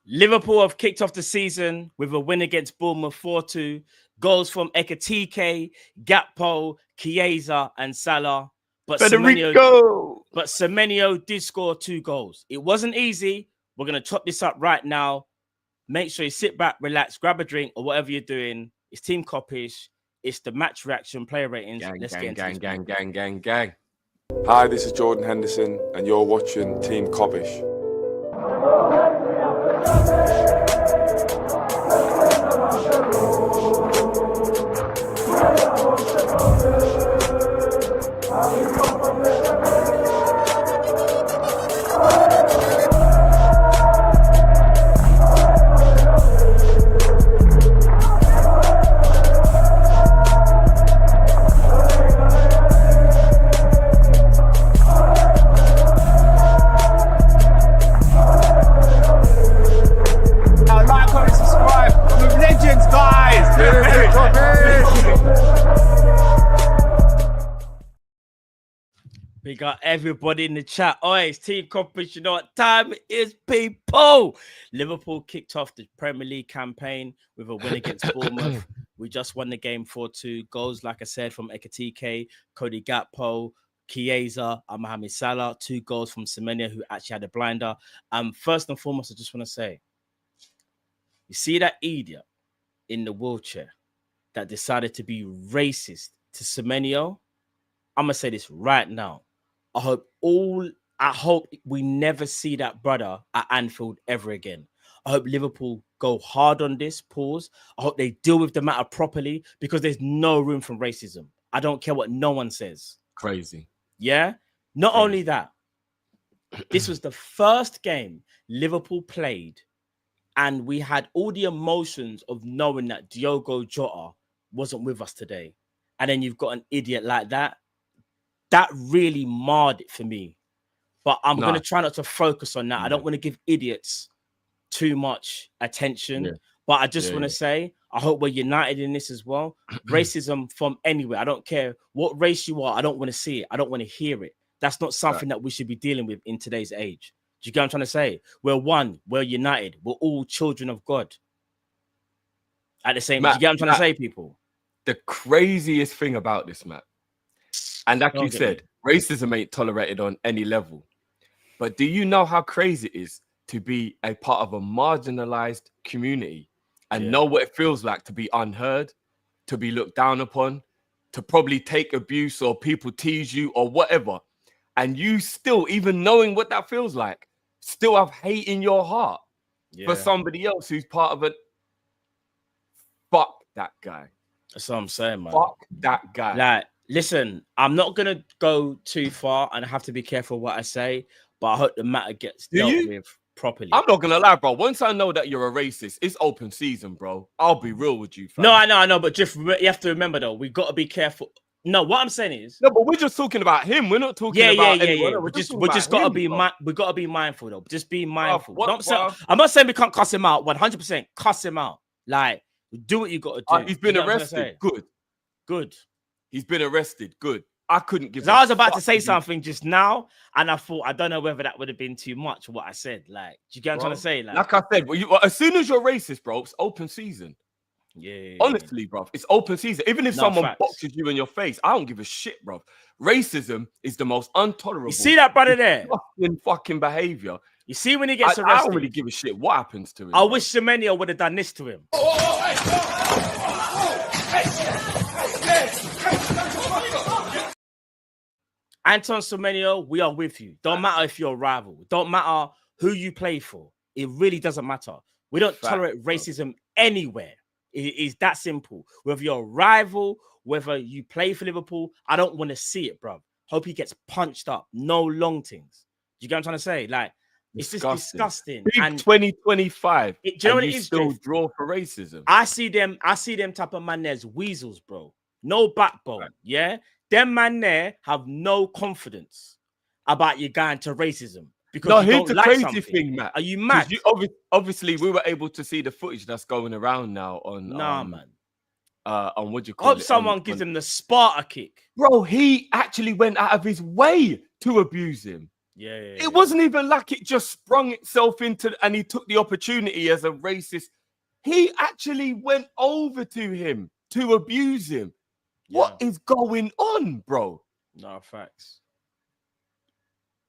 Liverpool have kicked off the season with a win against Bournemouth 4-2. Goals from Ekitike, Gakpo, Chiesa, and Salah. But Semenyo did score 2 goals. It wasn't easy. We're going to chop this up right now. Make sure you sit back, relax, grab a drink, or whatever you're doing. It's Team Kopish. It's the match reaction, player ratings. Let's get into gang. Hi, this is Jordan Henderson, and you're watching Team Kopish. We got everybody in the chat. Oh, it's Team Kopish. You know what time it is, people? Liverpool kicked off the Premier League campaign with a win against Bournemouth. We just won the game 4-2. Goals, like I said, from Ekitike, Cody Gakpo, Chiesa, and Mohamed Salah. 2 goals from Semenyo, who actually had a blinder. First and foremost, I just want to say, you see that idiot in the wheelchair that decided to be racist to Semenyo? I'm going to say this right now. I hope we never see that brother at Anfield ever again. I hope Liverpool go hard on this, pause. I hope they deal with the matter properly because there's no room for racism. I don't care what no one says. Crazy. Yeah? Not only that, this was the first game Liverpool played and we had all the emotions of knowing that Diogo Jota wasn't with us today. And then you've got an idiot like that. That really marred it for me. But I'm going to try not to focus on that. I don't want to give idiots too much attention. Yeah. But I just want to say, I hope we're united in this as well. Racism from anywhere. I don't care what race you are. I don't want to see it. I don't want to hear it. That's not something that we should be dealing with in today's age. Do you get what I'm trying to say? We're one. We're united. We're all children of God. At the same time, do you get what I'm trying to say, people? The craziest thing about this, Matt, and like you said, racism ain't tolerated on any level. But do you know how crazy it is to be a part of a marginalized community and know what it feels like to be unheard, to be looked down upon, to probably take abuse or people tease you or whatever. And you still, even knowing what that feels like, still have hate in your heart for somebody else who's part of it. Fuck that guy. That's what I'm saying, man. Fuck that guy. Like, listen, I'm not going to go too far and I have to be careful what I say, but I hope the matter gets dealt with properly. I'm not going to lie, bro. Once I know that you're a racist, it's open season, bro. I'll be real with you, fam. No, I know, but just you have to remember, though, we got to be careful. No, what I'm saying is... No, but we're just talking about him. We're not talking about anyone. Yeah. We just got to be... We got to be mindful, though. Just be mindful. I'm not saying we can't cuss him out. 100% cuss him out. Like, do what you got to do. He's been arrested. Good. He's been arrested. Good. I couldn't give. I was about to say something just now, and I thought I don't know whether that would have been too much. What I said, like, do you get what I'm trying to say? Like I said, as soon as you're racist, bro, it's open season. Yeah. Honestly, bro, it's open season. Even if someone boxes you in your face, I don't give a shit, bro. Racism is the most intolerable. You see that brother there? Fucking behavior. You see when he gets arrested. I don't really give a shit what happens to him. I wish Semenyo would have done this to him. Anton Semenyo, we are with you. Don't matter if you're a rival. Don't matter who you play for. It really doesn't matter. We don't tolerate racism anywhere. It is that simple. Whether you're a rival, whether you play for Liverpool, I don't want to see it, bro. Hope he gets punched up. No long things. You get what I'm trying to say? Like, it's just disgusting. And 2025. Do you know what it is? Still draw for racism. I see them type of man there's weasels, bro. No backbone. Yeah. Them man there have no confidence about you going to racism. Because here's the crazy thing, Matt. Are you mad? Obviously, we were able to see the footage that's going around now on man. On what do you call it? I hope someone gives him the Sparta kick. Bro, he actually went out of his way to abuse him. It wasn't even like it just sprung itself into, and he took the opportunity as a racist. He actually went over to him to abuse him. What is going on, bro? No, facts.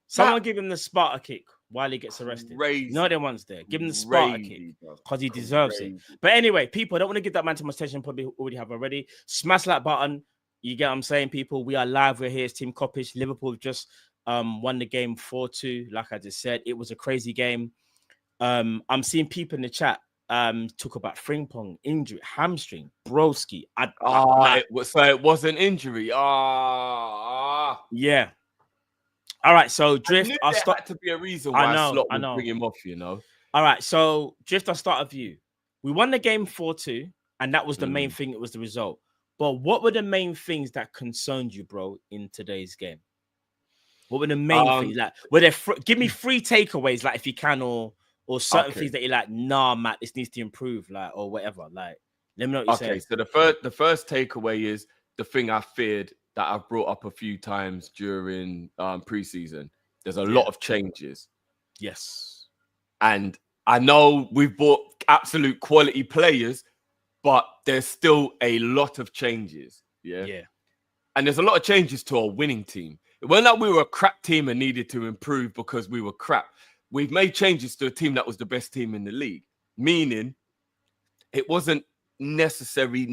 Someone give him the Sparta kick while he gets arrested. No, them one's there. Give him the Sparta kick because he deserves it. But anyway, people, I don't want to give that man too much attention. Probably already have already. Smash that button. You get what I'm saying, people? We are live. We're here. It's Team Kopish. Liverpool just won the game 4-2. Like I just said, it was a crazy game. I'm seeing people in the chat talk about Frimpong injury, hamstring, broski. So it was an injury. Yeah. All right, so Drift. I'll start to be a reason why Slot would bring him off. All right, so Drift. I'll start with you. We won the game 4-2, and that was the main thing. It was the result. But what were the main things that concerned you, bro, in today's game? What were the main things? Like, were there? Give me 3 takeaways, like if you can, or certain things that you're like, nah, Matt, this needs to improve, like, or whatever. Like, let me know what you're saying. So the first takeaway is the thing I feared that I've brought up a few times during preseason. There's a lot of changes. Yes. And I know we've bought absolute quality players, but there's still a lot of changes. Yeah. And there's a lot of changes to our winning team. It wasn't like we were a crap team and needed to improve because we were crap. We've made changes to a team that was the best team in the league, meaning it wasn't necessary,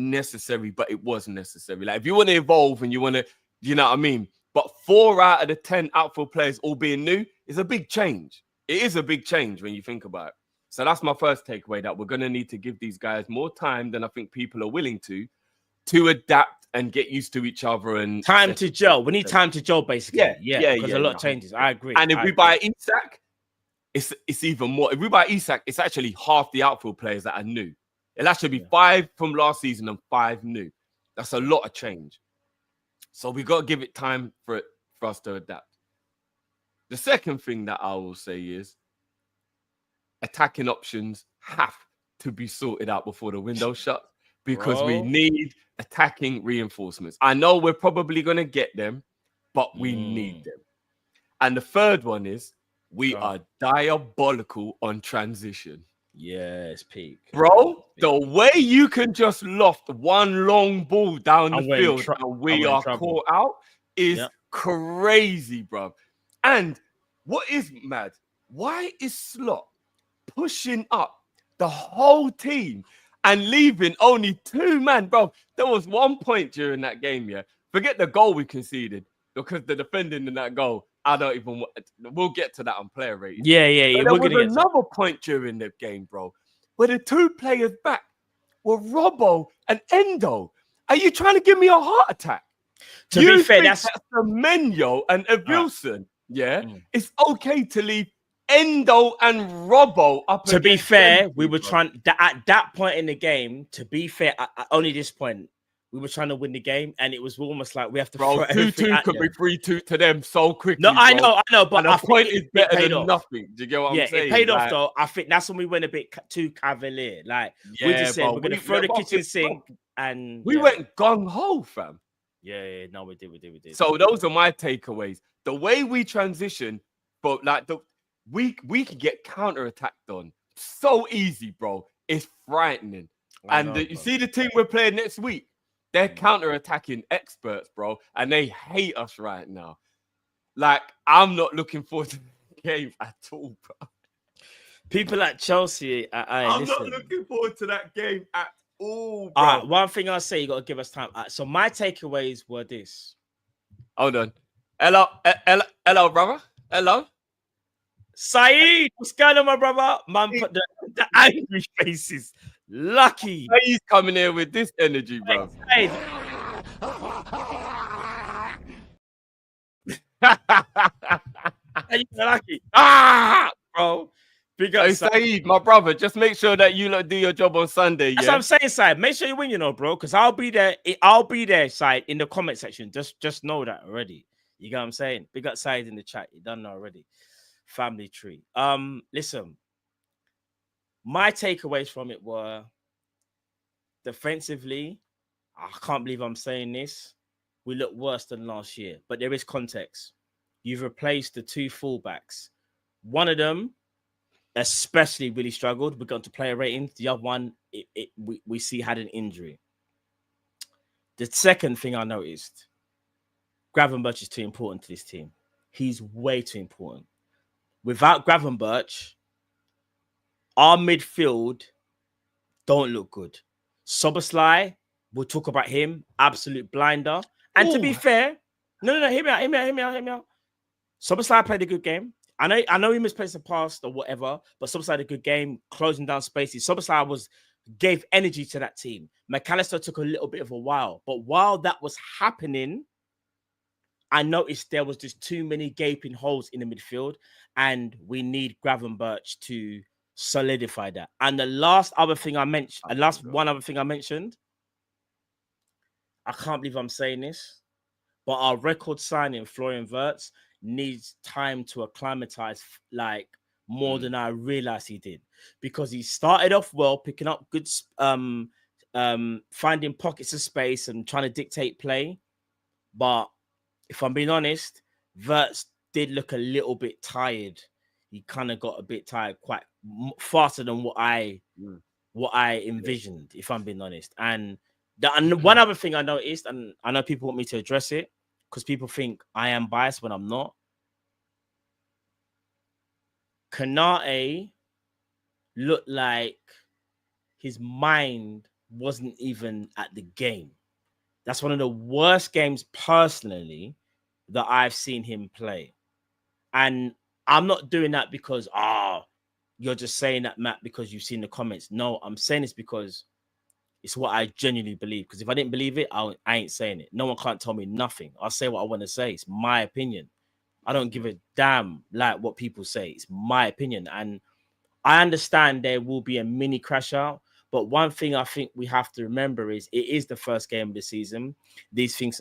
but it was necessary. Like if you want to evolve and you want to, you know what I mean? But 4 out of the 10 outfield players all being new is a big change. It is a big change when you think about it. So that's my first takeaway, that we're going to need to give these guys more time than I think people are willing to adapt and get used to each other. And time to gel. We need time to gel, basically. Yeah. Because a lot of changes. I agree. And if we buy Isak, it's even more. If we buy Isak, it's actually half the outfield players that are new. It'll actually be 5 from last season and 5 new. That's a lot of change. So we got to give it time for us to adapt. The second thing that I will say is attacking options have to be sorted out before the window shuts, because we need attacking reinforcements. I know we're probably going to get them, but we need them. And the third one is we are diabolical on transition. Yes, peak. Bro, the way you can just loft one long ball down the field and we are caught out is crazy, bro. And what is mad? Why is Slot pushing up the whole team and leaving only 2 men, bro? There was one point during that game, forget the goal we conceded, because the defending in that goal, I don't even. We'll get to that on player rating. Yeah. There was another point during the game, bro, where the 2 players back were Robbo and Endo. Are you trying to give me a heart attack? To be fair, that's Semenyo and Wilson. It's okay to leave Endo and Robbo up. To be fair, we were trying at that point in the game. To be fair, only this point, we were trying to win the game, and it was almost like we have to. 2-2 could be 3-2 to them so quickly. No, I know, but the point is better than nothing. Do you get what I'm saying? It paid off though. I think that's when we went a bit too cavalier. Like we just said, we're gonna throw the kitchen sink, and we went gung ho, fam. No, we did. So those are my takeaways. The way we transition, but like we can get counter-attacked on so easy, bro. It's frightening. You see the team we're playing next week? They're counter-attacking experts, bro, and they hate us right now. Like, I'm not looking forward to the game at all, bro. People at Chelsea, I'm not looking forward to that game at all, bro. All right, one thing I'll say, you got to give us time. So my takeaways were this. Hold on. Hello, brother. Hello. Saeed, what's going on, my brother? Man, put the angry faces. Lucky. He's coming here with this energy, bro. Saeed. Lucky. Bro. Big up, Saeed, my brother. Just make sure that you do your job on Sunday. That's what I'm saying, Saeed. Make sure you win, bro, because I'll be there. I'll be there, Saeed, in the comment section. Just know that already. You get what I'm saying? Big up Saeed in the chat. You done know already. Family tree. Listen, my takeaways from it were defensively, I can't believe I'm saying this, we look worse than last year, but there is context. you've replaced the 2 fullbacks. One of them especially really struggled. We got to player ratings. The other one, we see had an injury. The second thing I noticed, Gravenberch is too important to this team. He's way too important. Without Gravenberch, our midfield don't look good. Soboslai, we'll talk about him, absolute blinder. And to be fair, no, hear me out. Soboslai played a good game. I know he misplaced the pass or whatever, but Soboslai had a good game, closing down spaces. Soboslai gave energy to that team. McAllister took a little bit of a while, but while that was happening, I noticed there was just too many gaping holes in the midfield, and we need Gravenberch to solidify that. And the last other thing I mentioned, one other thing I mentioned, I can't believe I'm saying this, but our record signing, Florian Wirtz, needs time to acclimatize like more than I realized he did, because he started off well, picking up good, finding pockets of space and trying to dictate play. But if I'm being honest, Wirtz did look a little bit tired. He kind of got a bit tired quite faster than what I envisioned, if I'm being honest. And one other thing I noticed, and I know people want me to address it because people think I am biased when I'm not. Kanate looked like his mind wasn't even at the game. That's one of the worst games personally that I've seen him play. And I'm not doing that because, you're just saying that, Matt, because you've seen the comments. No, I'm saying this because it's what I genuinely believe. Because if I didn't believe it, I ain't saying it. No one can't tell me nothing. I'll say what I want to say. It's my opinion. I don't give a damn like what people say. It's my opinion. And I understand there will be a mini crash out. But one thing I think we have to remember is it is the first game of the season. These things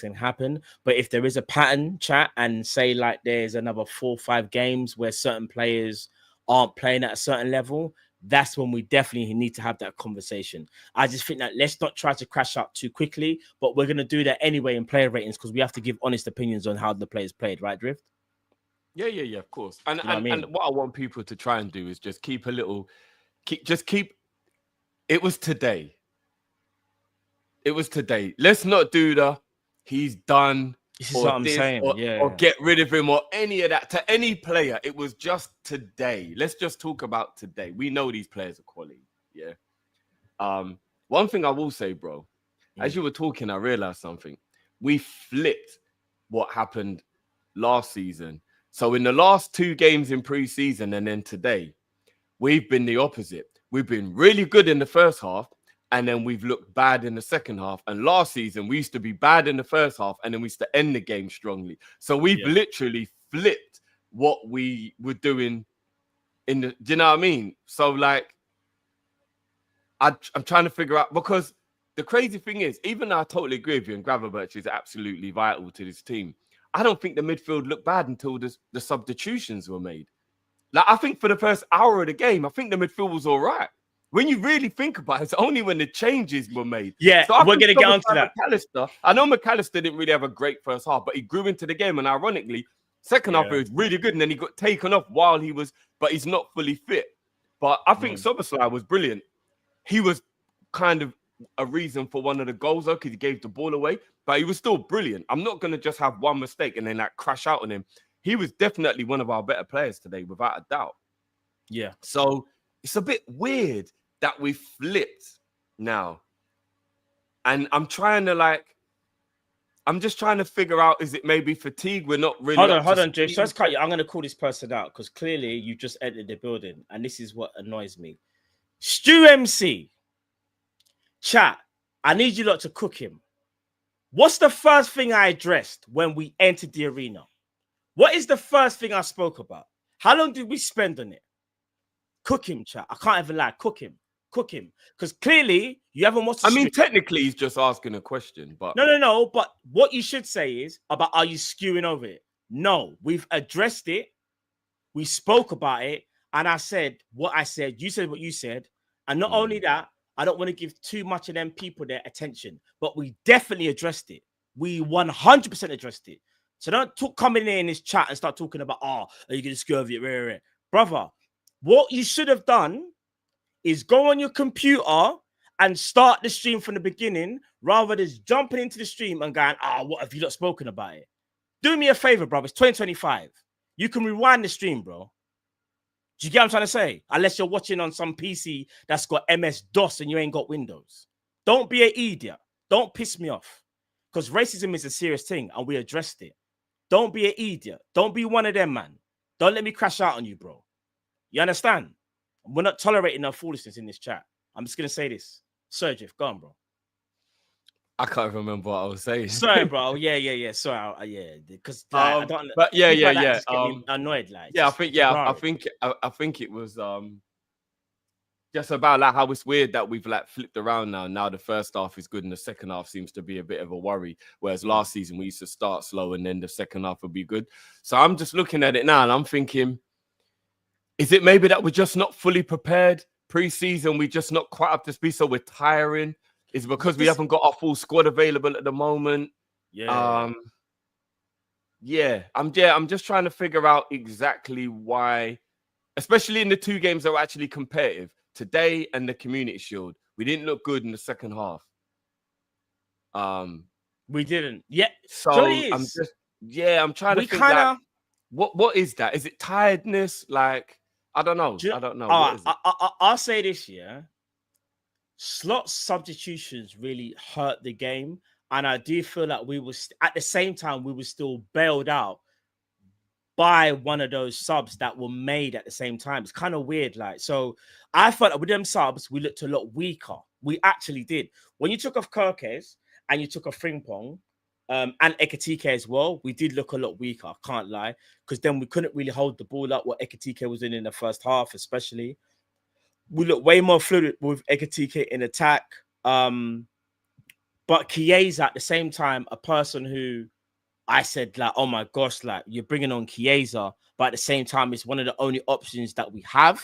can happen. But if there is a pattern, chat, and say like there's another 4 or 5 games where certain players aren't playing at a certain level, that's when we definitely need to have that conversation. I just think that let's not try to crash out too quickly, but we're going to do that anyway in player ratings because we have to give honest opinions on how the players played, right, Drift? Yeah, of course. And, you know and what I want people to try and do is just keep it was today. Let's not do he's done. This is what I'm saying. Or get rid of him or any of that to any player. It was just today. Let's just talk about today. We know these players are quality. Yeah. One thing I will say, bro, as you were talking, I realized something. We flipped what happened last season. So in the last 2 games in pre-season and then today, we've been the opposite. We've been really good in the first half, and then we've looked bad in the second half. And last season, we used to be bad in the first half, and then we used to end the game strongly. So we've literally flipped what we were doing do you know what I mean? So, like, I'm trying to figure out, because the crazy thing is, even though I totally agree with you, and Gravenberch is absolutely vital to this team, I don't think the midfield looked bad until the substitutions were made. Like, I think for the first hour of the game, I think the midfield was all right. When you really think about it, it's only when the changes were made. Yeah, so we're going to get onto that. McAllister, I know McAllister didn't really have a great first half, but he grew into the game. And ironically, second half, he was really good. And then he got taken off but he's not fully fit. But I think Soboslai was brilliant. He was kind of a reason for one of the goals, though, because he gave the ball away. But he was still brilliant. I'm not going to just have one mistake and then like crash out on him. He was definitely one of our better players today, without a doubt. Yeah. So it's a bit weird that we flipped now. And I'm just trying to figure out, is it maybe fatigue? We're not really... Hold on, Jay. So let's cut you. I'm going to call this person out because clearly you just entered the building and this is what annoys me. Stu MC. Chat, I need you lot to cook him. What's the first thing I addressed when we entered the arena? What is the first thing I spoke about? How long did we spend on it? Cook him, chat. I can't even lie. Cook him. Because clearly you haven't watched. I mean, technically he's just asking a question, but no. But what you should say is about, are you skewing over it? No, we've addressed it. We spoke about it, and I said what I said. You said what you said, and not only that, I don't want to give too much of them people their attention, but we definitely addressed it. We 100% addressed it. So don't come in this chat and start talking about, are you going to scurvy it? Brother, what you should have done is go on your computer and start the stream from the beginning rather than just jumping into the stream and going, what have you not spoken about it? Do me a favor, bro. It's 2025. You can rewind the stream, bro. Do you get what I'm trying to say? Unless you're watching on some PC that's got MS-DOS and you ain't got Windows. Don't be an idiot. Don't piss me off. Because racism is a serious thing and we addressed it. Don't be an idiot. Don't be one of them, man. Don't let me crash out on you, bro. You understand? We're not tolerating no foolishness in this chat. I'm just going to say this. Sergif, go on, bro. I can't remember what I was saying. Sorry, bro. Yeah. Sorry. Yeah. Because I don't. But yeah. Just get me annoyed, like. Yeah, I think it was just about like how it's weird that we've like flipped around now. Now the first half is good and the second half seems to be a bit of a worry. Whereas last season we used to start slow and then the second half would be good. So I'm just looking at it now and I'm thinking, is it maybe that we're just not fully prepared pre-season? We're just not quite up to speed, so we're tiring. Is it because we haven't got our full squad available at the moment? Yeah. I'm just trying to figure out exactly why, especially in the two games that were actually competitive. Today and the Community Shield, we didn't look good in the second half. We didn't. Yeah. So I'm trying to think that, what is that? Is it tiredness? Like, I don't know. I don't know. I'll say this, yeah. Slot substitutions really hurt the game. And I do feel like at the same time, we were still bailed out by one of those subs that were made at the same time. It's kind of weird. Like, so I felt like with them subs, we looked a lot weaker. We actually did. When you took off Kirkes and you took off Frimpong and Ekatike as well, we did look a lot weaker. I can't lie. Because then we couldn't really hold the ball up, what Ekatike was doing in the first half, especially. We look way more fluid with Ekatike in attack. But Chiesa at the same time, a person who I said, like, oh my gosh, like, you're bringing on Chiesa, but at the same time, it's one of the only options that we have.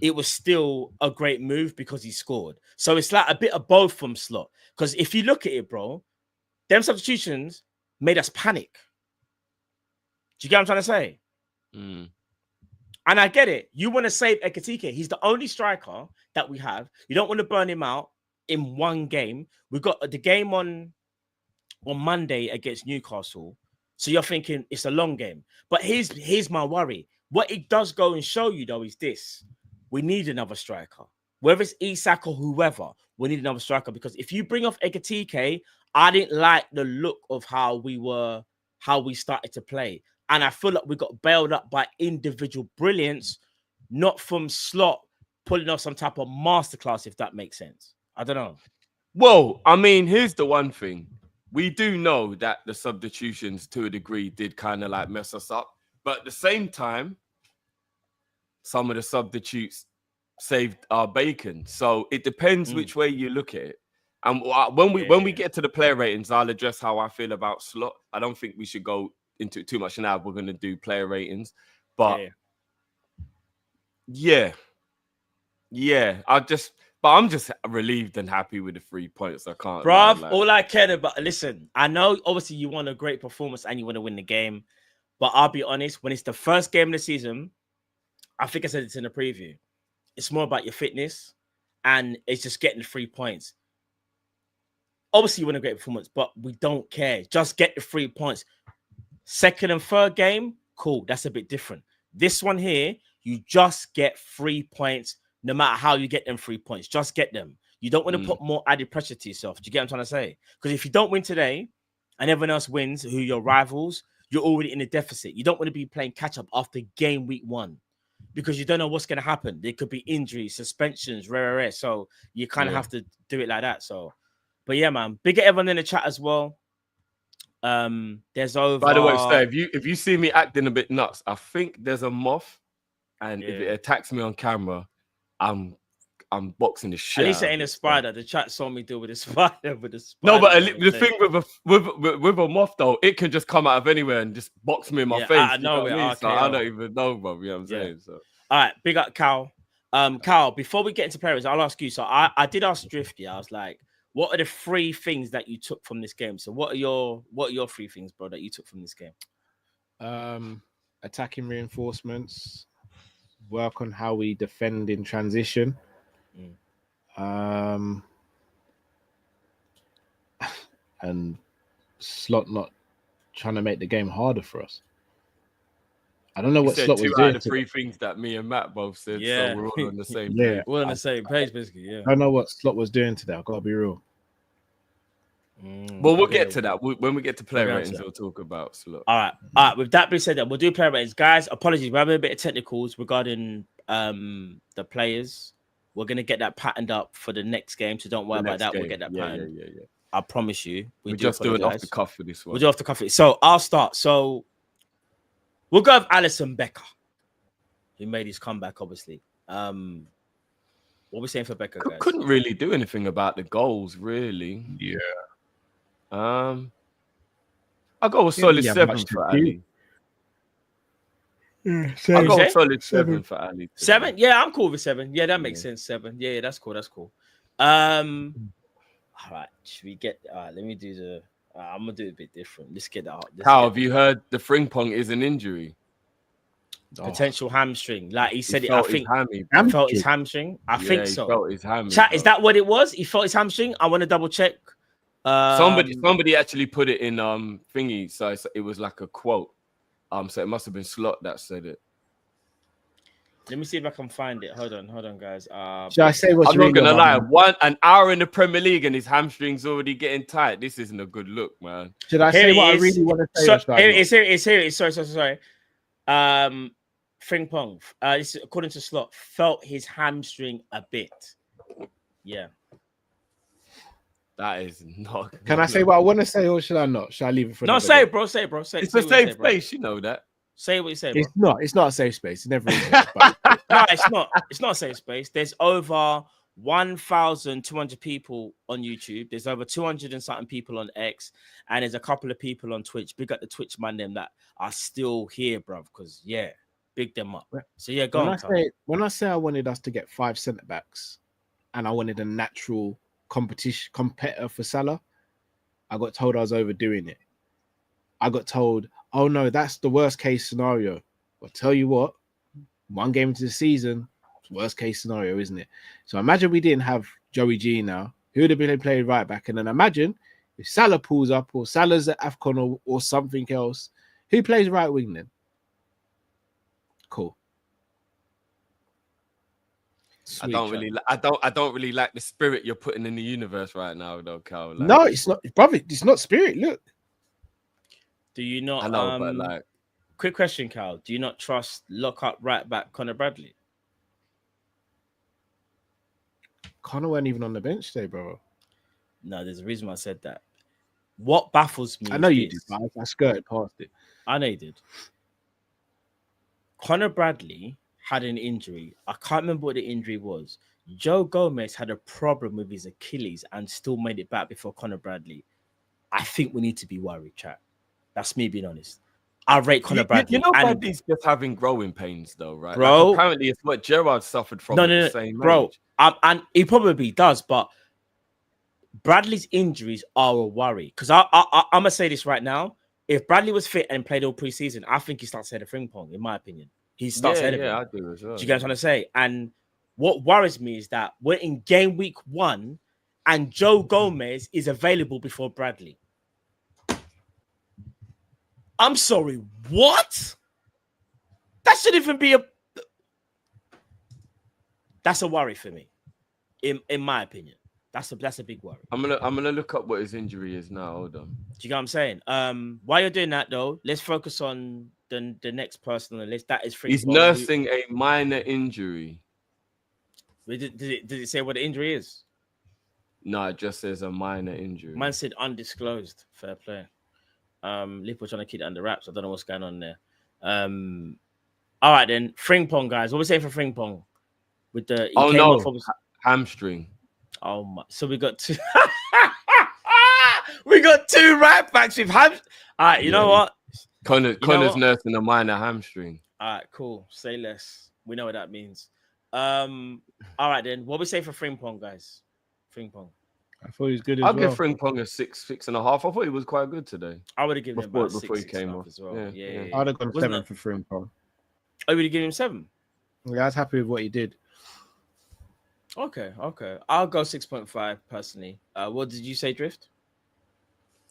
It was still a great move because he scored. So it's like a bit of both from Slot. Because if you look at it, bro, them substitutions made us panic. Do you get what I'm trying to say? And I get it. You want to save Ekatike. He's the only striker that we have. You don't want to burn him out in one game. We've got the game on Monday against Newcastle. So you're thinking it's a long game. But here's my worry. What it does go and show you, though, is this. We need another striker. Whether it's Isak or whoever, we need another striker. Because if you bring off Ekatike, I didn't like the look of how we started to play. And I feel like we got bailed up by individual brilliance, not from Slot pulling off some type of masterclass, if that makes sense. I don't know. Well, I mean, here's the one thing. We do know that the substitutions to a degree did kind of like mess us up. But at the same time, some of the substitutes saved our bacon. So it depends which way you look at it. And when we get to the player ratings, I'll address how I feel about Slot. I don't think we should go into it too much now. We're going to do player ratings. But I'm just relieved and happy with the 3 points. I can't. Bruv, all I cared about, listen, I know obviously you want a great performance and you want to win the game. But I'll be honest, when it's the first game of the season, I think I said it in the preview. It's more about your fitness and it's just getting the 3 points. Obviously, you want a great performance, but we don't care. Just get the 3 points. Second and third game, cool. That's a bit different. This one here, you just get 3 points no matter how you get them 3 points. Just get them. You don't want to put more added pressure to yourself. Do you get what I'm trying to say? Because if you don't win today and everyone else wins, who are your rivals, you're already in a deficit. You don't want to be playing catch-up after game week 1 because you don't know what's going to happen. There could be injuries, suspensions, rare. So you kind of have to do it like that. So, but yeah, man. Big at everyone in the chat as well. There's over. By the way, Steve, if you see me acting a bit nuts, I think there's a moth, and if it attacks me on camera, I'm boxing the shit. At least it ain't a spider. The chat saw me deal with a spider. No, but the thing with a moth though, it can just come out of anywhere and just box me in my face. I know it. Okay, so I don't even know, bro. You know what I'm saying? So, all right, big up, Cal. Cal, before we get into players, I'll ask you. So I did ask Drift. I was like, What are the 3 things that you took from this game? So what are your 3 things, bro, that you took from this game? Attacking reinforcements, work on how we defend in transition. And Slot not trying to make the game harder for us. I don't know what Slot was doing. Out of the 3 things that me and Matt both said, so we're all on the same page. We're on the same page, basically. Yeah. I don't know what Slot was doing today. I've got to be real. Well, we'll get to that when we get to player ratings. We'll talk about Slot. All right. With that being said, we'll do player ratings, guys. Apologies, we're having a bit of technicals regarding the players. We're gonna get that patterned up for the next game, so don't worry about that. We'll get that patterned. Yeah. I promise you. We're just doing off the cuff for this one. We'll do off the cuff. So I'll start. So we'll go with Alisson Becker, who made his comeback, obviously. What are we saying for Becker, guys? Couldn't really do anything about the goals, really. Yeah. I'll go with solid 7 for Ali. I'll go with solid 7 for Ali. 7? Yeah, I'm cool with 7. Yeah, that makes sense. 7. Yeah, that's cool. All right, should we get? Let me do the. I'm gonna do it a bit different. Let's get that. How have you heard the Frimpong is an injury? Potential hamstring. Like he said, I think he felt his hamstring. I think so. He felt his hamstring. Chat, is that what it was? He felt his hamstring. I want to double check. Somebody actually put it in thingy, so it was like a quote. So it must have been Slot that said it. Let me see if I can find it. Hold on, guys. Should I say what's I'm not gonna lie. An hour in the Premier League and his hamstring's already getting tight. This isn't a good look, man. Should I say what I really want to say? Here it is. Sorry. Frimpong. This is, according to Slot, felt his hamstring a bit. Yeah. That is not. Can I say what I want to say, or should I not? Should I leave it for? No, say it, bro. Say it, bro. Say it's a safe space, you know that. Say what you say, bro. It's not a safe space. It never is. No, it's not. It's not a safe space. There's over 1,200 people on YouTube. There's over 200 and something people on X, and there's a couple of people on Twitch. Big up the Twitch man them that are still here, bro. Because big them up. So yeah, go on. When I say I wanted us to get 5 centre backs, and I wanted a natural competitor for Salah, I got told I was overdoing it. I got told, oh no, that's the worst case scenario. I'll tell you what, 1 game into the season, it's worst case scenario, isn't it? So imagine we didn't have Joey G now. Who would have been playing right back? And then imagine if Salah pulls up, or Salah's at AFCON or something else, who plays right wing then? Cool. Sweet, I don't really like the spirit you're putting in the universe right now, though, Cal. Like, no, it's not, brother. It's not spirit. Look. Do you not? I know, but like, quick question, Cal. Do you not trust lock-up right back Connor Bradley? Connor weren't even on the bench today, bro. No, there's a reason why I said that. What baffles me? I know you did, but I skirted past it. I know you did. Connor Bradley had an injury. I can't remember what the injury was. Joe Gomez had a problem with his Achilles and still made it back before Connor Bradley. I think we need to be worried, chat. That's me being honest. I rate Connor Bradley. You know, Bradley's just having growing pains, though, right? Bro, like, apparently it's what Gerrard suffered from. No, bro. And he probably does, but Bradley's injuries are a worry. Because I'm going to say this right now. If Bradley was fit and played all preseason, I think he starts ahead of Frimpong, in my opinion. He starts ahead of him. Yeah, I do as well. Do you get what I'm trying to say? And what worries me is that we're in game week 1 and Joe Gomez is available before Bradley. I'm sorry, what? That should even be that's a worry for me, in my opinion. That's a big worry. I'm gonna look up what his injury is now. Hold on. Do you get what I'm saying? While you're doing that though, let's focus on the next person on the list. That is Frimpong. He's nursing a minor injury. Did it say what the injury is? No, it just says a minor injury. Man said undisclosed. Fair play. Liverpool trying to keep it under wraps. I don't know what's going on there. All right then, Frimpong, guys. What we saying for Frimpong? With the hamstring. Oh my! So we got 2. We got 2 right backs with hamstring. All right, you know what? Connor's nursing a minor hamstring. All right, cool. Say less. We know what that means. All right then. What we say for Frimpong, guys? Frimpong. I thought he was good as I'll well. give Frimpong a 6.5. I thought he was quite good today. I would have given him Before- about before he 6 came and a half off. as well. Yeah. I'd have gone Wasn't 7 it? for Frimpong. I would have given him 7. Yeah, I was happy with what he did. Okay. I'll go 6.5 personally. What did you say, Drift?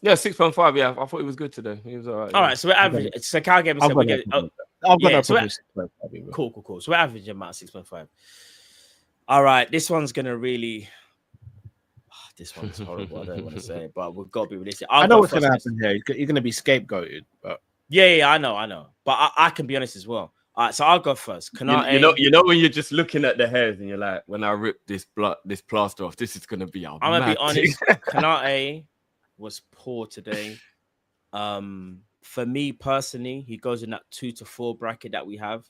Yeah, 6.5. Yeah, I thought he was good today. He was all right. All right, so we're average. So Cal gave him 7. We get I've got yeah, no so problem with 6.5. cool. So we're averaging about 6.5. All right, this one's gonna really. This one's horrible. I don't want to say it, but we've got to be realistic. I know what's going to happen here. You're going to be scapegoated, but yeah, I know. But I can be honest as well. All right, so I'll go first. You know when you're just looking at the hairs and you're like, when I rip this plaster off, this is gonna be our. I'm gonna be honest. Kanate was poor today. For me personally, he goes in that 2 to 4 bracket that we have.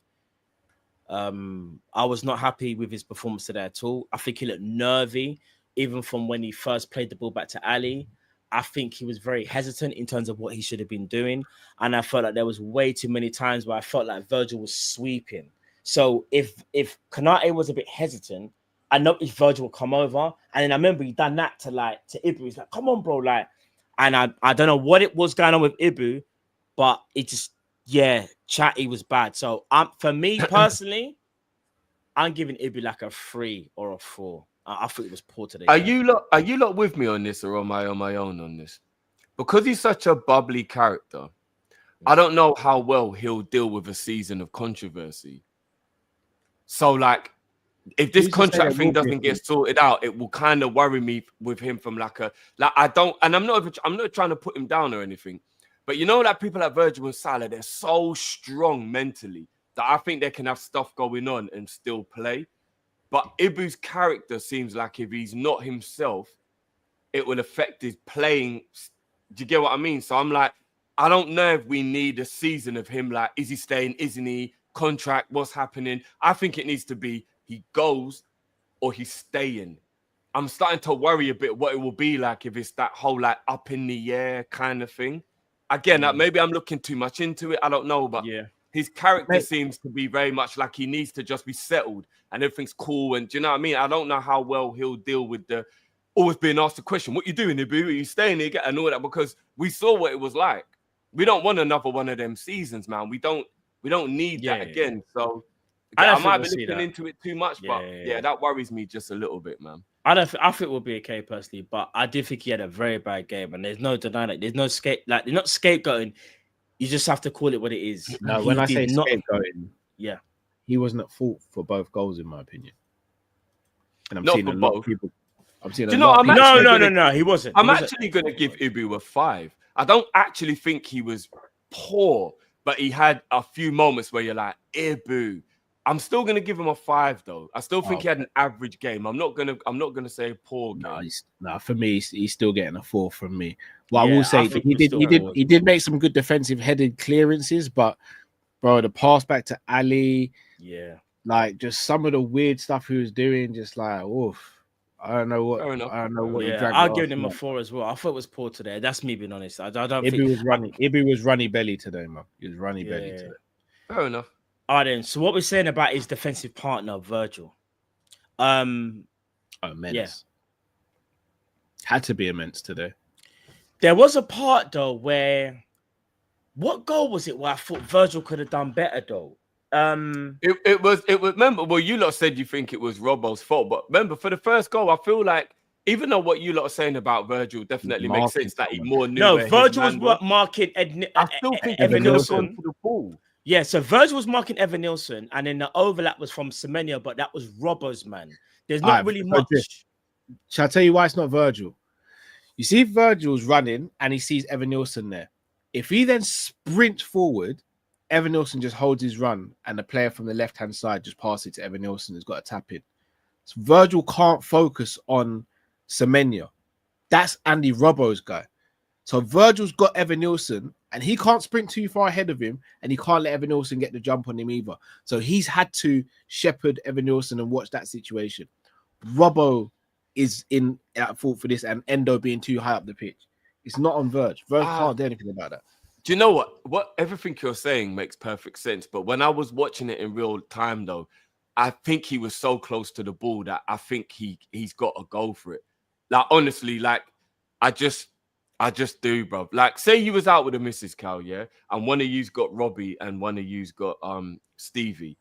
I was not happy with his performance today at all. I think he looked nervy, even from when he first played the ball back to Ali. I think he was very hesitant in terms of what he should have been doing. And I felt like there was way too many times where I felt like Virgil was sweeping. So if Kanate was a bit hesitant, I noticed Virgil would come over. And then I remember he done that to Ibu. He's like, come on, bro. And I don't know what it was going on with Ibu, but it just, Chatty was bad. So for me personally, I'm giving Ibu like a 3 or a 4. I thought it was poor today. Are you lot with me on this, or am I on my own on this? Because he's such a bubbly character, I don't know how well he'll deal with a season of controversy. So, like, if this contract thing doesn't get sorted out, it will kind of worry me with him from I'm not trying to put him down or anything, but you know, like people like Virgil and Salah, they're so strong mentally that I think they can have stuff going on and still play. But Ibu's character seems like if he's not himself, it will affect his playing. Do you get what I mean? So I'm like, I don't know if we need a season of him. Like, is he staying? Isn't he? Contract? What's happening? I think it needs to be he goes or he's staying. I'm starting to worry a bit what it will be like if it's that whole like up in the air kind of thing. Again, maybe I'm looking too much into it. I don't know, but his character seems to be very much like he needs to just be settled and everything's cool. And do you know what I mean? I don't know how well he'll deal with the always being asked the question, what you doing, Ibu? Are you staying here? And all that, because we saw what it was like. We don't want another one of them seasons, man. We don't need that again. So I might be looking into it too much, but that worries me just a little bit, man. I think we'll be okay personally, but I did think he had a very bad game, and there's no denying it. There's no they're not scapegoating. You just have to call it what it is. No, when I say scapegoating, he wasn't at fault for both goals, in my opinion. And I'm seeing a lot of people. No, he wasn't. I'm actually going to give Ibu a 5. I don't actually think he was poor, but he had a few moments where you're like, Ibu. I'm still going to give him a 5, though. I still think he had an average game. I'm not gonna say poor game. For me, he's still getting a 4 from me. Well, I will say that he did make some good defensive headed clearances, but bro, the pass back to Ali, like just some of the weird stuff he was doing, just like, oof. I don't know what. I'll give him a 4 as well. I thought it was poor today. That's me being honest. I don't think Ibu was runny belly today, man. He was runny belly today. Fair enough. All right, then. So what we're saying about his defensive partner, Virgil. Immense. Had to be immense today. There was a part though where, what goal was it where I thought Virgil could have done better though? It was remember, well, you lot said you think it was Robbo's fault, but remember, for the first goal, I feel like even though what you lot are saying about Virgil definitely makes sense, that he more knew. No, Virgil was marking I still think Evan Nilsson to the ball. Yeah, so Virgil was marking Evan Nilsson, and then the overlap was from Semenyo, but that was Robbo's, man. There's not really much. Shall I tell you why it's not Virgil? You see Virgil's running and he sees Evan Nilsson there. If he then sprints forward, Evan Nilsson just holds his run and the player from the left-hand side just passes it to Evan Nilsson who's got a tap in. So Virgil can't focus on Semenyo. That's Andy Robbo's guy. So Virgil's got Evan Nilsson and he can't sprint too far ahead of him and he can't let Evan Nilsson get the jump on him either. So he's had to shepherd Evan Nilsson and watch that situation. Robbo is at fault for this and Endo being too high up the pitch. It's not on Virg. Virg can't do anything about that. Do you know what? Everything you're saying makes perfect sense. But when I was watching it in real time, though, I think he was so close to the ball that I think he's got to go for it. Like honestly, like I just do, bro. Like say you was out with a Mrs. Cal, yeah, and one of you's got Robbie and one of you's got Stevie,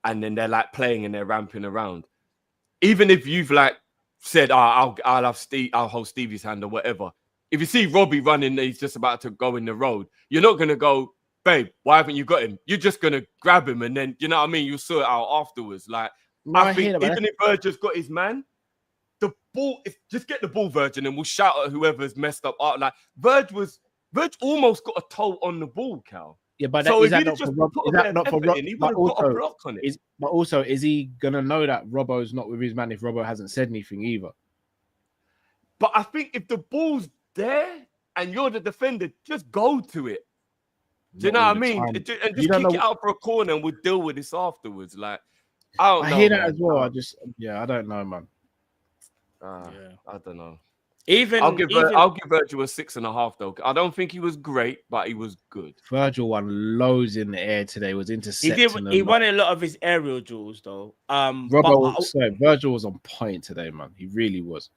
and then they're like playing and they're ramping around. Even if you've like said, I'll hold Stevie's hand or whatever. If you see Robbie running, he's just about to go in the road. You're not gonna go, babe, why haven't you got him? You're just gonna grab him and then you know what I mean. You'll sort it out afterwards. Like I think even if Virgil's got his man, the ball just get the ball, Virgin, and we'll shout at whoever's messed up. Like Virg almost got a toe on the ball, Cal. Yeah, but so is that not for Rob? He would have got a block on it. But also, is he gonna know that Robbo's not with his man if Robbo hasn't said anything either? But I think if the ball's there and you're the defender, just go to it. Do you know what I mean? And just kick it out for a corner and we'll deal with this afterwards. Like, I hear that as well. I don't know, man. I don't know. I'll give Virgil a 6.5 though. I don't think he was great, but he was good. Virgil won loads in the air today. Was intercepting. He won a lot of his aerial duels though. Virgil was on point today, man. He really was.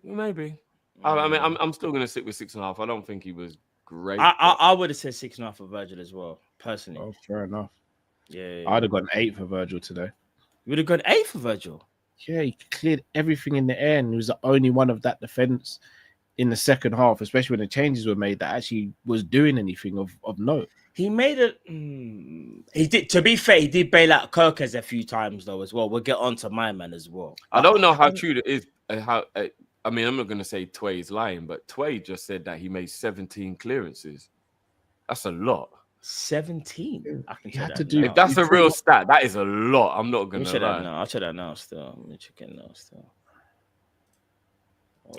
Maybe. I mean, I'm still gonna sit with 6.5. I don't think he was great. I would have said 6.5 for Virgil as well, personally. Oh, fair enough. Yeah. I'd have gone 8 for Virgil today. You would have gone 8 for Virgil. Yeah, he cleared everything in the air, and he was the only one of that defense in the second half, especially when the changes were made, that actually was doing anything of note. He made it. He did. To be fair, he did bail out Kirkers a few times though as well. We'll get on to my man as well. I don't know how true it is. I mean, I'm not going to say Tway is lying, but Tway just said that he made 17 clearances. That's a lot. 17. I can had to do. If that's a real stat, that is a lot. I'm not going to lie. I'll check that now. Still, let me check it now. Still.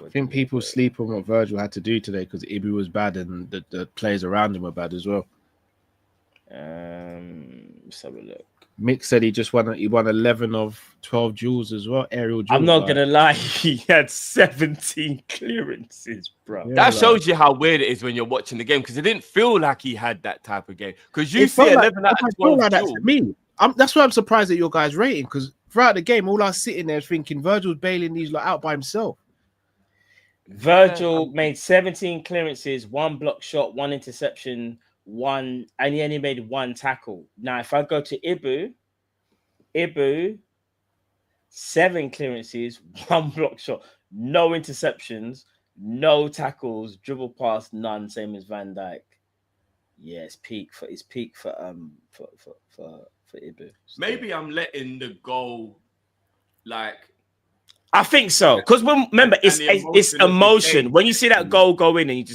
I think people sleep on what Virgil had to do today because Ibu was bad and the players around him were bad as well. Let's have a look. Mick said he won 11 of 12 duels as well. Aerial duels. I'm not gonna lie, he had 17 clearances, bro. Yeah, that shows you how weird it is when you're watching the game because it didn't feel like he had that type of game. Because you see 11 out of 12 duels. That's why I'm surprised at your guys' rating because throughout the game, all I was sitting there thinking Virgil's bailing these lot out by himself. Virgil made 17 clearances, 1 block shot, 1 interception, and he only made 1 tackle. Now, if I go to Ibu, 7 clearances, 1 block shot, no interceptions, no tackles, dribble pass, none, same as Van Dijk. Yeah, it's peak for Ibu. Maybe I'm letting the goal like. I think so, because remember it's emotion. When you see that goal go in and you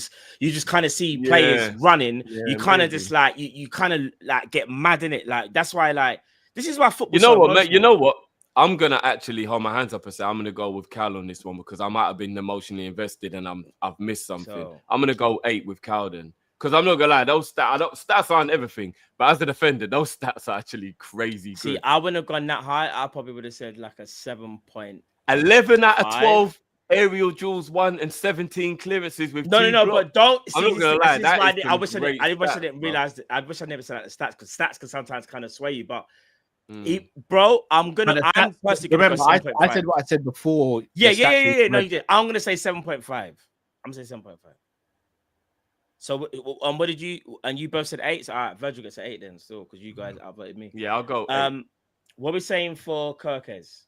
just kind of see players running, you kind of just like you kind of like get mad in it. Like that's why like this is why football. You know what, mate? You know what? I'm gonna actually hold my hands up and say I'm gonna go with Cal on this one because I might have been emotionally invested and I've missed something. So, I'm gonna go 8 with Cal then. Because I'm not gonna lie, those stats aren't everything, but as a defender, those stats are actually crazy. See, good. I wouldn't have gone that high. I probably would have said like a 7 point. 11 out of 12 aerial duels won and 17 clearances with no, but don't. I'm not gonna lie. I wish I didn't realize. I wish I never said that the stats because stats can sometimes kind of sway you. But bro, I'm personally gonna remember. I said what I said before. Yeah. No, you did. I'm gonna say 7.5. I'm gonna say 7.5. So, what did you? And you both said 8. So, all right, Virgil gets an 8 then, still, because you guys outvoted me. Yeah, I'll go. 8. What are we saying for Kirkes?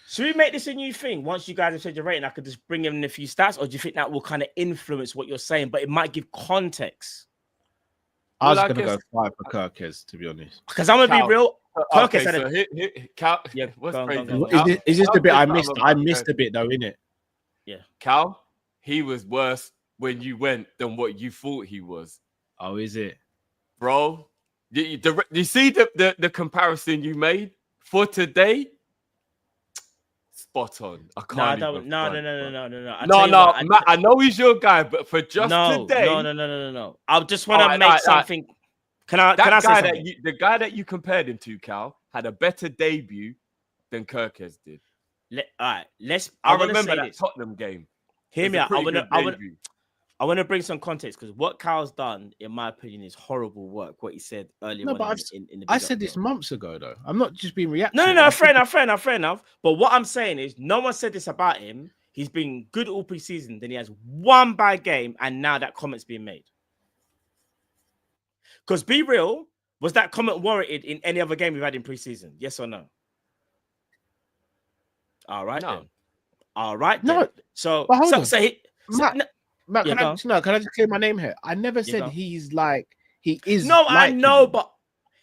Should we make this a new thing? Once you guys have said your rating, I could just bring in a few stats, or do you think that will kind of influence what you're saying, but it might give context? I was going to go 5 for Kirkes, to be honest. Because I'm going to be real. Kirkes had Cal, is this the bit I missed? I missed a bit, though, innit? Yeah. Cal, he was worse when you went than what you thought he was. Oh, is it? Bro, you see the comparison you made for today? Spot on. I can't. No. Matt, I know he's your guy, but for just today, no. I just want to make something. Can I say something? The guy that you compared him to, Cal, had a better debut than Kirkes did. All right, I remember that Tottenham game. Hear me out. I want to bring some context because what Kyle's done, in my opinion, is horrible work. What he said earlier No, on but in the I big said up this show. months ago, though. I'm not just being reactive. No, fair enough. But what I'm saying is, no one said this about him. He's been good all preseason. Then he has one bad game, and now that comment's being made. Because be real, was that comment warranted in any other game we've had in preseason? Yes or no? All right, No. then. All right, No. then. So, But hold on. Matt, can I just clear my name here? I never said go. he's like he is. No, like I know, him. but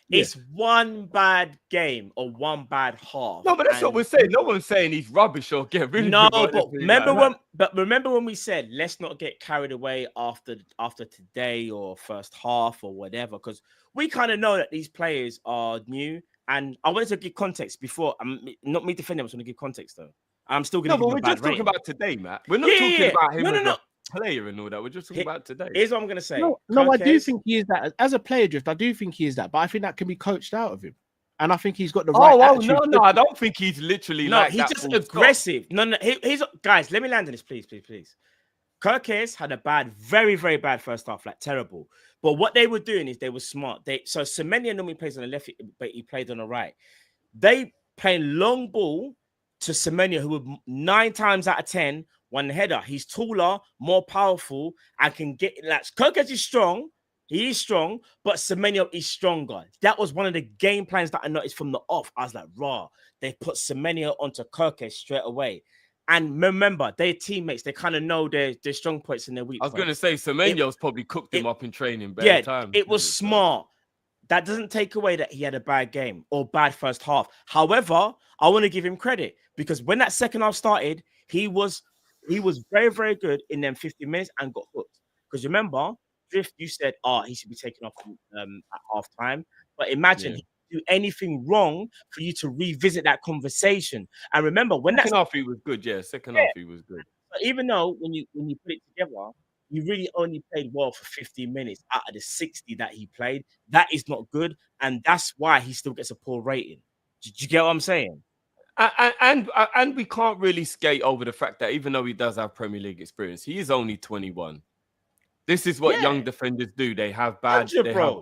it's one bad game or one bad half. No, but that's what we're saying. No one's saying he's rubbish or get rid of No, him. or but anything remember like that. remember when we said let's not get carried away after today or first half or whatever, because we kind of know that these players are new, and I wanted to give context before. Not me defending. I just want to give context though. I'm still going to give No, but him we're a bad just talking rating. about today, Matt. We're not talking about him as a player and all that. We're just talking about today. Here's what I'm going to say. No, I do think he is that as a player drift. I do think he is that, but I think that can be coached out of him, and I think he's got the right attitude. No, I don't think he's literally like he's that. just aggressive. No, he's guys. Let me land on this, please. Kirkes had a very, very bad first half, like terrible. But what they were doing is they were smart. So Semenya normally plays on the left, but he played on the right. They play long ball to Semenya, who would 9 times out of 10 one header. He's taller, more powerful, and can get like Kirkes is strong. He is strong, but Semenya is stronger. That was one of the game plans that I noticed from the off. I was like, raw. They put Semenya onto Kirkes straight away. And remember, they're teammates. They kind of know their strong points and their weak points. I was going to say, Semenyo's probably cooked him up in training. It was smart. That doesn't take away that he had a bad game or bad first half. However, I want to give him credit because when that second half started, he was very, very good in them 50 minutes and got hooked. Because remember, Drift, you said, he should be taken off at half time. But imagine he didn't do anything wrong for you to revisit that conversation. And remember, when second half he was good, second half he was good. But even though when you put it together, you really only played well for 15 minutes out of the 60 that he played. That is not good. And that's why he still gets a poor rating. Did you get what I'm saying? And we can't really skate over the fact that even though he does have Premier League experience, he is only 21. This is what young defenders do. They have have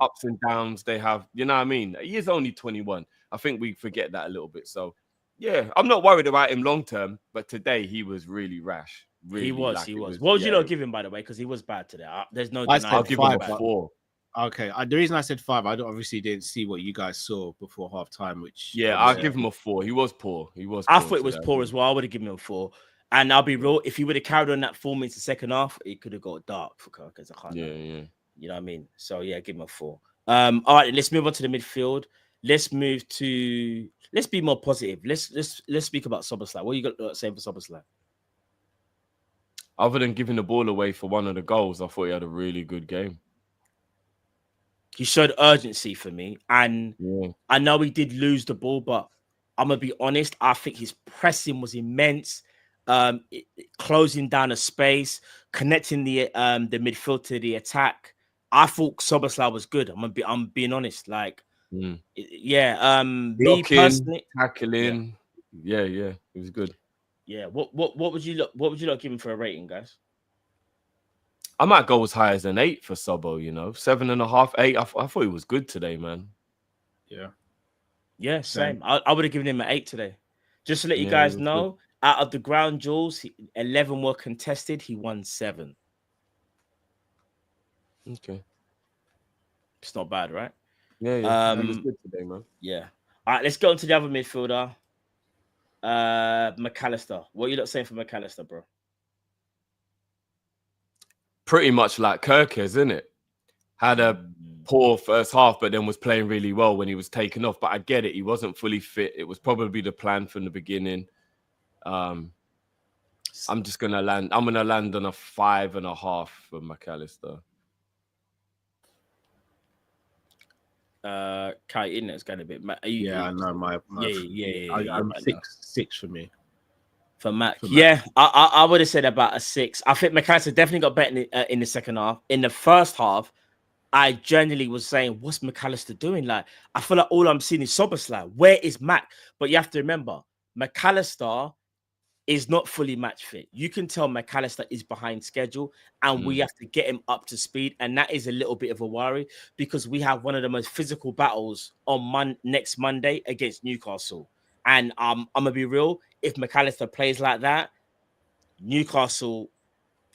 ups and downs. They have, you know what I mean? He is only 21. I think we forget that a little bit. So, yeah, I'm not worried about him long term, but today he was really rash. Really, he was. What would you not give him, by the way? Because he was bad today. There's no denying. I'll give him a 4. Okay, the reason I said 5, I obviously didn't see what you guys saw before half time. Which I'll give him a 4. He was poor. I thought it was poor as well. I would have given him a 4. And I'll be real, if he would have carried on that 4 minutes the second half, it could have got dark for Kirk as a kind. You know what I mean? So yeah, give him a 4. All right, let's move on to the midfield. Let's be more positive. Let's speak about Szoboszlai. What you got to say for Szoboszlai? Other than giving the ball away for one of the goals, I thought he had a really good game. He showed urgency for me. And I know he did lose the ball, but I'm going to be honest. I think his pressing was immense. Closing down a space, connecting the midfield to the attack. I thought Szoboszlai was good. I'm being honest. Like, me personally, tackling. Yeah, it was good. Yeah. What would you look give him for a rating, guys? I might go as high as an 8 for Sobo, 7.5, 8. I thought he was good today, man. Yeah, same. I would have given him an 8 today. Just to let you guys know, out of the ground duels, 11 were contested. He won 7. Okay. It's not bad, right? Yeah. It was good today, man. Yeah. All right, let's go on to the other midfielder. McAllister. What are you not saying for McAllister, bro? Pretty much like Kirkes, isn't it? Had a poor first half, but then was playing really well when he was taken off. But I get it. He wasn't fully fit. It was probably the plan from the beginning. I'm gonna land on a 5.5 for McAllister. Kai, it's kind of a bit. I know I'm 6 for me. For Mac, I would have said about a 6. I think McAllister definitely got better in the second half. In the first half, I generally was saying, "What's McAllister doing?" Like, I feel like all I'm seeing is Szoboszlai. Where is Mac? But you have to remember, McAllister is not fully match fit. You can tell McAllister is behind schedule, and we have to get him up to speed. And that is a little bit of a worry because we have one of the most physical battles on next Monday against Newcastle. And I'm gonna be real. If McAllister plays like that, Newcastle,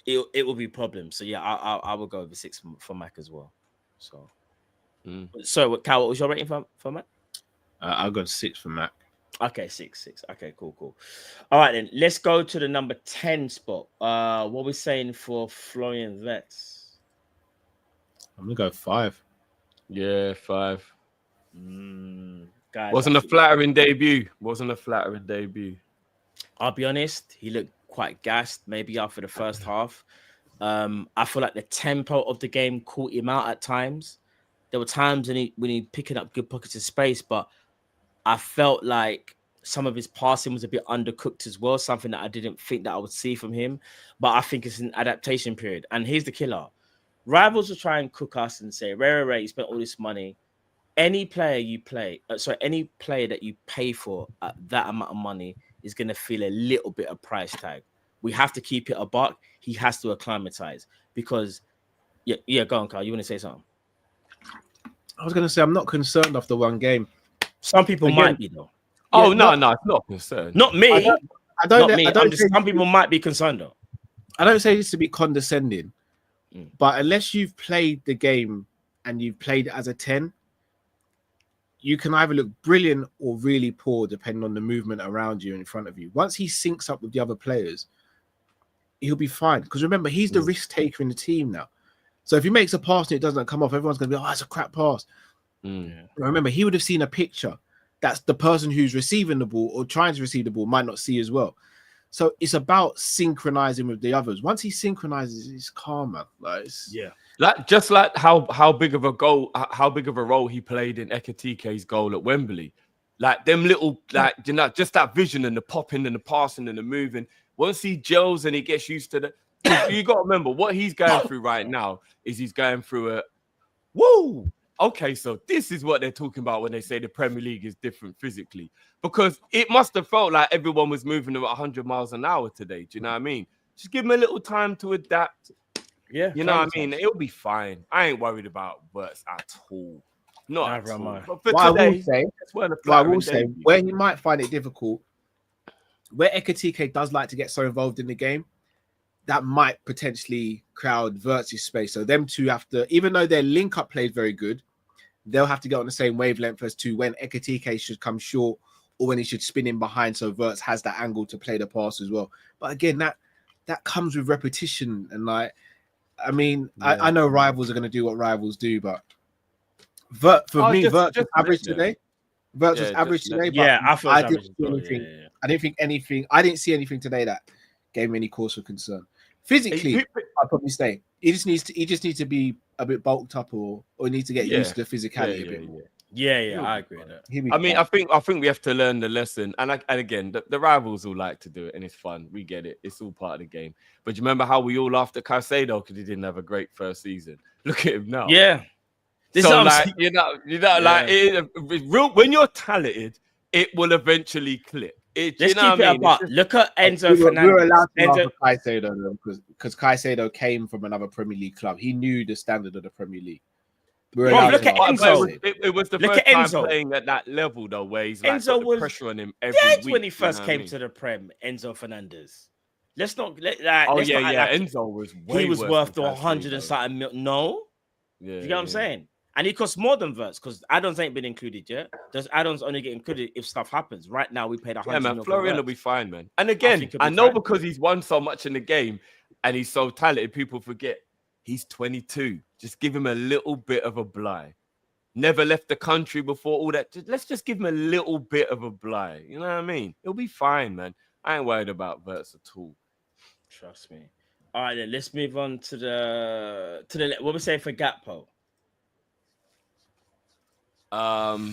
it will be problems. So yeah, I will go over 6 for Mac as well. So, so Cal, what was your rating for Mac? I got 6 for Mac. Okay, 6. Okay, cool. All right, then let's go to the number 10 spot. What are we saying for Florian Wirtz? I'm gonna go 5. Yeah, 5. Guys, Wasn't a flattering debut. I'll be honest, he looked quite gassed, maybe after the first half. I feel like the tempo of the game caught him out at times. There were times when he picking up good pockets of space, but I felt like some of his passing was a bit undercooked as well, something that I didn't think that I would see from him. But I think it's an adaptation period. And here's the killer. Rivals will try and cook us and say, Ray, you spent all this money. Any player that you pay for at that amount of money is going to feel a little bit of price tag. We have to keep it a buck. He has to acclimatize because, yeah, go on, Carl. You want to say something? I was going to say, I'm not concerned after one game. Some people might be, though. Oh, no, it's not concerned. Not me. I don't some people might be concerned, though. I don't say this to be condescending, but unless you've played the game and you've played it as a 10, you can either look brilliant or really poor depending on the movement around you and in front of you. Once he syncs up with the other players, he'll be fine. Because remember, he's the risk taker in the team now. So if he makes a pass and it doesn't come off, everyone's going to be, it's a crap pass. Remember, he would have seen a picture that's the person who's receiving the ball or trying to receive the ball might not see as well. So it's about synchronizing with the others. Once he synchronizes, he's calm, man. Just like how big of a role he played in Ekitike's goal at Wembley. Like them little, just that vision and the popping and the passing and the moving. Once he gels and he gets used to you got to remember what he's going through right now is he's going through a woo. Okay, so this is what they're talking about when they say the Premier League is different physically, because it must have felt like everyone was moving at 100 miles an hour today. Do you know what I mean? Just give him a little time to adapt. Yeah, you know what I mean? It'll be fine. I ain't worried about Wirtz at all. Not at all. But for today, I will say, where he might find it difficult, where Ekitike does like to get so involved in the game, that might potentially crowd Wirtz's space. So them two have to, even though their link-up play is very good, they'll have to get on the same wavelength as to when Ekitike should come short or when he should spin in behind, so Wirtz has that angle to play the pass as well. But again, that comes with repetition. And I know rivals are going to do what rivals do, but Wirtz was average today. Wirtz was average today. But I didn't see anything. I didn't see anything today that gave me any cause for concern. Physically, I'd probably stay. He just needs to be a bit bulked up, or needs to get used to the physicality a bit more. Yeah, I agree with that. I think we have to learn the lesson. And again, the rivals all like to do it, and it's fun. We get it. It's all part of the game. But you remember how we all laughed at Caicedo because he didn't have a great first season. Look at him now. Yeah. When you're talented, it will eventually click. Let's keep it apart. Look at Enzo Fernandez. We were allowed to laugh at Caicedo because Caicedo came from another Premier League club. He knew the standard of the Premier League. Look at Enzo. It was the first time playing at that level, though, where he's like got the pressure on him every week. When he first came to the Prem, Enzo Fernandez. Enzo was worth the 100 and something million. No, you get what I'm saying? And he costs more than Wirtz because add-ons ain't been included yet. Does add-ons only get included if stuff happens? Right now, we paid 100. Yeah, man, Florian will be fine, man. And again, I know because he's won so much in the game and he's so talented, people forget he's 22. Just give him a little bit of a bly. Never left the country before all that. Let's just give him a little bit of a bly. You know what I mean? He'll be fine, man. I ain't worried about Wirtz at all. Trust me. All right, then let's move on to the what we say for Gakpo.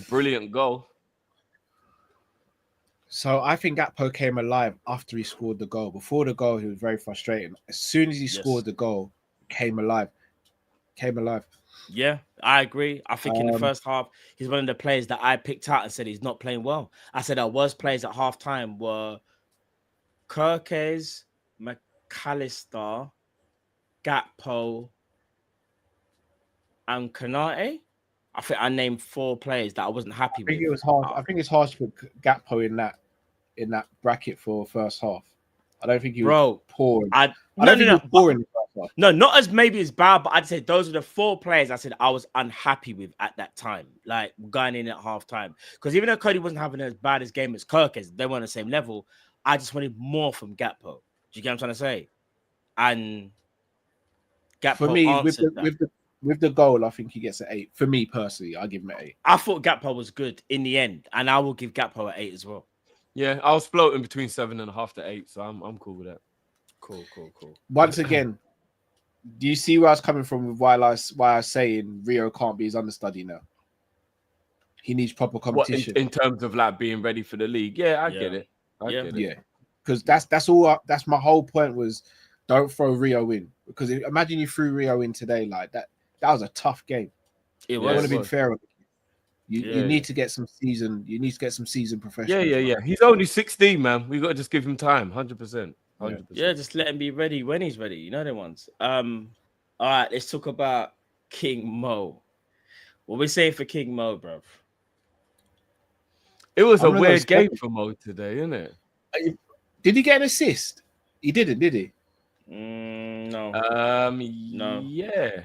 Brilliant goal. So I think Gakpo came alive after he scored the goal. Before the goal, he was very frustrating. As soon as he scored the goal, came alive. Yeah, I agree. I think in the first half, he's one of the players that I picked out and said he's not playing well. I said our worst players at halftime were Kirkes, McAllister, Gakpo, and Kanate. I think I named 4 players that I wasn't happy I think with. it was hard. I think it's harsh to put Gakpo in that bracket for first half. I don't think he was poor. I don't think he was poor in the first half. No, not as maybe as bad, but I'd say those are the 4 players I said I was unhappy with at that time, like going in at half time. Because even though Cody wasn't having as bad as game as Kirkes, they weren't on the same level. I just wanted more from Gakpo. Do you get what I'm trying to say? And Gakpo for me, answered with the goal, I think he gets an 8. For me personally, I give him an 8. I thought Gakpo was good in the end, and I will give Gakpo an 8 as well. Yeah, I was floating between 7.5 to 8, so I'm cool with that. Cool. Once again, do you see where I was coming from with why I was saying Rio can't be his understudy now? He needs proper competition in terms of like being ready for the league. Yeah, I get it. I get it. Yeah, because that's all. That's my whole point was don't throw Rio in, because imagine you threw Rio in today like that. That was a tough game. It would have been fair. You need to get some season. You need to get some season professionals. Yeah. He's only 16, man. We got to just give him time. 100%. 100%. Yeah, just let him be ready when he's ready. You know the ones. All right, let's talk about King Mo. What we saying for King Mo, bro? It was a weird game for Mo today, isn't it? Did he get an assist? He didn't, did he? No. No. Yeah.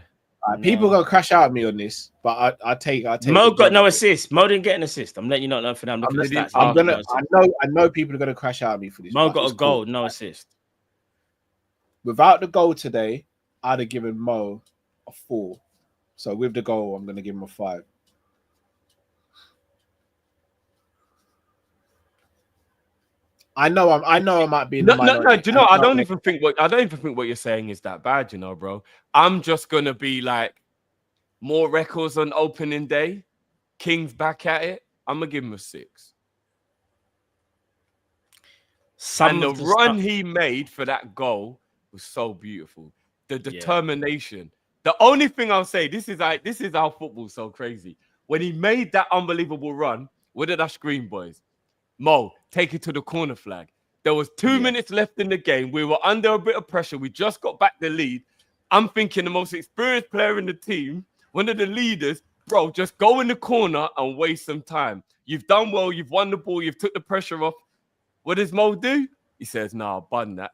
People gonna crash out at me on this, but I take. Mo got no assist. Mo didn't get an assist. I'm letting you know for them. I know people are gonna crash out at me for this. Mo got a goal, no assist. Without the goal today, I'd have given Mo a 4. So with the goal, I'm gonna give him a 5. I know I might be in the minority. No. Do you know? I don't even think what you're saying is that bad. You know, bro. I'm just gonna be like more records on opening day. King's back at it. I'm gonna give him a 6. And the run he made for that goal was so beautiful. The determination. The only thing I'll say, this is how football's so crazy. When he made that unbelievable run, what did I scream, boys? Mo, take it to the corner flag. There was 2 minutes left in the game. We were under a bit of pressure. We just got back the lead. I'm thinking the most experienced player in the team, one of the leaders, bro, just go in the corner and waste some time. You've done well. You've won the ball. You've took the pressure off. What does Mo do? He says, nah, bun that.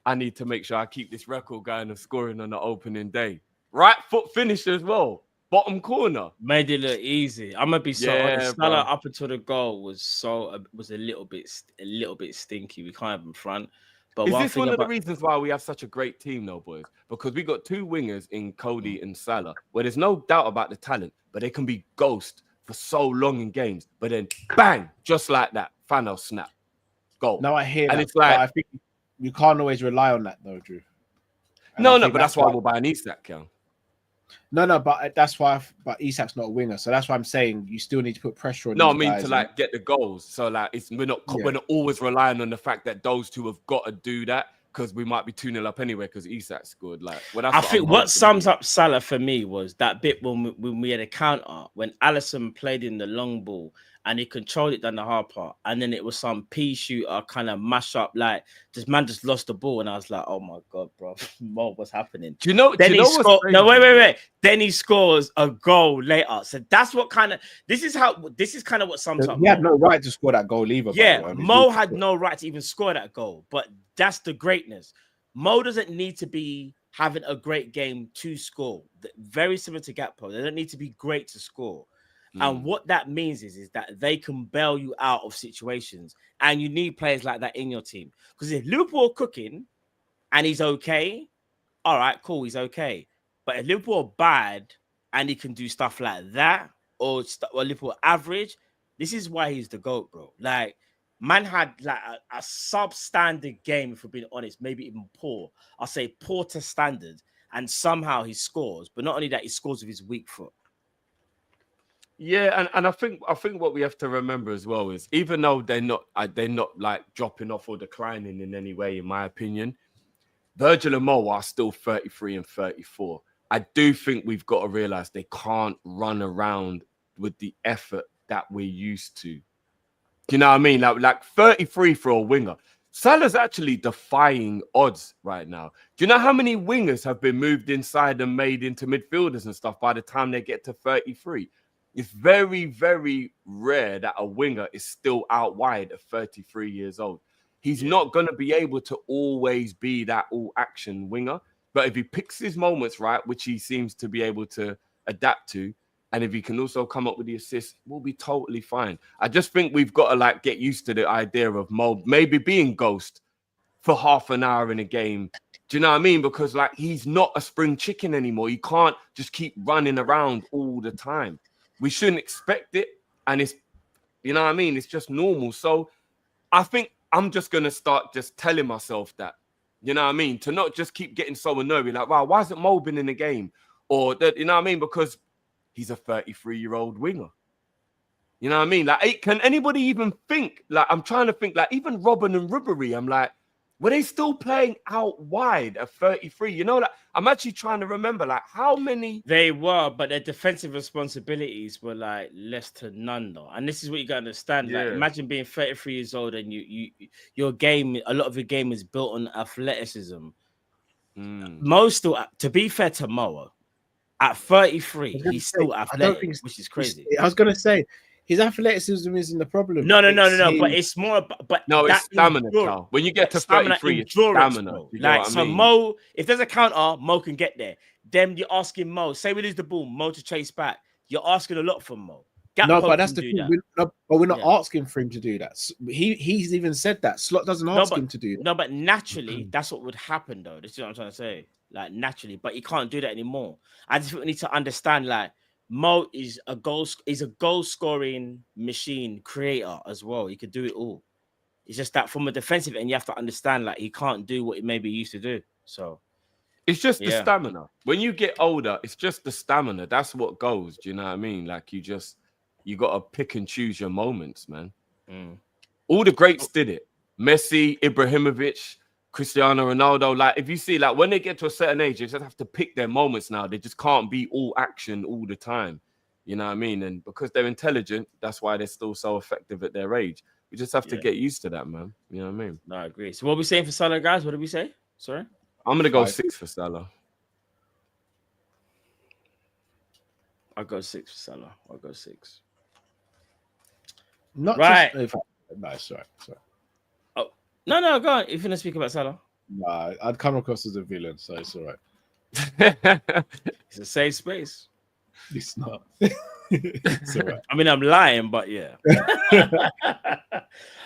I need to make sure I keep this record going of scoring on the opening day. Right foot finish as well. Bottom corner. Made it look easy. I'm gonna be so honest. Salah up until the goal was a little bit stinky. We can't have him front. But is this one of the reasons why we have such a great team, though, boys? Because we got 2 wingers in Cody and Salah, where there's no doubt about the talent, but they can be ghost for so long in games. But then, bang, just like that, Thanos snap, goal. No, I hear and that. It's like I think you can't always rely on that, though, Drew. But that's why we'll buy an Isak, Kel. No, but that's why. But Isak's not a winger, so that's why I'm saying you still need to put pressure on. No, I mean to like get the goals. So like we're not always relying on the fact that those two have got to do that, because we might be 2-0 up anyway because Isak scored. Like, I think what sums up Salah for me was that bit when we had a counter when Alisson played in the long ball and he controlled it down the hard part, and then it was some pea shooter kind of mash up, like this man just lost the ball, and I was like, oh my god, bro, what's happening? Do you know? Then he scored. No, wait. Then he scores a goal later. So that's what kind of this is kind of what sums up. He had no right to score that goal either. Yeah, Mo had no right to even score that goal, but that's the greatness. Mo doesn't need to be having a great game to score. Very similar to Gakpo, they don't need to be great to score. And what that means is that they can bail you out of situations, and you need players like that in your team. Because if Liverpool are cooking and he's okay, all right, cool, he's okay. But if Liverpool are bad and he can do stuff like that, or Liverpool average, this is why he's the GOAT, bro. Like, man had like a substandard game, if we're being honest, maybe even poor. I'll say poor to standard, and somehow he scores. But not only that, he scores with his weak foot. Yeah, and I think what we have to remember as well is, even though they're not like dropping off or declining in any way, in my opinion, Virgil and Mo are still 33 and 34. I do think we've got to realize they can't run around with the effort that we're used to. Do you know what I mean? Like 33 for a winger. Salah's actually defying odds right now. Do you know how many wingers have been moved inside and made into midfielders and stuff by the time they get to 33? It's very, very rare that a winger is still out wide at 33 years old. He's not going to be able to always be that all-action winger. But if he picks his moments right, which he seems to be able to adapt to, and if he can also come up with the assist, we'll be totally fine. I just think we've got to like get used to the idea of Mo maybe being ghost for half an hour in a game. Do you know what I mean? Because like he's not a spring chicken anymore. You can't just keep running around all the time. We shouldn't expect it. And it's, you know what I mean? It's just normal. So I think I'm just going to start just telling myself that, you know what I mean? To not just keep getting so annoyed. Like, wow, why isn't Mo been in the game? Or that, you know what I mean? Because he's a 33-year-old winger. You know what I mean? Like, can anybody even think? Like, I'm trying to think, like, even Robin and Ribery, I'm like, were they still playing out wide at 33? You know, like, I'm actually trying to remember, like, how many... They were, but their defensive responsibilities were, like, less to none, though. And this is what you got to understand. Yeah. Like, imagine being 33 years old and your game, a lot of your game is built on athleticism. Mo still, to be fair to Mo, at 33, he's still athletic, which is crazy. I was going to say, his athleticism isn't the problem. No. But it's more. But no, it's stamina, Carl. When you get to 33, it's stamina. Like, so Mo, if there's a counter, Mo can get there. Then you're asking Mo, say we lose the ball, Mo to chase back. You're asking a lot from Mo. But that's the thing. But we're not asking for him to do that. He's even said that. Slot doesn't ask him to do that. No, but naturally, that's what would happen, though. This is what I'm trying to say. Like, naturally, but he can't do that anymore. I just think we need to understand, like, Mo is a goal scoring machine creator as well. He could do it all. It's just that from a defensive end, you have to understand, like, he can't do what he maybe used to do. So it's just the stamina. When you get older, it's just the stamina. That's what goes. Do you know what I mean? Like, you got to pick and choose your moments, man. All the greats did it. Messi, Ibrahimovic, Cristiano Ronaldo. Like, if you see, like, when they get to a certain age, they just have to pick their moments now. They just can't be all action all the time. You know what I mean? And because they're intelligent, that's why they're still so effective at their age. We just have to get used to that, man. You know what I mean? No, I agree. So what are we saying for Salah, guys? What did we say? Sorry? I'm going to go 6 for Salah. I'll go 6 for Salah. I'll go 6. Not right. No, sorry. Oh, no, go on. If you're going to speak about Salah. No, I'd come across as a villain, so it's all right. It's a safe space. It's not. It's all right. I mean, I'm lying, but yeah.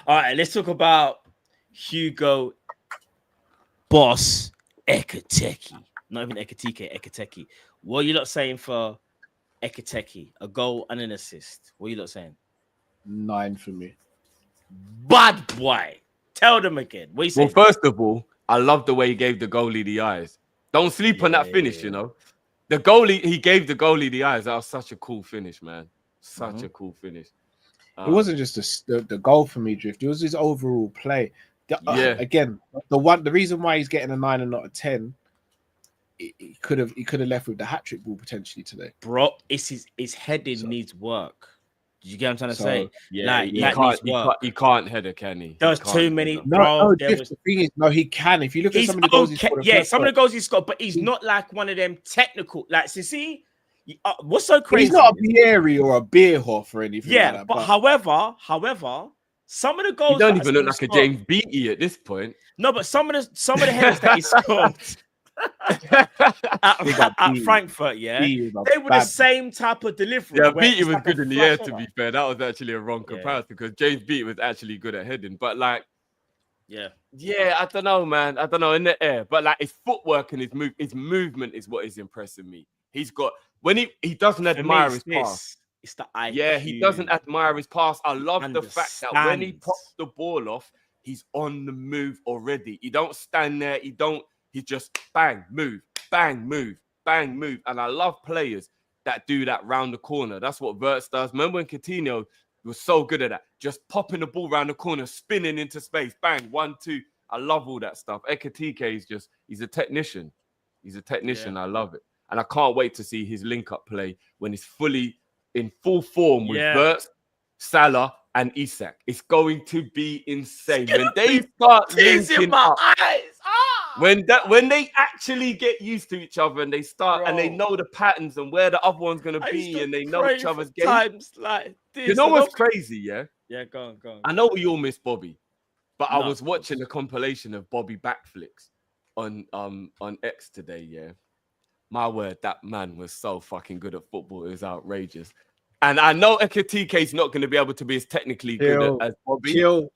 All right, let's talk about Hugo Boss Ekiteke. Not even Ekiteke. What are you lot saying for Ekiteke? A goal and an assist. What are you lot saying? 9 for me. Bad boy. Tell them again. What are you saying? Well, first of all, I love the way he gave the goalie the eyes. Don't sleep on that finish, you know. The goalie, he gave the goalie the eyes. That was such a cool finish, man. Such a cool finish. It wasn't just the goal for me, Drift. It was his overall play. Again, the reason why he's getting a 9 and not a 10, he could have left with the hat-trick ball potentially today. Bro, it's his heading needs work. Did you get what I'm trying to say? Yeah, like, he can't header, can he? There's too many. The thing is, no, he can. If you look at some of the goals he scored, some of the goals he scored, but he's not like one of them technical. Like, so see, what's so crazy? He's not a Vieri or a Bierhoff or anything. Yeah, like that, but however, some of the goals he don't even look like a James Beattie at this point. No, but some of the headers that he scored. at Frankfurt, they were the same type of delivery. Yeah, Beattie was good in the air, to be fair. That was actually a wrong comparison because James Beattie was actually good at heading. But like, I don't know, man. I don't know in the air. But like his footwork and his movement is what is impressing me. He's got when he doesn't admire his pass. It's the IQ. Yeah, he doesn't admire his pass. I love the fact that when he pops the ball off, he's on the move already. He don't stand there. He just bang, move, bang, move, bang, move. And I love players that do that round the corner. That's what Wirtz does. Remember when Coutinho was so good at that? Just popping the ball round the corner, spinning into space, bang, 1, 2. I love all that stuff. Ekiteke is he's a technician. He's a technician. I love it. And I can't wait to see his link-up play when he's fully in full form with Wirtz, Salah, and Isak. It's going to be insane It's when gonna they be start tears in linking my up. eyes. When they actually get used to each other and they start and they Bro. know the patterns and where the other one's gonna I used be to and they know pray each for other's game. times like this. You know And what's crazy, yeah? Yeah, go on. I know we all miss Bobby, but I No, was of watching course. a compilation of Bobby backflips on X today, yeah. My word, that man was so fucking good at football. It was outrageous. And I know Ekatike is not going to be able to be as technically good as Bobby. Chill.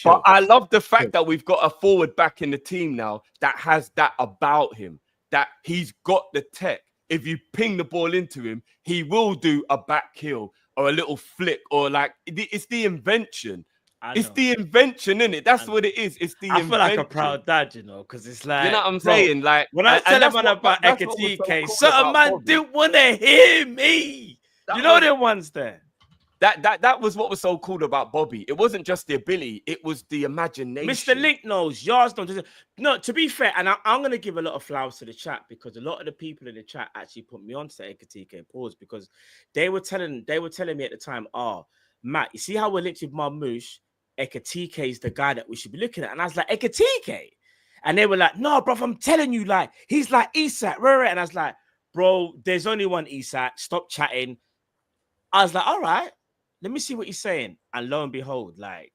But I love the fact that we've got a forward back in the team now that has that about him, that he's got the tech. If you ping the ball into him, he will do a back heel or a little flick or like it's the invention. It's the invention, isn't it? That's what it is. It's the invention. I feel like a proud dad, you know, because it's like, you know what I'm saying? Like when I tell a man about Ekatike, certain man didn't want to hear me. You know them ones there. That was what was so cool about Bobby. It wasn't just the ability; it was the imagination. Mr. Link knows, Yards don't. No, to be fair, and I'm going to give a lot of flowers to the chat because a lot of the people in the chat actually put me on to Ekatike pause because they were telling me at the time, Matt, you see how we're linked with Marmoush? Ekatike is the guy that we should be looking at, and I was like, Ekatike, and they were like, no, bro, I'm telling you, like he's like Isak, and I was like, bro, there's only one Isak. Stop chatting. I was like, all right. Let me see what he's saying. And lo and behold, like,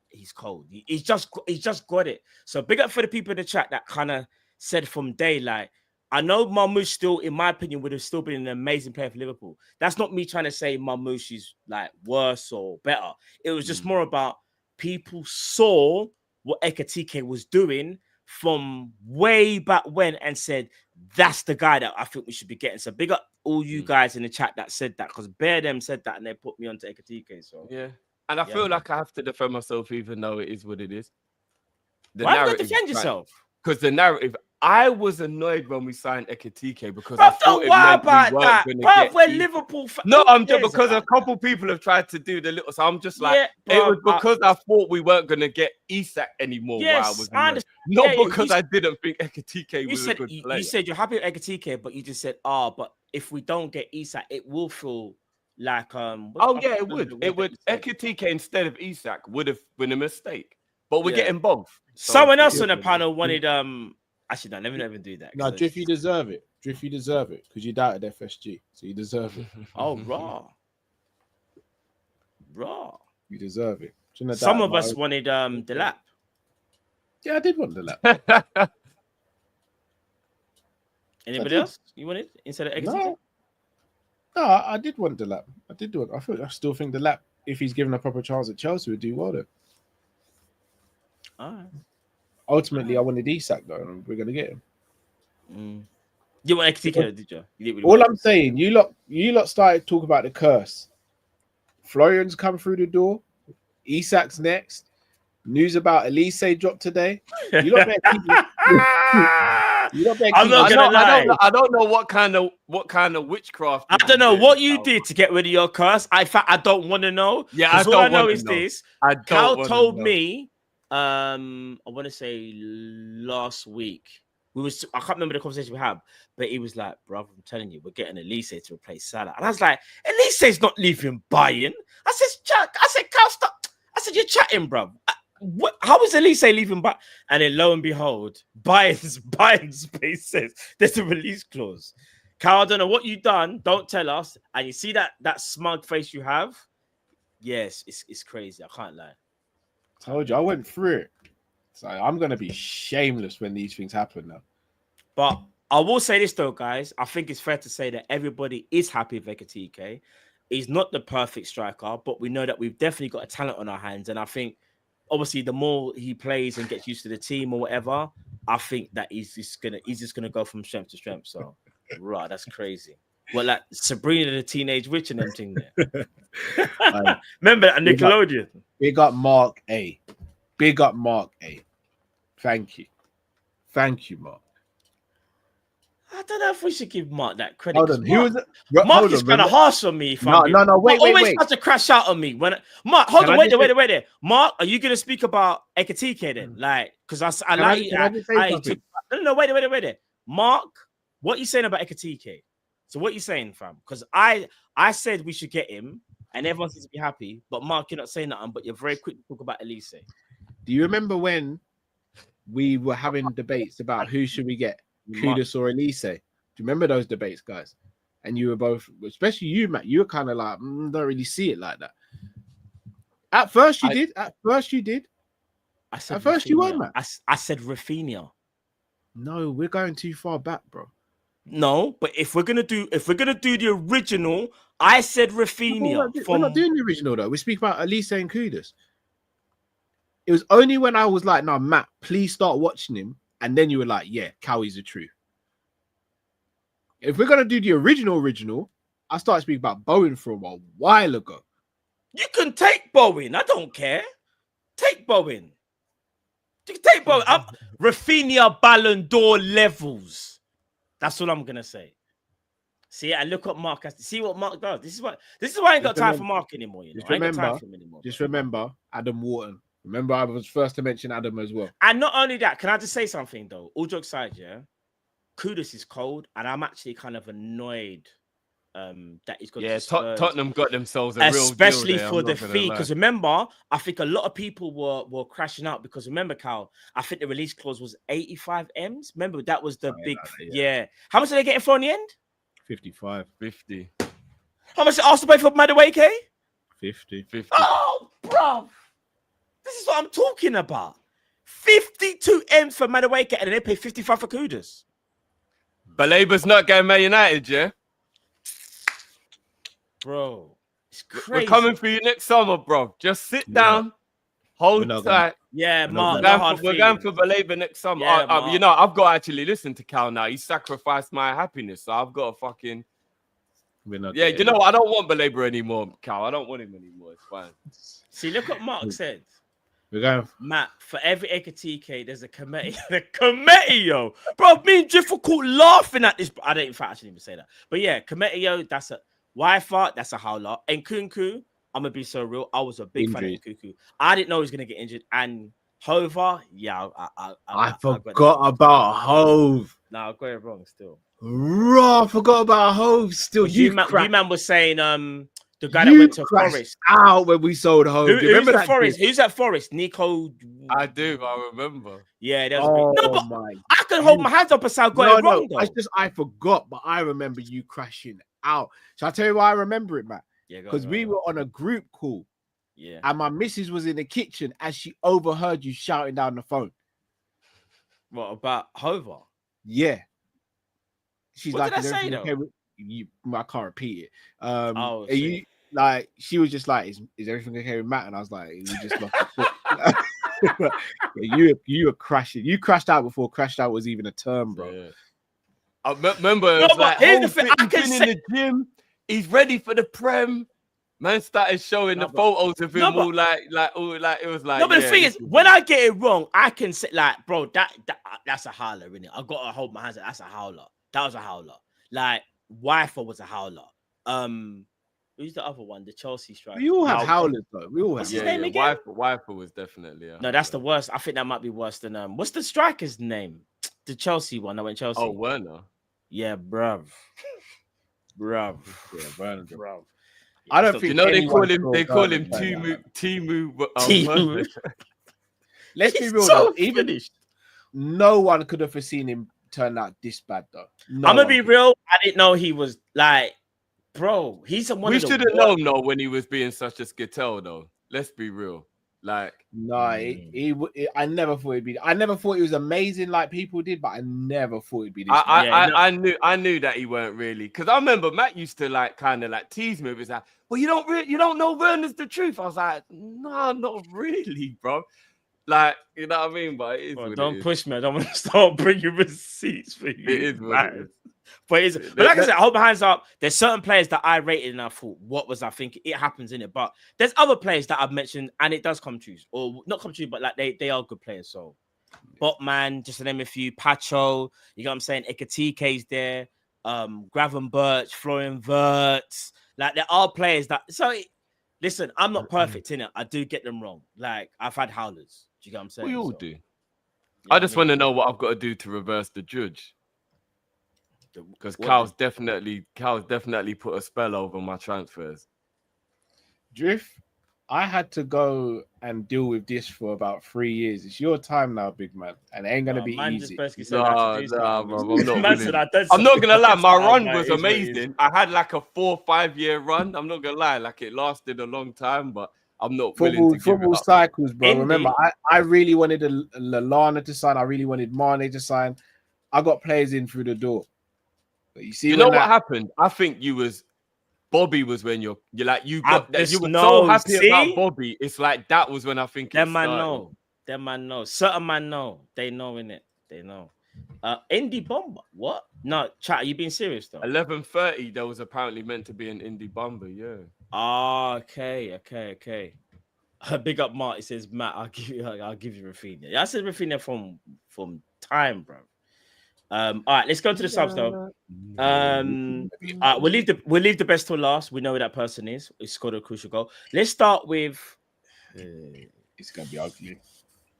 he's cold. He's just got it. So big up for the people in the chat that kind of said from day, like, I know Marmoush still, in my opinion, would have still been an amazing player for Liverpool. That's not me trying to say Marmoush is like worse or better. It was just more about people saw what Ekatike was doing from way back when and said, that's the guy that I think we should be getting. So big up all you guys in the chat that said that, because Bear them said that and they put me onto Ekatike. So yeah, and I feel like I have to defend myself, even though it is what it is. Why have you got to defend yourself? Because the narrative, I was annoyed when we signed Ekatike because Bro, I thought don't worry about we that. Bro, we're Liverpool fans. No, I'm just because a couple people have tried to do the little. So I'm just like, it was because I thought we weren't going to get Isak anymore. Yes, I was not because I didn't think Ekatike was a good player. You said you're happy with Ekatike, but you just said, but if we don't get Isak, it will feel like it would. Ekatike instead of Isak would have been a mistake. But we're getting both. So someone else on the panel wanted actually no, let me not even do that. No, Drift, you deserve it. Drift, you deserve it because you doubted FSG, so you deserve it. Oh, raw. You deserve it. Some of us wanted the lap. Yeah, I did want the lap. Anybody else you wanted instead of Ekatike? No, I did want the lap. I still think the lap, if he's given a proper chance at Chelsea, would do well there. All right. Ultimately, I wanted Isak though, and we're gonna get him. You want Ekatike, did you? All I'm saying, you lot started talking about the curse. Florian's come through the door. Isak's next. News about Elise dropped today. You lot better keep I'm not gonna lie. I don't know what kind of witchcraft. I don't know what you did to get rid of your curse. In fact, I don't want to know. Yeah, all I know is this. Cal told me. I want to say last week. I can't remember the conversation we had, but he was like, bro, I'm telling you, we're getting Elise to replace Salah. And I was like, Elise's not leaving Bayern. I said, Cal, stop. I said, you're chatting, bro. How is Elise leaving Bayern? And then lo and behold, Bayern's space says there's a release clause. Cal, I don't know what you've done. Don't tell us. And you see that smug face you have? Yes, it's crazy. I can't lie. Told you, I went through it. So I'm going to be shameless when these things happen now. But I will say this, though, guys. I think it's fair to say that everybody is happy with Ekatike. He's not the perfect striker, but we know that we've definitely got a talent on our hands. And I think, obviously, the more he plays and gets used to the team or whatever, I think that he's just gonna go from strength to strength. So, right, that's crazy. Well, like Sabrina the Teenage Witch and them thing there. Remember that Nickelodeon? Big up Mark A. Big up Mark A. Thank you, Mark. I don't know if we should give Mark that credit. Hold on, Mark is kind of harsh on me. No, wait. Always has to crash out on me when Mark. Hold on, wait there. Mark, are you gonna speak about Ekatike then? Like, because I like. No, wait there. Mark, what are you saying about Ekatike? So what are you saying, fam? Because I said we should get him, and everyone seems to be happy. But Mark, you're not saying nothing, but you're very quick to talk about Elise. Do you remember when we were having debates about who should we get, Kudus or Elise? Do you remember those debates, guys? And you were both, especially you, Matt, you were kind of like, don't really see it like that. At first you did. At first you did. I said At first Rafinha. you were, Matt. I said Rafinha. No, we're going too far back, bro. No, but if we're gonna do the original, I said Rafinha. We're not doing the original though. We speak about Elise and Kudus. It was only when I was like, "No, Matt, please start watching him," and then you were like, "Yeah, Cowie's the truth." If we're gonna do the original, I started speaking about Bowen from a while ago. You can take Bowen. I don't care. Take Bowen. You can take Bowen. Rafinha Ballon d'Or levels. That's all I'm gonna say. See, I look at Mark. See what Mark does. This is why I ain't got time for Mark anymore. You know, I ain't got time for him anymore. Just remember Adam Wharton. Remember, I was first to mention Adam as well. And not only that, can I just say something though? All jokes aside, yeah. Kudus is cold, and I'm actually kind of annoyed that he's got. Yeah, Tottenham got themselves a real deal especially there, for the fee. Because remember, I think a lot of people were crashing out because remember, Cal, I think the release clause was 85 M's. Remember, that was the big yeah. How much are they getting for in the end? 55. 50. How much did Arsenal pay for Madueke? 50. Oh, bro. This is what I'm talking about. 52 M's for Madueke, and then they pay 55 for Kudus. Balaba's not getting Man United, yeah? Bro, it's crazy. We're coming for you next summer, bro. Just sit down, hold tight. Yeah, Mark. We're going for Balaba next summer. Yeah, you know, I've got to actually listen to Cal now. He sacrificed my happiness, so I've got to fucking. Yeah, you know, I don't want Balaba anymore, Cal. I don't want him anymore. It's fine. See, look what Mark said. We're going. Matt, for every Ekatike, there's a committee. The committee, yo. Bro, me and difficult laughing at this. I didn't even say that. But yeah, committee, yo, that's a Wi-Fi, that's a howler. And Kunku, I'm gonna be so real. I was a big fan of Kunku. I didn't know he was gonna get injured. And Hova, yeah, I forgot about Hove. No, I got it wrong still. Bro, I forgot about Hove still. You man was saying the guy that went to Forest out when we sold Hove. Do you remember that? Forest? Who's at Forest? Nico. I do. I remember. Yeah, that was big. No, but I can hold my hands up and say I got it wrong. Though. I forgot, but I remember you crashing out. Shall I tell you why I remember it, Matt? Yeah, because we were on a group call. Yeah, and my missus was in the kitchen as she overheard you shouting down the phone. What about Hova? Yeah, she's what like, did I say though? Okay I can't repeat it. Are you like? She was just like, "Is everything okay with Matt?" And I was like, "We just lost." You were crashing. You crashed out before crashed out was even a term, bro. Yeah. I remember. It was like, here's the thing. I can in the gym. He's ready for the Prem. Man started showing the photos of him all like it was like. No, but the thing is, when I get it wrong, I can say like, bro, that's a howler, innit? I gotta hold my hands up. That's a howler. That was a howler. Like Wi-Fi was a howler. Who's the other one? The Chelsea striker. We all have howlers though. We all have. What's his name again? Wi-Fi was definitely. No, that's the worst. I think that might be worse than what's the striker's name? The Chelsea one. I went Chelsea. Oh, Werner. Yeah, bruv. Yeah, Werner. Bruv. I don't think they call him Timu. Let's be real. So even no one could have foreseen him turn out this bad though. I'm gonna be real. I didn't know he was like, bro. He's one. We should have known though when he was being such a skittle though. Let's be real. Like I never thought he'd be. I never thought he was amazing like people did, but I never thought he'd be this. I knew that he weren't really, because I remember Matt used to like kind of like tease me. It was like, well, you don't know Werner's the truth. I was like, no, not really, bro. Like, you know what I mean? But it is don't push me. I don't want to start bringing receipts for you. It is what it is. But like I said, hold my hands up. There's certain players that I rated and I thought, what was I thinking? It happens in it. But there's other players that I've mentioned and it does come true. Or not come true, but like they are good players. So Botman, just to name a few, Pacho, you know what I'm saying? Ekatike's there, Gravenberch, Florian Wirtz. Like there are players that listen, I'm not perfect in it. I do get them wrong. Like I've had howlers. Do you get what I'm saying? We all do. I just want to know what I've got to do to reverse the judge. Because Cal's definitely put a spell over my transfers. Drift, I had to go and deal with this for about 3 years. It's your time now, big man, and it ain't gonna be man easy. just basically said I had to do something. bro, I'm not Man willing. said I done I'm not something. gonna lie, my run Like, was it is what it is. amazing. I had like a 4 or 5 year run. I'm not gonna lie, like it lasted a long time, but I'm not willing to give it Football up. cycles, bro. Indy. Remember, I really wanted Lallana to sign. I really wanted Mane to sign. I got players in through the door. But you see, You know what happened? I think Bobby was when you were so happy about Bobby. It's like that was when I think Them man know. Certain man know. They know in it. They know. Indie Bomber. What? No, chat. You being serious though? 11:30. There was apparently meant to be an Indie Bomber. Yeah. Oh, okay. Big up, Mark. It says Matt. I'll give you Rafinha. Yeah, I said Rafinha from time, bro. All right, let's go to the subs though. We'll leave the best till last. We know who that person is. He scored a crucial goal. Let's start with. It's gonna be ugly.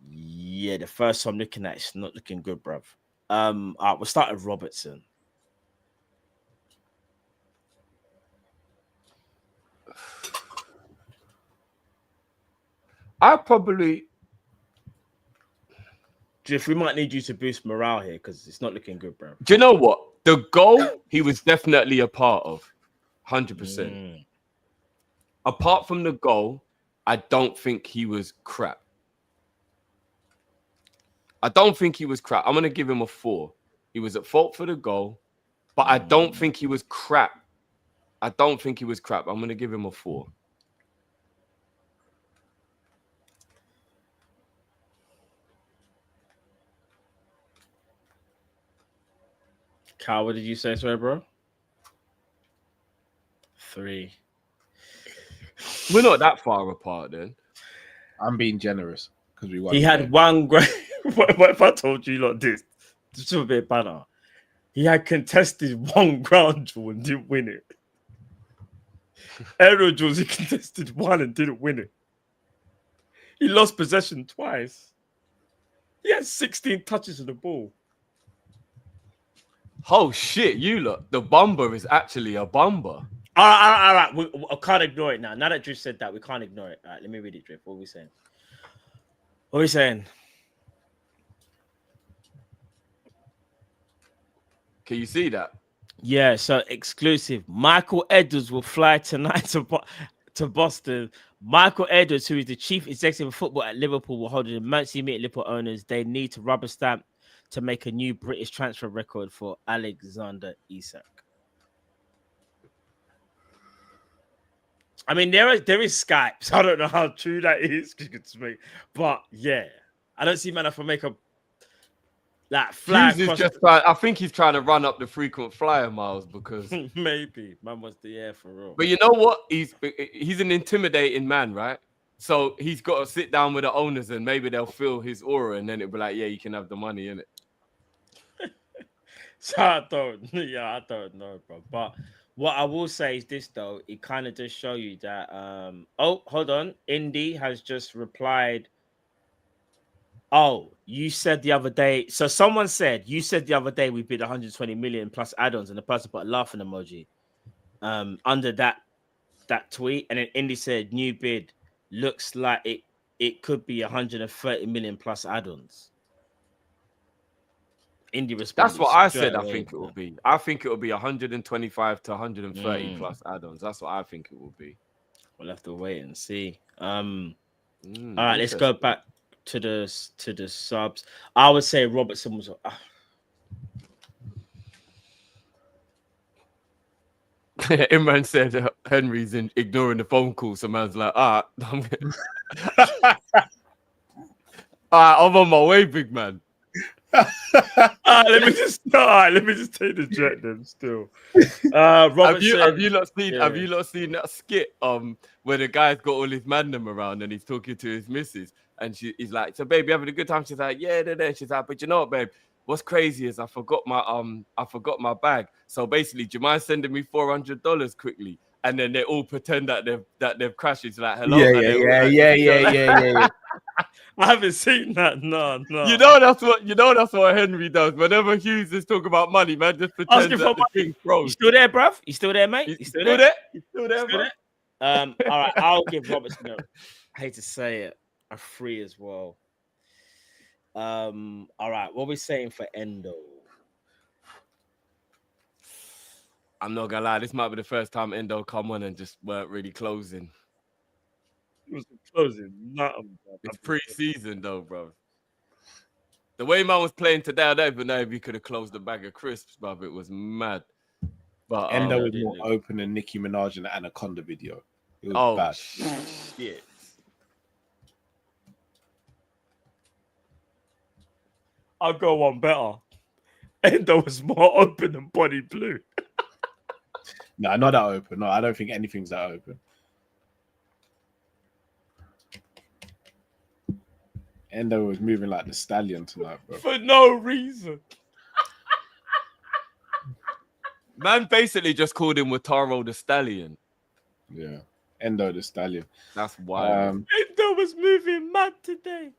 Yeah, the first one I'm looking at is not looking good, bruv. All right, we'll start with Robertson. If we might need you to boost morale here because it's not looking good, bro. Do you know what? The goal he was definitely a part of, 100%. Apart from the goal, I don't think he was crap. I'm gonna give him a 4. He was at fault for the goal, but I don't think he was crap. I'm gonna give him a 4. Kyle, what did you say, sorry, bro? 3. We're not that far apart then. I'm being generous because we won. He had one great. What if I told you like this? Just a bit banner. He had contested one ground draw and didn't win it. Aerial draws, he contested one and didn't win it. He lost possession twice. He had 16 touches of the ball. Oh shit, you look. The bomber is actually a bomber. All right. I can't ignore it now. Now that Drew said that, we can't ignore it. All right, let me read it, Drew. What are we saying? Can you see that? Yeah, so exclusive. Michael Edwards will fly tonight to Boston. Michael Edwards, who is the chief executive of football at Liverpool, will hold an emergency meeting with Liverpool owners. They need to rubber stamp to make a new British transfer record for Alexander Isak. I mean, there is Skype, so I don't know how true that is. But yeah, I don't see man for make a fly. I think he's trying to run up the frequent flyer miles because maybe man wants the air for real. But you know what? He's an intimidating man, right? So he's got to sit down with the owners and maybe they'll feel his aura and then it'll be like, yeah, you can have the money in it. So I don't know, bro. But what I will say is this, though. It kind of does show you that. Oh, hold on. Indy has just replied. Oh, you said the other day. So someone said you said the other day we bid 120 million plus add-ons, and the person put a laughing emoji under that tweet, and then Indy said new bid looks like it could be 130 million plus add-ons. Indy responded. That's what I said. I think it will be. I think it will be 125 to 130 plus add-ons. That's what I think it will be. We'll have to wait and see. All right, let's go back to the subs. I would say Robertson was. Imran said Henry's ignoring the phone call. So man's like, I'm on my way, big man. Let me just take the jet then still. Have you not seen that skit where the guy's got all his mandem around and he's talking to his missus and he's like, so babe, you having a good time? She's like, yeah, they're. She's like, but you know what, babe? What's crazy is I forgot my bag. So basically, do you mind sending me $400 quickly? And then they all pretend that they've crashed. It's like, hello. Yeah. I haven't seen that. No. You know that's what Henry does. Whenever Hughes is talking about money, man, just pretend that the thing froze. You still there, bruv? You still there, mate? You still there? You still there, bro? All right, I'll give Robertson. I hate to say it, a 3 as well. All right, what are we saying for Endo? I'm not gonna lie, this might be the first time Endo come on and just weren't really closing. It was closing. It's pre-season though, bro. The way man was playing today, I don't even know if he could have closed the bag of crisps, bruv. It was mad. But Endo was more open than Nicki Minaj in the Anaconda video. It was bad. Shit. I'll go one better. Endo was more open than Body Blue. No, not that open. No, I don't think anything's that open. Endo was moving like the stallion tonight, bro. For no reason. Man basically just called him Wataro the Stallion. Yeah. Endo the stallion. That's wild. Endo was moving mad today.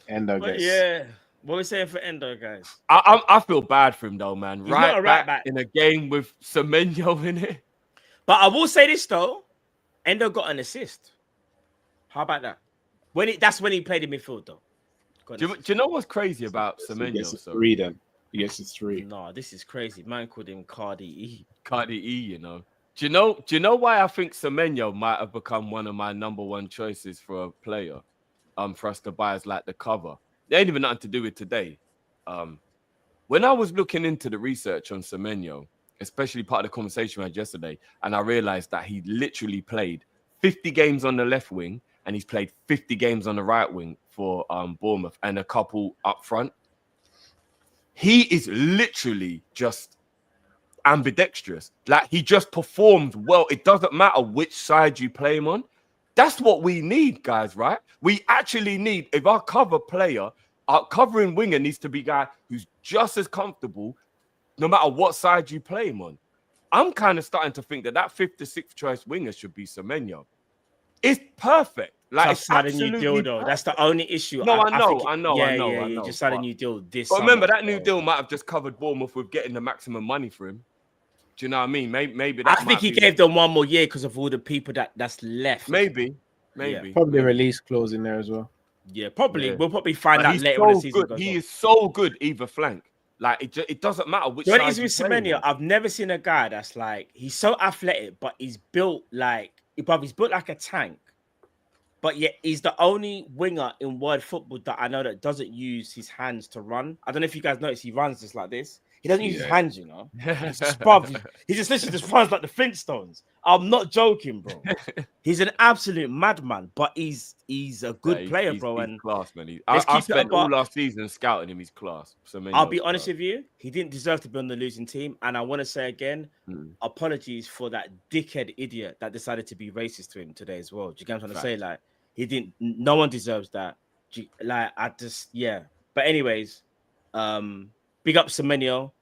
Endo But gets... yeah. What are we saying for Endo, guys? I feel bad for him though, man. He's not a right back in a game with Semenyo in it. But I will say this though, Endo got an assist. How about that? That's when he played in midfield though. Do you know what's crazy about Semenyo? Yes, it's 3 then. Yes, it's 3. No, this is crazy. Man called him Cardi E. Cardi E, you know. Do you know why I think Semenyo might have become one of my number 1 choices for a player? For us to buy as like the cover. They ain't even nothing to do with today. When I was looking into the research on Semenyo, especially part of the conversation we had yesterday, and I realized that he literally played 50 games on the left wing and he's played 50 games on the right wing for Bournemouth and a couple up front. He is literally just ambidextrous. Like, he just performed well. It doesn't matter which side you play him on. That's what we need, guys, right? We actually need, if our cover player, our covering winger needs to be a guy who's just as comfortable no matter what side you play him on. I'm kind of starting to think that 5th to 6th choice winger should be Semenyo. It's perfect. Like, Just signed a new deal, though. Perfect. That's the only issue. No, I know. know. You just signed a new deal this But summer. remember, that new deal might have just covered Bournemouth with getting the maximum money for him. Do you know what I mean? Maybe that I think he gave them one more year because of all the people that's left. Maybe. Probably a release clause in there as well. Yeah, probably. Yeah. We'll probably find But out he's later so when the season good. goes He on. is so good either flank. Like, it doesn't matter which What side is with you play him Semenyo? on. I've never seen a guy that's like, he's so athletic, but he's built like a tank. But yet he's the only winger in world football that I know that doesn't use his hands to run. I don't know if you guys notice he runs just like this. He doesn't use his hands, you know. He's just, he just literally just runs like the Flintstones. I'm not joking, bro. He's an absolute madman, but he's a good player, bro. He's and class, man. I let's keep it spent a buck. all last season scouting him. He's class. I'll be honest with you. He didn't deserve to be on the losing team. And I want to say again, apologies for that dickhead idiot that decided to be racist to him today as well. Do you get what I'm trying to say? Like, he didn't. No one deserves that. But anyways, big up Semenyo.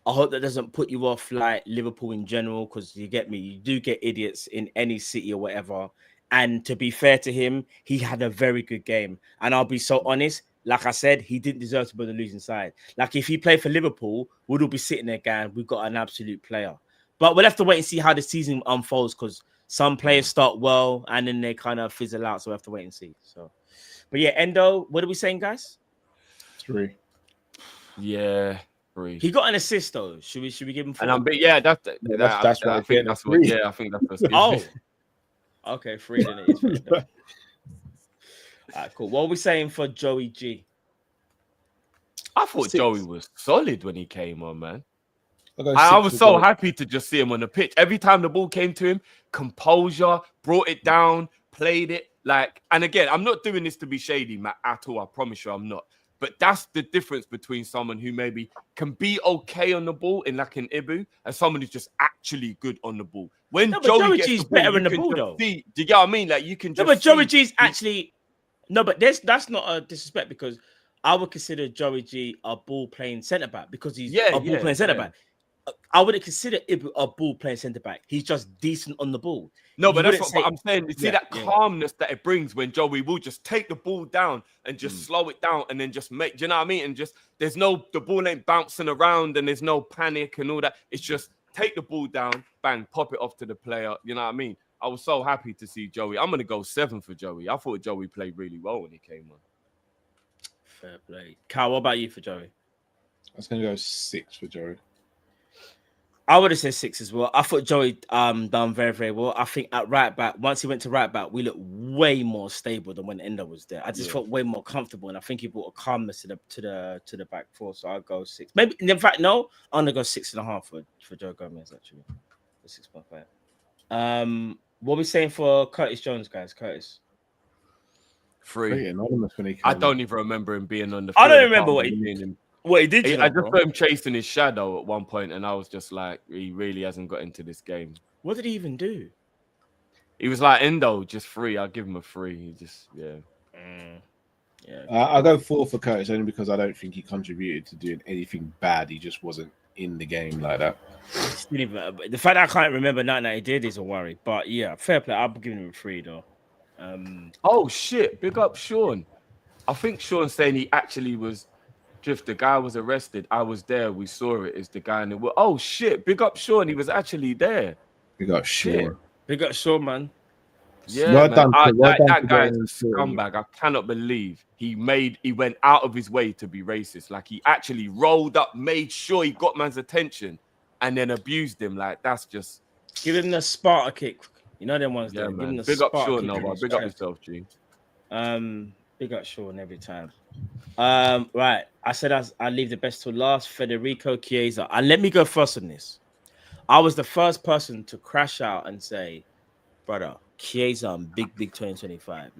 I hope that doesn't put you off like Liverpool in general, because you get me. You do get idiots in any city or whatever. And to be fair to him, he had a very good game. And I'll be so honest, like I said, he didn't deserve to be on the losing side. Like, if he played for Liverpool, we'd all be sitting there going, we've got an absolute player. But we'll have to wait and see how the season unfolds, because some players start well and then they kind of fizzle out. So we'll have to wait and see. So, but yeah, Endo, what are we saying, guys? 3. Yeah. 3. He got an assist though. Should we give him 4? And that's what I think. That's what. Yeah, I think that's what. Oh, okay, 3 then it is. All right, cool. What are we saying for Joey G? I thought 6. Joey was solid when he came on, man. I I was so happy to just see him on the pitch. Every time the ball came to him, composure, brought it down, played it. Like, and again, I'm not doing this to be shady, Matt, at all. I promise you I'm not. But that's the difference between someone who maybe can be okay on the ball in like an Ibu and someone who's just actually good on the ball. When Joey gets G's the ball, better you in the can ball, just though. see. Do you get what I mean? Like, you can just No, but Joey see- G's actually but that's not a disrespect, because I would consider Joey G a ball playing centre back because he's a ball playing centre back. I wouldn't consider Ibu a ball playing centre back. He's just decent on the ball. No, but You that's what I'm saying. You see that yeah. calmness that it brings when Joey will just take the ball down and just slow it down and then just make, do you know what I mean? And just, the ball ain't bouncing around and there's no panic and all that. It's just take the ball down, bang, pop it off to the player. You know what I mean? I was so happy to see Joey. I'm gonna go 7 for Joey. I thought Joey played really well when he came on. Fair play. Carl, what about you for Joey? I was going to go 6 for Joey. I would have said 6 as well. I thought Joey done very, very well. I think at right back, once he went to right back, we looked way more stable than when Endo was there. I just felt way more comfortable, and I think he brought a calmness to the back four. So I'll go 6. Maybe in fact, no, I'm gonna go 6.5 for Joe Gomez actually. 6.5. What are we saying for Curtis Jones, guys? Curtis. 3. Pretty anonymous when he came I don't on. even remember him being on the. I don't field, remember apart what from he me and him. What he did. I just saw him chasing his shadow at one point, and I was just like, he really hasn't got into this game. What did he even do? He was like Endo, just 3. I'll give him a 3. He just, yeah. I'll go 4 for Curtis only because I don't think he contributed to doing anything bad. He just wasn't in the game like that. The fact that I can't remember nothing that he did is a worry. But yeah, fair play. I'll be giving him a 3 though. Oh shit! Big up Sean. I think Sean's saying he actually was. If the guy was arrested, I was there. We saw it. It's the guy in the. Oh shit! Big up Sean. He was actually there. We got Shit. Big up Sean, man. Yeah, Well man. done, That guy is getting a sorted. scumbag. I cannot believe he went out of his way to be racist. Like he actually rolled up, made sure he got man's attention, and then abused him. Like that's just. Give him the Sparta kick. You know them ones. Yeah, there. Give him man. the Big up Sparta Sean, kick no, in but his big up chest. yourself, G. Big up Sean every time. Right. I said I leave the best to last. Federico Chiesa. And let me go first on this. I was the first person to crash out and say, brother, Chiesa on big 2025.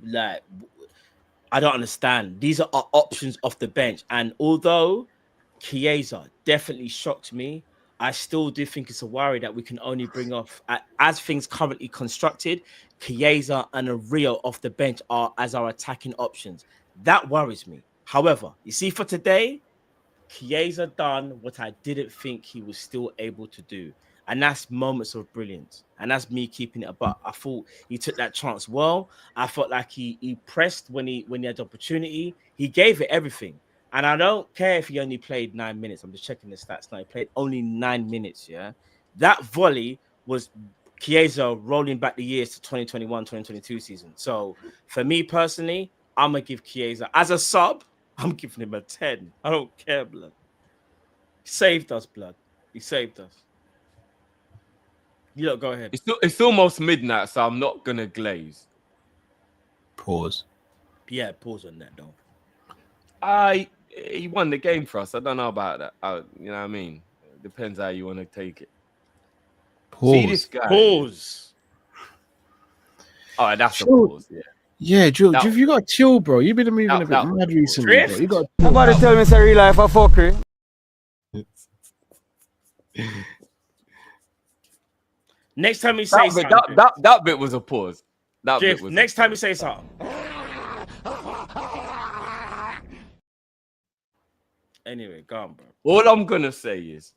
Like I don't understand. These are our options off the bench. And although Chiesa definitely shocked me, I still do think it's a worry that we can only bring off, as things currently constructed, Chiesa and a Rio off the bench are as our attacking options. That worries me. However, you see, for today, Chiesa done what I didn't think he was still able to do. And that's moments of brilliance. And that's me keeping it above. I thought he took that chance well. I felt like he pressed when he had the opportunity. He gave it everything. And I don't care if he only played 9 minutes. I'm just checking the stats now. He played only 9 minutes, yeah? That volley was Chiesa rolling back the years to 2021, 2022 season. So for me personally, I'm going to give Chiesa, as a sub, I'm giving him a 10. I don't care, blood. He saved us, blood. He saved us. You lot, go ahead. It's almost midnight, so I'm not going to glaze. Pause. Yeah, pause on that, though. He won the game for us. I don't know about that. You know what I mean? It depends how you want to take it. Pause. See this guy. Pause. All right, that's Sure. a pause. Yeah. Yeah, Drew, That- you got to chill, bro. You've been moving a bit that- mad recently, bro. Drift? You got. Somebody tell me it's a real life a fuckery. Next time you say something, That bit was a pause. That Drift, bit was next a time you pause. say something. Anyway, go on, bro. All I'm gonna say is,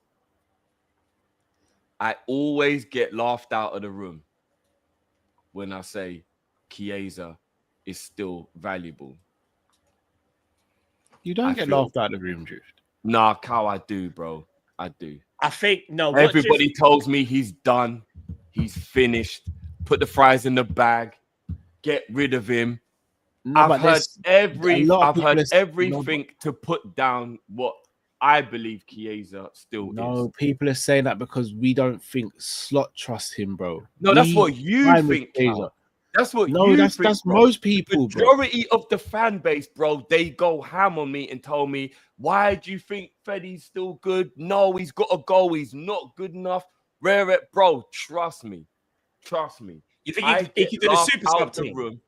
I always get laughed out of the room when I say Chiesa is still valuable. You don't I get feel- laughed out of the room, Drift. Nah, Cow, I do, bro. I do. I think no. What Everybody tells me he's done, he's finished. Put the fries in the bag. Get rid of him. I've heard everything to put down what I believe Chiesa still No, is. people are saying that because we don't think Slot trusts him, bro. No, that's what you fine with think, Chiesa. Cal. That's what No, you that's think, that's bro. most people, bro. Majority of the fan base, bro, they go ham on me and tell me, why do you think Freddy's still good? No, he's got to go. He's not good enough. Bro, trust me. Trust me. you think I he get can do the laughed super out sub the thing, room.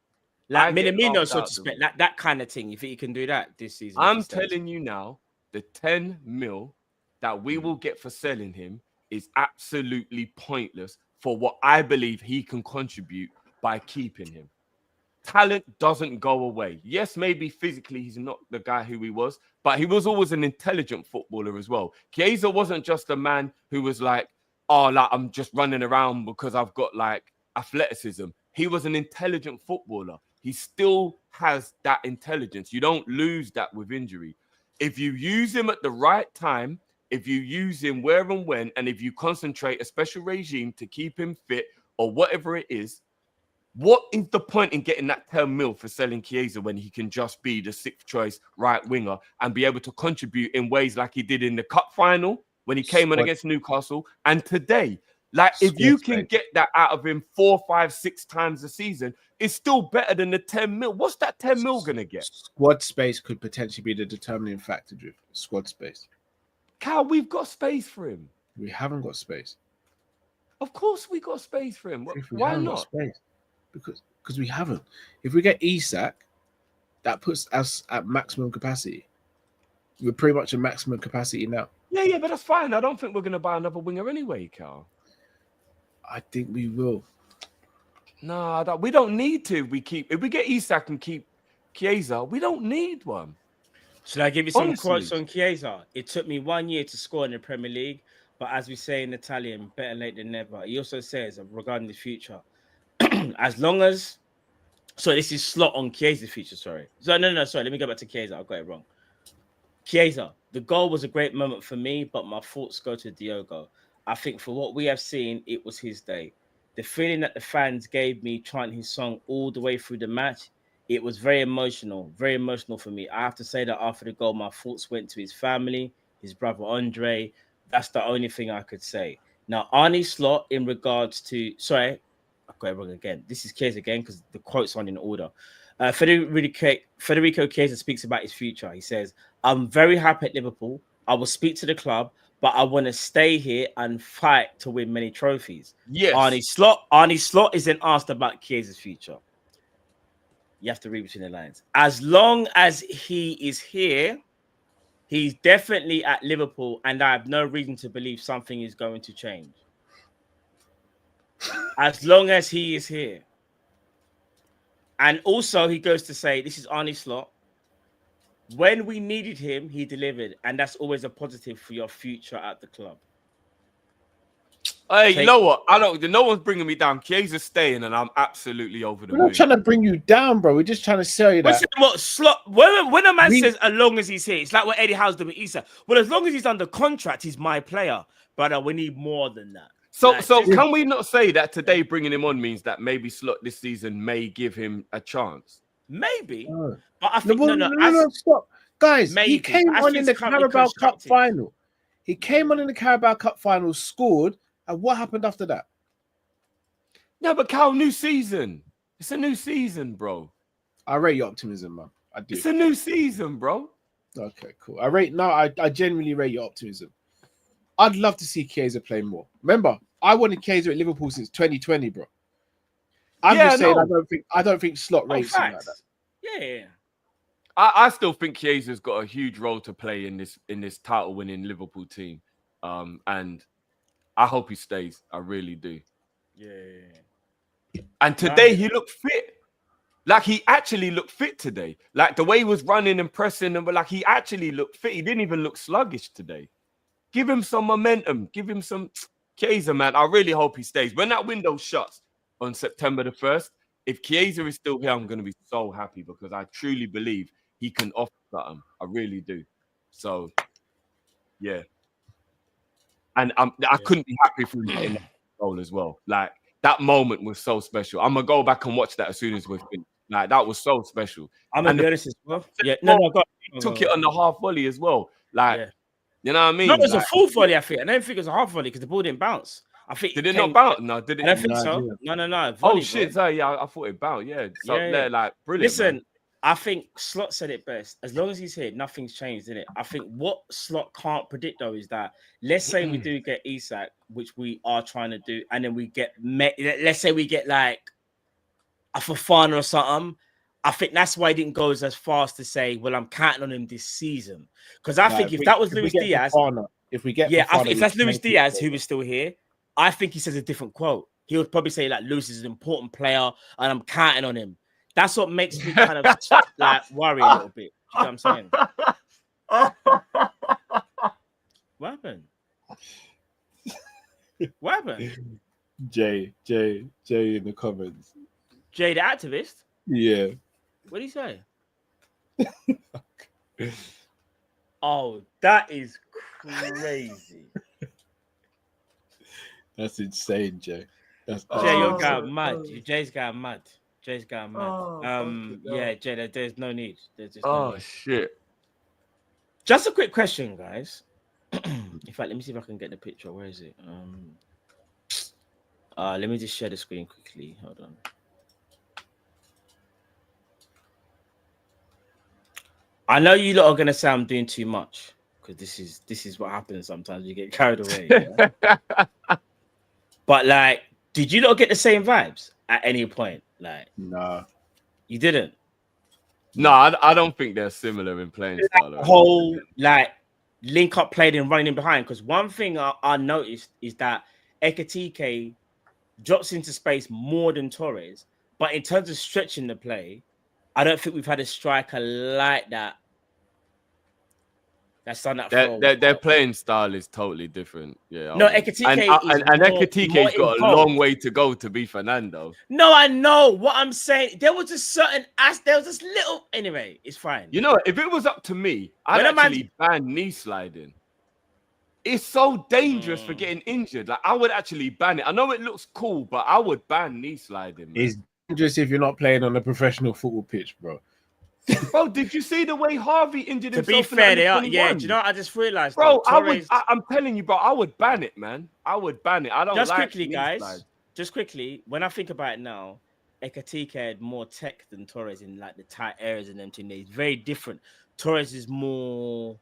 like I get Minamino, laughed so out to the speak, room. like that kind of thing? You think he can do that this season? I'm telling you now, the 10 mil that we will get for selling him is absolutely pointless for what I believe he can contribute by keeping him. Talent doesn't go away. Yes, maybe physically he's not the guy who he was, but he was always an intelligent footballer as well. Chiesa wasn't just a man who was like, oh, like I'm just running around because I've got like athleticism. He was an intelligent footballer. He still has that intelligence. You don't lose that with injury. If you use him at the right time, if you use him where and when, and if you concentrate a special regime to keep him fit or whatever it is, what is the point in getting that 10 mil for selling Chiesa when he can just be the 6th choice right winger and be able to contribute in ways like he did in the cup final when he came on against Newcastle and today? Like, if you can get that out of him 4, 5, 6 times a season, it's still better than the 10 mil. What's that 10 mil going to get? Squad space could potentially be the determining factor, Drift. Squad space. Cal, we've got space for him. We haven't got space. Of course we got space for him. Drift, Why not? Space. Because we haven't. If we get Isak, that puts us at maximum capacity. We're pretty much at maximum capacity now. Yeah, but that's fine. I don't think we're going to buy another winger anyway, Cal. I think we will. No, we don't need to. If we get Isak and keep Chiesa, we don't need one. Should I give you some quotes on Chiesa? It took me 1 year to score in the Premier League, but as we say in Italian, better late than never. He also says regarding the future, as long as, so this is slot on Chiesa's future. Sorry, sorry. Let me go back to Chiesa. I got it wrong. Chiesa, the goal was a great moment for me, but my thoughts go to Diogo. I think for what we have seen, it was his day. The feeling that the fans gave me chanting his song all the way through the match, it was very emotional for me. I have to say that after the goal, my thoughts went to his family, his brother Andre. That's the only thing I could say. Now, Arne Slot, in regards to, sorry, I got it wrong again. This is Chiesa again because the quotes aren't in order. Federico Chiesa speaks about his future. He says, I'm very happy at Liverpool. I will speak to the club, but I want to stay here and fight to win many trophies. Yes. Arne Slot is then asked about Chiesa's future. You have to read between the lines. As long as he is here, he's definitely at Liverpool, and I have no reason to believe something is going to change. As long as he is here. And also, he goes to say, this is Arne Slot. When we needed him, he delivered, and that's always a positive for your future at the club. Hey, you know what? No one's bringing me down. Chiesa's staying, and I'm absolutely over the moon. We're not trying to bring you down, bro. We're just trying to sell you that. When a man says, as long as he's here, it's like what Eddie Howe's doing with Isak. Well, as long as he's under contract, he's my player. But we need more than that. So can we not say that today bringing him on means that maybe Slot this season may give him a chance? Maybe. No. But I think, no, stop. Guys, maybe. He came on in the Carabao Cup final. He came on in the Carabao Cup final, scored, and what happened after that? No, but Cal, new season. It's a new season, bro. I rate your optimism, man. I do. It's a new season, bro. Okay, cool. I genuinely rate your optimism. I'd love to see Chiesa play more. Remember, I wanted Chiesa at Liverpool since 2020, bro. I'm just saying I don't think Slot rates him like that. Yeah. I still think Chiesa's got a huge role to play in this title-winning Liverpool team, and I hope he stays. I really do. Yeah. And today he looked fit. Like he actually looked fit today. Like the way he was running and pressing, and like he actually looked fit. He didn't even look sluggish today. Give him some momentum. Give him some Chiesa, man. I really hope he stays. When that window shuts on September the 1st, if Chiesa is still here, I'm going to be so happy because I truly believe he can offer something. I really do. So, yeah. And I couldn't be happy for him getting that goal as well. Like, that moment was so special. I'm going to go back and watch that as soon as we're finished. Like, that was so special. I'm going to be honest as well. Yeah. Took it on the half volley as well. Like, you know what I mean? No, it was a full volley, I think. I don't think it was a half volley because the ball didn't bounce. I think did it not bounce? No, did it? I don't think so. No. Volley, shit! So, yeah, I thought it bounced. Yeah, so they're like brilliant. Listen, man. I think Slot said it best. As long as he's here, nothing's changed, in it. I think what Slot can't predict though is that let's say we do get Isak, which we are trying to do, and then we get let's say we get like a Fofana or something. I think that's why he didn't go as fast to say, well, I'm counting on him this season. Because I think if that was Luis Diaz, if that's Luis Diaz who was still here, I think he says a different quote. He would probably say, like, Luis is an important player and I'm counting on him. That's what makes me kind of like worry a little bit. You know what I'm saying? What happened? What happened? Jay in the comments. Jay the activist? Yeah. What did he say? Oh, that is crazy. That's insane, Jay. That's Jay, you're Oh, going mad. oh. Jay's going mad. Jay's going mad. Oh, fucking Yeah, hell. Jay, there's no need. There's just no Oh need. shit. Just a quick question, guys. In fact, let me see if I can get the picture. Where is it? Let me just share the screen quickly. Hold on. I know you lot are gonna say I'm doing too much because this is what happens sometimes. You get carried away. Yeah? But like, did you not get the same vibes at any point? Like, no. you didn't. No, I don't think they're similar in playing style. The whole like link up played and running in behind. Because one thing I noticed is that Ekatike drops into space more than Torres, but in terms of stretching the play, I don't think we've had a striker like that. That's done that. Their playing style is totally different. Yeah. No, Ekatike and Ekatike's got a long way to go to be Fernando. No, I know what I'm saying. There was a certain there was this little. Anyway, it's fine. You know, if it was up to me, I'd actually ban knee sliding. It's so dangerous for getting injured. Like I would actually ban it. I know it looks cool, but I would ban knee sliding. Man. It's dangerous if you're not playing on a professional football pitch, bro. Bro, did you see the way Harvey injured himself? To be fair, they are. Yeah, do you know what I just realized? Bro, Torres... I'm telling you, bro, I would ban it, man. I would ban it. I don't just like quickly, guys. Slides. Just quickly, when I think about it now, Ekatike had more tech than Torres in like the tight areas and them things. It's very different. Torres is more.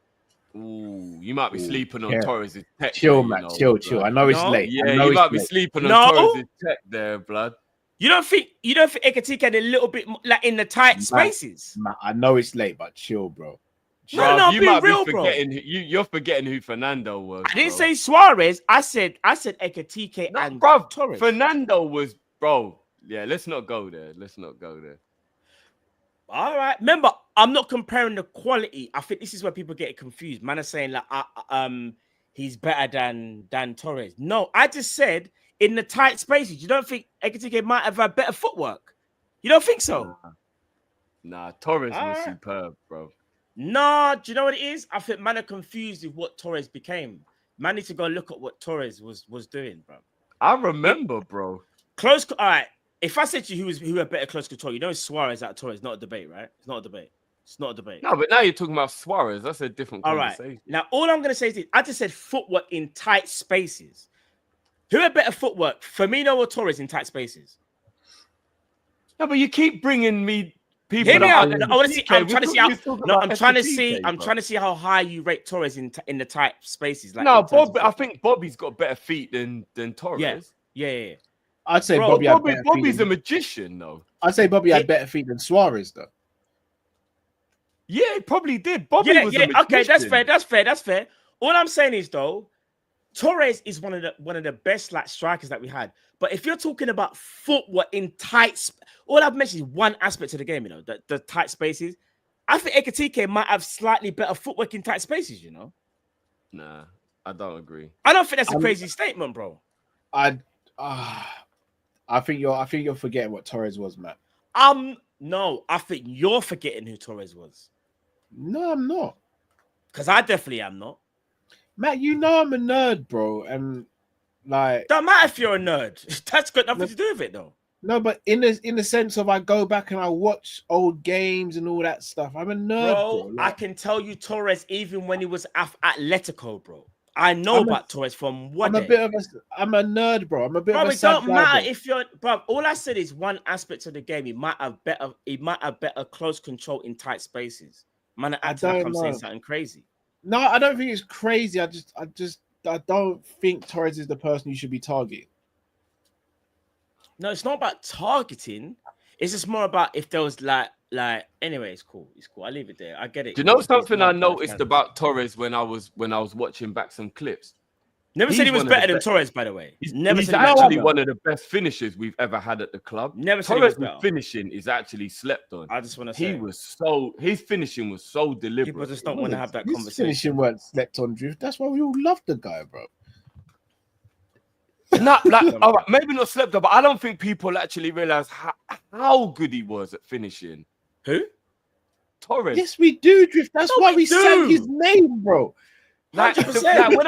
Ooh, you might be sleeping on Torres' tech. Chill, man. Chill. I know it's late. Yeah, you might be sleeping on Torres' tech there, blood. You don't think Ekatike had a little bit more, like in the tight spaces? Man, I know it's late, but chill, bro. No, you might be forgetting. You're forgetting who Fernando was. I didn't say Suarez. I said Ekatike and Torres. Fernando was, bro. Yeah, let's not go there. All right. Remember, I'm not comparing the quality. I think this is where people get confused. Man are saying like, he's better than Torres. No, I just said in the tight spaces. You don't think Ekatike might have had better footwork? You don't think so? Nah, Torres was superb, bro. No, do you know what it is? I think man are confused with what Torres became. Man need to go look at what Torres was doing, bro. I remember, bro. All right. If I said to you who had better close control, you know Suarez out of Torres, not a debate, right? It's not a debate. No, but now you're talking about Suarez. That's a different conversation. All right. Now, all I'm going to say is this. I just said footwork in tight spaces. Who had better footwork, Firmino or Torres in tight spaces? No, but you keep bringing me people. Hear me out. I want to see. I'm trying to see how. No, I'm trying to see. I'm trying to see how high you rate Torres in the tight spaces. Like no, I think Bobby's got better feet than Torres. Yeah. I'd say Bobby's a magician, though. I'd say Bobby had better feet than Suarez, though. Yeah, he probably did. Bobby was a magician. Okay, that's fair. All I'm saying is though, Torres is one of the best like strikers that we had. But if you're talking about footwork in tight, all I've mentioned is one aspect of the game. You know, the tight spaces. I think Ekatike might have slightly better footwork in tight spaces. You know. Nah, I don't agree. I don't think that's a crazy statement, bro. I think you're forgetting what Torres was, Matt. No, I think you're forgetting who Torres was. No, I'm not. Because I definitely am not. Matt, you know I'm a nerd, bro, and like don't matter if you're a nerd. That's got nothing to do with it, though. No, but in the sense of I go back and I watch old games and all that stuff. I'm a nerd, bro. Like, I can tell you Torres even when he was Atletico, bro. I know about Torres from what I'm a nerd, bro. I'm a bit of a it don't matter if you're bro. All I said is one aspect of the game. He might have better close control in tight spaces. Man, I'm saying something crazy. No, I don't think it's crazy. I don't think Torres is the person you should be targeting. No, it's not about targeting. It's just more about if there was like anyway, it's cool. I'll leave it there. I get it. Do you know something I noticed about Torres when I was watching back some clips? Never said he was better than Torres, by the way. He's actually one of the best finishers we've ever had at the club. Never said Torres' finishing is actually slept on. I just want to say his finishing was so deliberate. People just don't want to have that conversation. His finishing weren't slept on, Drift. That's why we all love the guy, bro. Not like all right, maybe not slept on, but I don't think people actually realize how good he was at finishing. Who? Torres. Yes, we do, Drift. That's why we sang his name, bro. Like when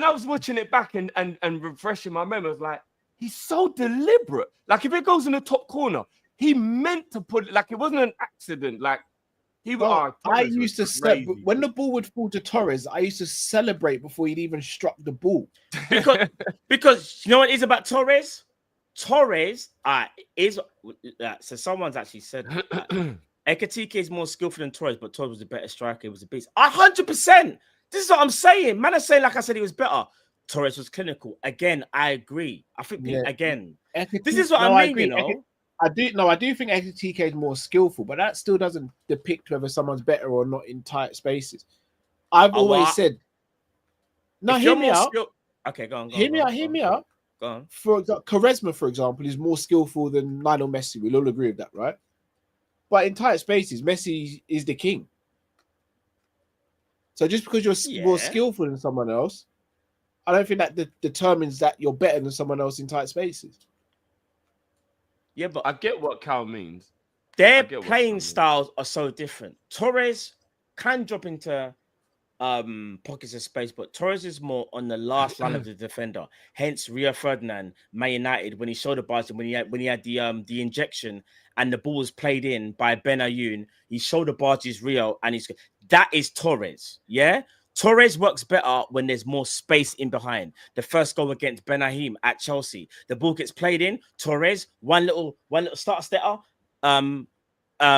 I was watching it back and refreshing my memory, I was like, he's so deliberate. Like if it goes in the top corner, he meant to put it. Like it wasn't an accident. Like he was. I used to when the ball would fall to Torres, I used to celebrate before he'd even struck the ball. Because you know what it is about Torres? Torres is so someone's actually said Ekatike is more skillful than Torres, but Torres was a better striker. He was a beast. 100%. This is what I'm saying. Man, I say like I said, he was better. Torres was clinical. Again, I agree. I think again, this is what I mean. You know, I do think Ekatike is more skillful, but that still doesn't depict whether someone's better or not in tight spaces. I've always said. No, hear me out. Okay, go on. Hear me out. Go on. For example, Quaresma, for example, is more skillful than Lionel Messi. We'll all agree with that, right? But in tight spaces, Messi is the king. So just because you're more skillful than someone else, I don't think that determines that you're better than someone else in tight spaces. Yeah, but I get what Cal means. Their playing styles are so different. Torres can drop into pockets of space, but Torres is more on the last line of the defender. Hence, Rio Ferdinand, Man United, when he showed the bars, when he had the injection and the ball was played in by Ben Ayoun, he showed the barges Rio, and that is Torres. Yeah, Torres works better when there's more space in behind. The first goal against Benahim at Chelsea, the ball gets played in. Torres, one little start stetter,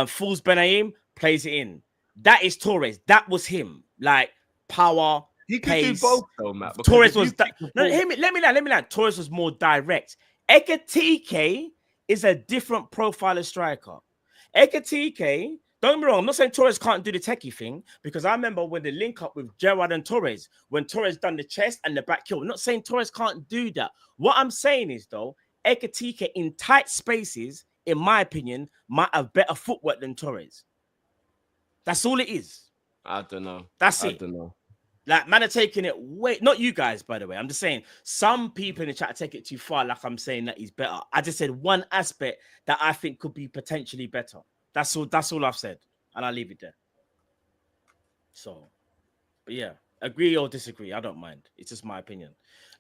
fools Benahim, plays it in. That is Torres. That was him. Like power, he could pace. do both though, Matt. Torres was no. Let me land. Torres was more direct. Ekatike is a different profile of striker. Ekatike, don't get me wrong, I'm not saying Torres can't do the techie thing, because I remember when the link up with Gerrard and Torres, when Torres done the chest and the back kill. I'm not saying Torres can't do that. What I'm saying is though, Ekatike in tight spaces, in my opinion, might have better footwork than Torres. That's all it is. I don't know. That's it. I don't know. Like, man are taking it way, not you guys, by the way. I'm just saying some people in the chat take it too far, like I'm saying that he's better. I just said one aspect that I think could be potentially better. That's all I've said. And I'll leave it there. So, but yeah, agree or disagree, I don't mind. It's just my opinion.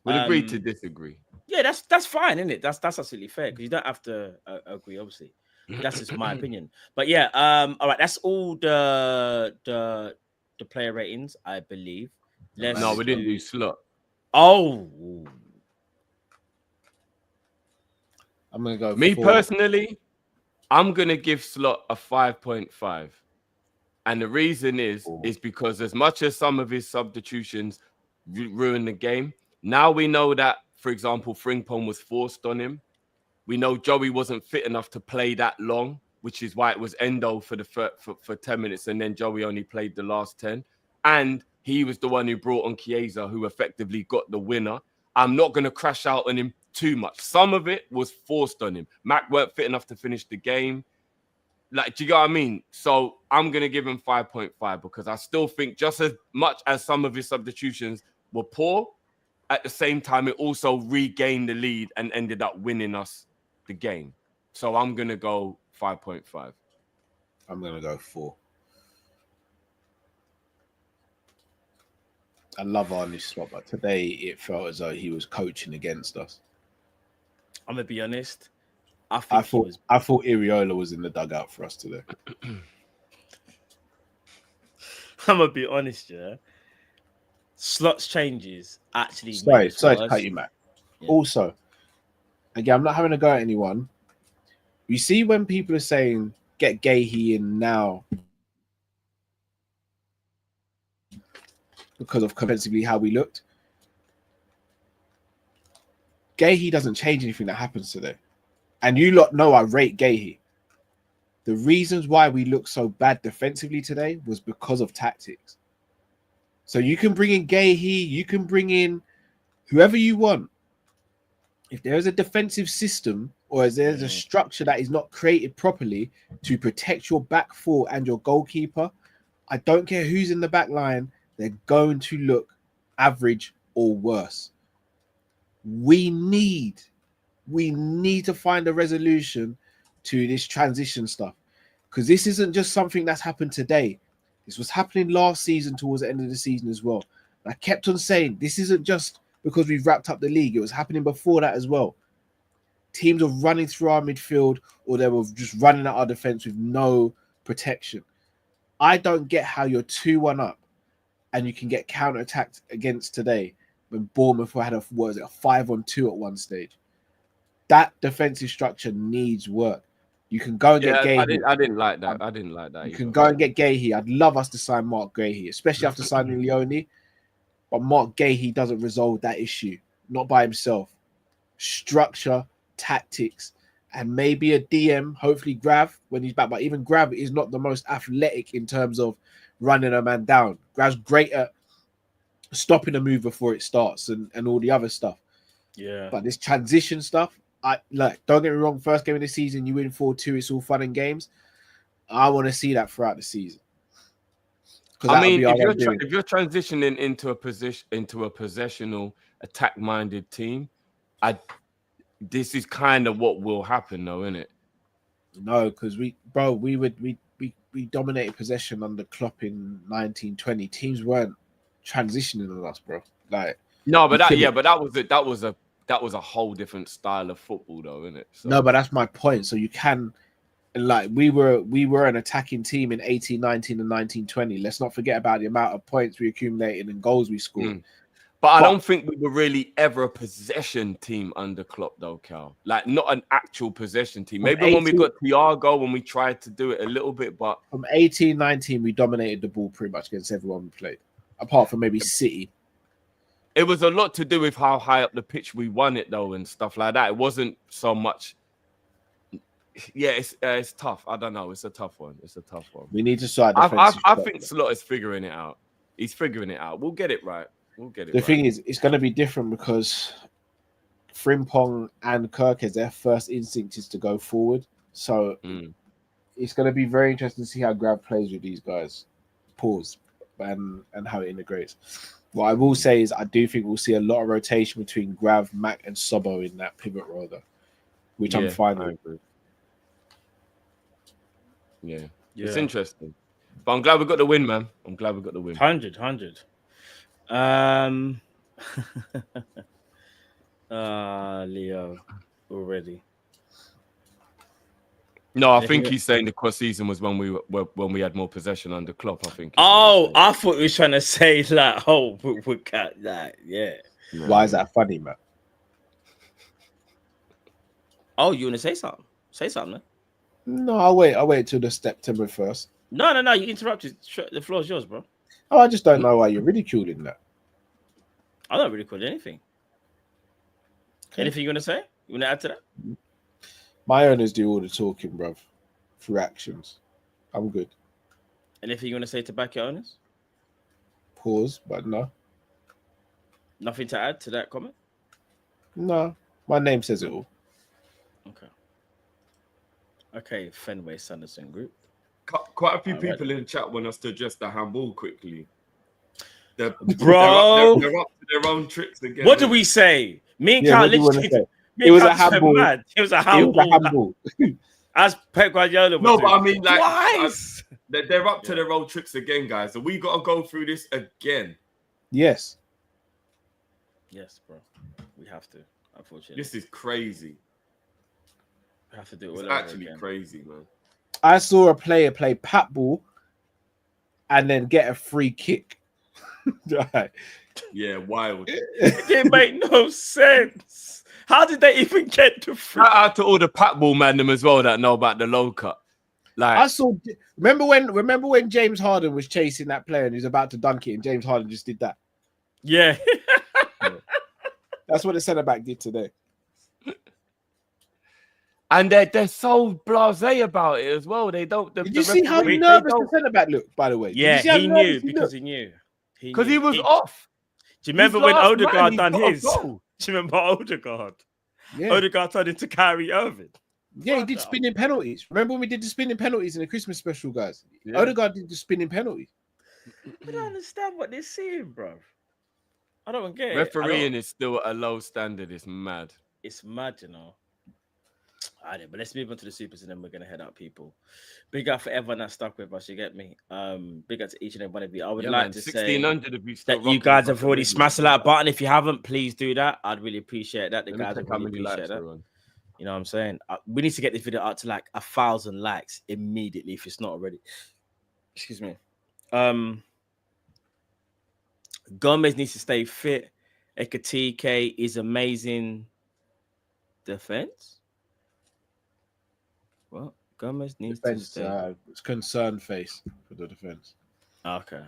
We'll agree to disagree. Yeah, that's fine, isn't it? That's absolutely fair, because you don't have to agree, obviously. That's just my opinion. But yeah, all right, that's all the player ratings, I believe. No, we didn't do slot. Oh, I'm gonna go. Me personally, I'm gonna give slot a 5.5, and the reason is because as much as some of his substitutions ruined the game, now we know that, for example, Frimpong was forced on him. We know Joey wasn't fit enough to play that long, which is why it was Endo for 10 minutes, and then Joey only played the last 10. And he was the one who brought on Chiesa, who effectively got the winner. I'm not going to crash out on him too much. Some of it was forced on him. Mac weren't fit enough to finish the game. Like, do you get what I mean? So I'm going to give him 5.5 because I still think just as much as some of his substitutions were poor, at the same time, it also regained the lead and ended up winning us the game. So I'm going to go 5.5. I'm going to go 4. I love Arnie's slot, but today it felt as though he was coaching against us. I'm going to be honest. I thought Iriola was in the dugout for us today. I'm going to be honest, yeah. Slots changes actually. Sorry to cut you, Matt. Yeah. Also, again, I'm not having a go at anyone. You see when people are saying, get Gahey in now because of competitively how we looked. Gahey doesn't change anything that happens today. And you lot know I rate Gahey. The reasons why we look so bad defensively today was because of tactics. So you can bring in Gahey, you can bring in whoever you want. If there is a defensive system or if there's a structure that is not created properly to protect your back four and your goalkeeper, I don't care who's in the back line, they're going to look average or worse. We need to find a resolution to this transition stuff, because this isn't just something that's happened today. This was happening last season towards the end of the season as well. I kept on saying this isn't just because we've wrapped up the league. It was happening before that as well. Teams are running through our midfield, or they were just running at our defense with no protection. I don't get how you're 2-1 up and you can get counter-attacked against today when Bournemouth had a 5-on-2 at one stage. That defensive structure needs work. You can go and get Gahey. I didn't like that. I didn't like that. You can go and get Gahey. I'd love us to sign Mark Gahey, especially after signing Leone. But Mark Gahey doesn't resolve that issue, not by himself. Structure, tactics, and maybe a DM, hopefully Grav when he's back. But even Grav is not the most athletic in terms of running a man down. Grav's great at stopping a move before it starts and all the other stuff. Yeah. But this transition stuff, don't get me wrong, first game of the season, you win 4-2, it's all fun and games. I want to see that throughout the season. I mean, if you're transitioning into a possessional, attack-minded team, this is kind of what will happen, though, isn't it? No, because we dominated possession under Klopp in 1920. Teams weren't transitioning on us, bro. Like no, but that was a whole different style of football, though, isn't it? So. No, but that's my point. So you can, like, we were an attacking team in 1819 and 1920. Let's not forget about the amount of points we accumulated and goals we scored. But I don't think we were really ever a possession team under Klopp, though, Cal. Like, not an actual possession team. Maybe when we got Thiago, when we tried to do it a little bit, but... From 1819, we dominated the ball pretty much against everyone we played, apart from maybe City. It was a lot to do with how high up the pitch we won it, though, and stuff like that. It wasn't so much... Yeah, it's tough. I don't know. It's a tough one. We need to start. I think Slot is figuring it out. He's figuring it out. We'll get it right. The thing is, it's going to be different because Frimpong and Kirkes, their first instinct is to go forward. So it's going to be very interesting to see how Grav plays with these guys. Pause. And how it integrates. What I will say is I do think we'll see a lot of rotation between Grav, Mac, and Sobo in that pivot role, though, which I'm fine with. Yeah, it's interesting. But I'm glad we got the win, man. 100. Leo already. No, I think he's saying the cross season was when we had more possession under Klopp. I think. I thought he was trying to say like, we got that. Yeah. Why is that funny, man? Oh, you want to say something? Say something. Man. No, I'll wait till the September 1st. No. You interrupted. The floor's yours, bro. Oh, I just don't know why you're ridiculing that. I don't ridicule anything. Okay. Anything you want to say? You want to add to that? My owners do all the talking, bruv, through actions. I'm good. Anything you want to say to back your owners? Pause, but no. Nothing to add to that comment? No. My name says it all. Okay, Fenway Sanderson Group. Quite a few people in the chat want us to address the handball quickly. They're up to their own tricks again. What do we say? Me and Cal literally... It was a handball. It was a handball. As Pep Guardiola was but I mean, like, twice. They're up to their old tricks again, guys. So we got to go through this again. Yes, bro. We have to. Unfortunately, this is crazy. We have to do it. It's actually crazy, man. I saw a player play pat ball and then get a free kick. Yeah, wild. It didn't make no sense. How did they even get to free? Shout out to all the pat ball man them as well that know about the low cut. Like I saw. Remember when James Harden was chasing that player and he was about to dunk it, and James Harden just did that. Yeah. That's what the centre back did today. And they're so blasé about it as well. They don't. Did you see how nervous the centre back looked? By the way, yeah, he knew because he knew. Because he was off. Do you remember when Odegaard done his? Do you remember Odegaard? Yeah. Odegaard turned into Kyrie Irving. Yeah, he did spinning penalties. Remember when we did the spinning penalties in the Christmas special, guys? Yeah. Odegaard did the spinning penalties. I don't understand what they're seeing, bro. I don't get it. Refereeing is still at a low standard. It's mad. It's mad, you know. All right, but let's move on to the supers and then we're gonna head out, people. Big up for everyone that stuck with us. You get me? Big up to each and every one of you. I would like to say that you guys have already smashed the like button. If you haven't, please do that. I'd really appreciate that. The guys have really appreciate that. You know what I'm saying? We need to get this video out to like 1,000 likes immediately if it's not already. Excuse me. Gomez needs to stay fit. Ekatike is amazing defense. Well, Gomez needs to stay. It's concerned face for the defense. Okay.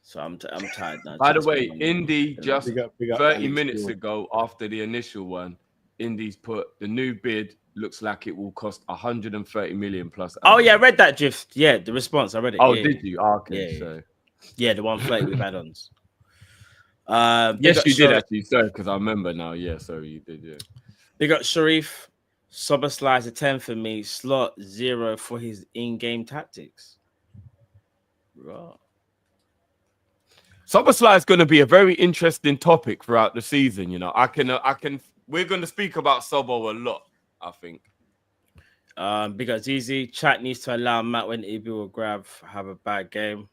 So I'm tired now. By the way, Indy just Big up 30 Alex minutes Stewart. ago, after the initial one, Indy's put the new bid looks like it will cost 130 million plus. Oh yeah, I read that drift. Yeah, the response. I read it. Oh, yeah, did you? Oh, okay, yeah, so yeah, the 130 with add-ons. yes, you did actually. Sorry, because I remember now. Yeah, sorry, you did. Yeah. Big up Sharif. Soboslai's a 10 for me. Slot 0 for his in-game tactics. Right. Soboslai is going to be a very interesting topic throughout the season. You know, I can. We're going to speak about Sobo a lot, I think. Big up Zizi. Chat needs to allow Matt when Ibi or Grab have a bad game.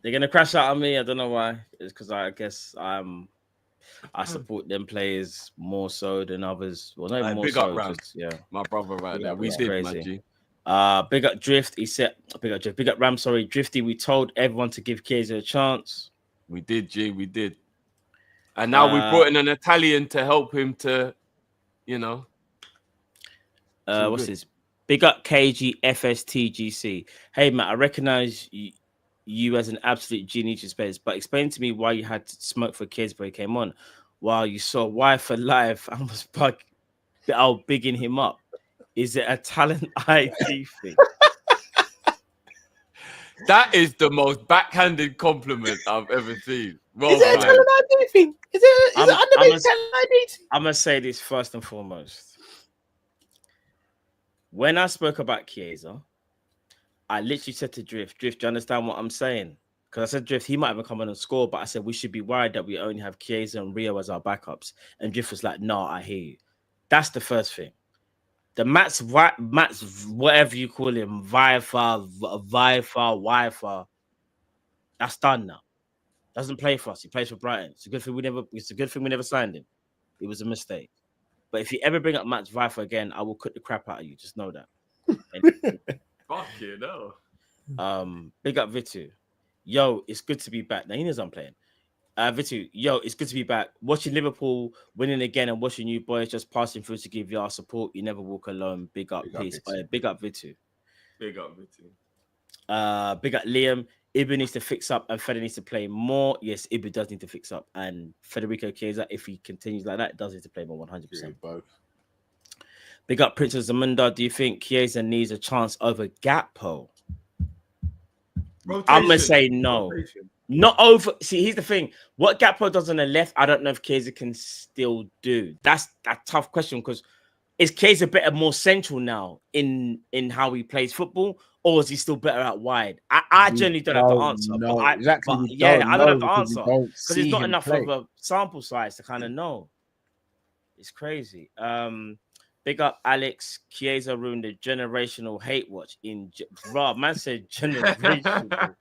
They're going to crash out on me. I don't know why. It's because I guess I support them players more so than others. Well, not more big so. up, Ram. Just, yeah, My brother right there. We It's did, crazy. my G. Big up Drift. He said, big up Drift. Big up Ram. Sorry, Drifty. We told everyone to give Chiesa a chance. We did, G. We did. And now we brought in an Italian to help him to, you know. What's this? Big up KGFSTGC. Hey, Matt, I recognize you as an absolute genius in space, but explain to me why you had to smoke for kids before he came on while you saw Why for Life and was bigging him up. Is it a talent ID thing? That is the most backhanded compliment I've ever seen. Well, Is it a talent ID thing? Is it an talent ID thing? I'm going to say this first and foremost. When I spoke about Chiesa, I literally said to Drift, do you understand what I'm saying? Because I said, Drift, he might have come on and score, but I said we should be worried that we only have Chiesa and Rio as our backups. And Drift was like, no, I hear you. That's the first thing. The Matt's whatever you call him, Wi-Fi, that's done now. Doesn't play for us. He plays for Brighton. It's a good thing we never signed him. It was a mistake. But if you ever bring up Matt's Wi-Fi again, I will cut the crap out of you. Just know that. Fuck you, no. Big up Vitu. Yo, it's good to be back. Now he knows I'm playing. Vitu, yo, it's good to be back. Watching Liverpool winning again and watching you boys just passing through to give y'all support. You never walk alone. Big up, peace. Big up Vitu. Big up Vitu. Big up Liam. Ibu needs to fix up and Fede needs to play more. Yes, Ibu does need to fix up. And Federico Chiesa, if he continues like that, does need to play more 100%. Yeah, both. Big up Princess Zamunda. Do you think Chiesa needs a chance over Gakpo? I'm going to say no. Rotation. Not over. See, here's the thing. What Gakpo does on the left, I don't know if Chiesa can still do. That's a tough question because is Chiesa better more central now in how he plays football, or is he still better out wide? I generally don't have the answer. No, but exactly. I don't have the answer because because it's not enough of a sample size to kind of know. It's crazy. Big up Alex. Chiesa ruined the generational hate watch in Rob. Man said generational.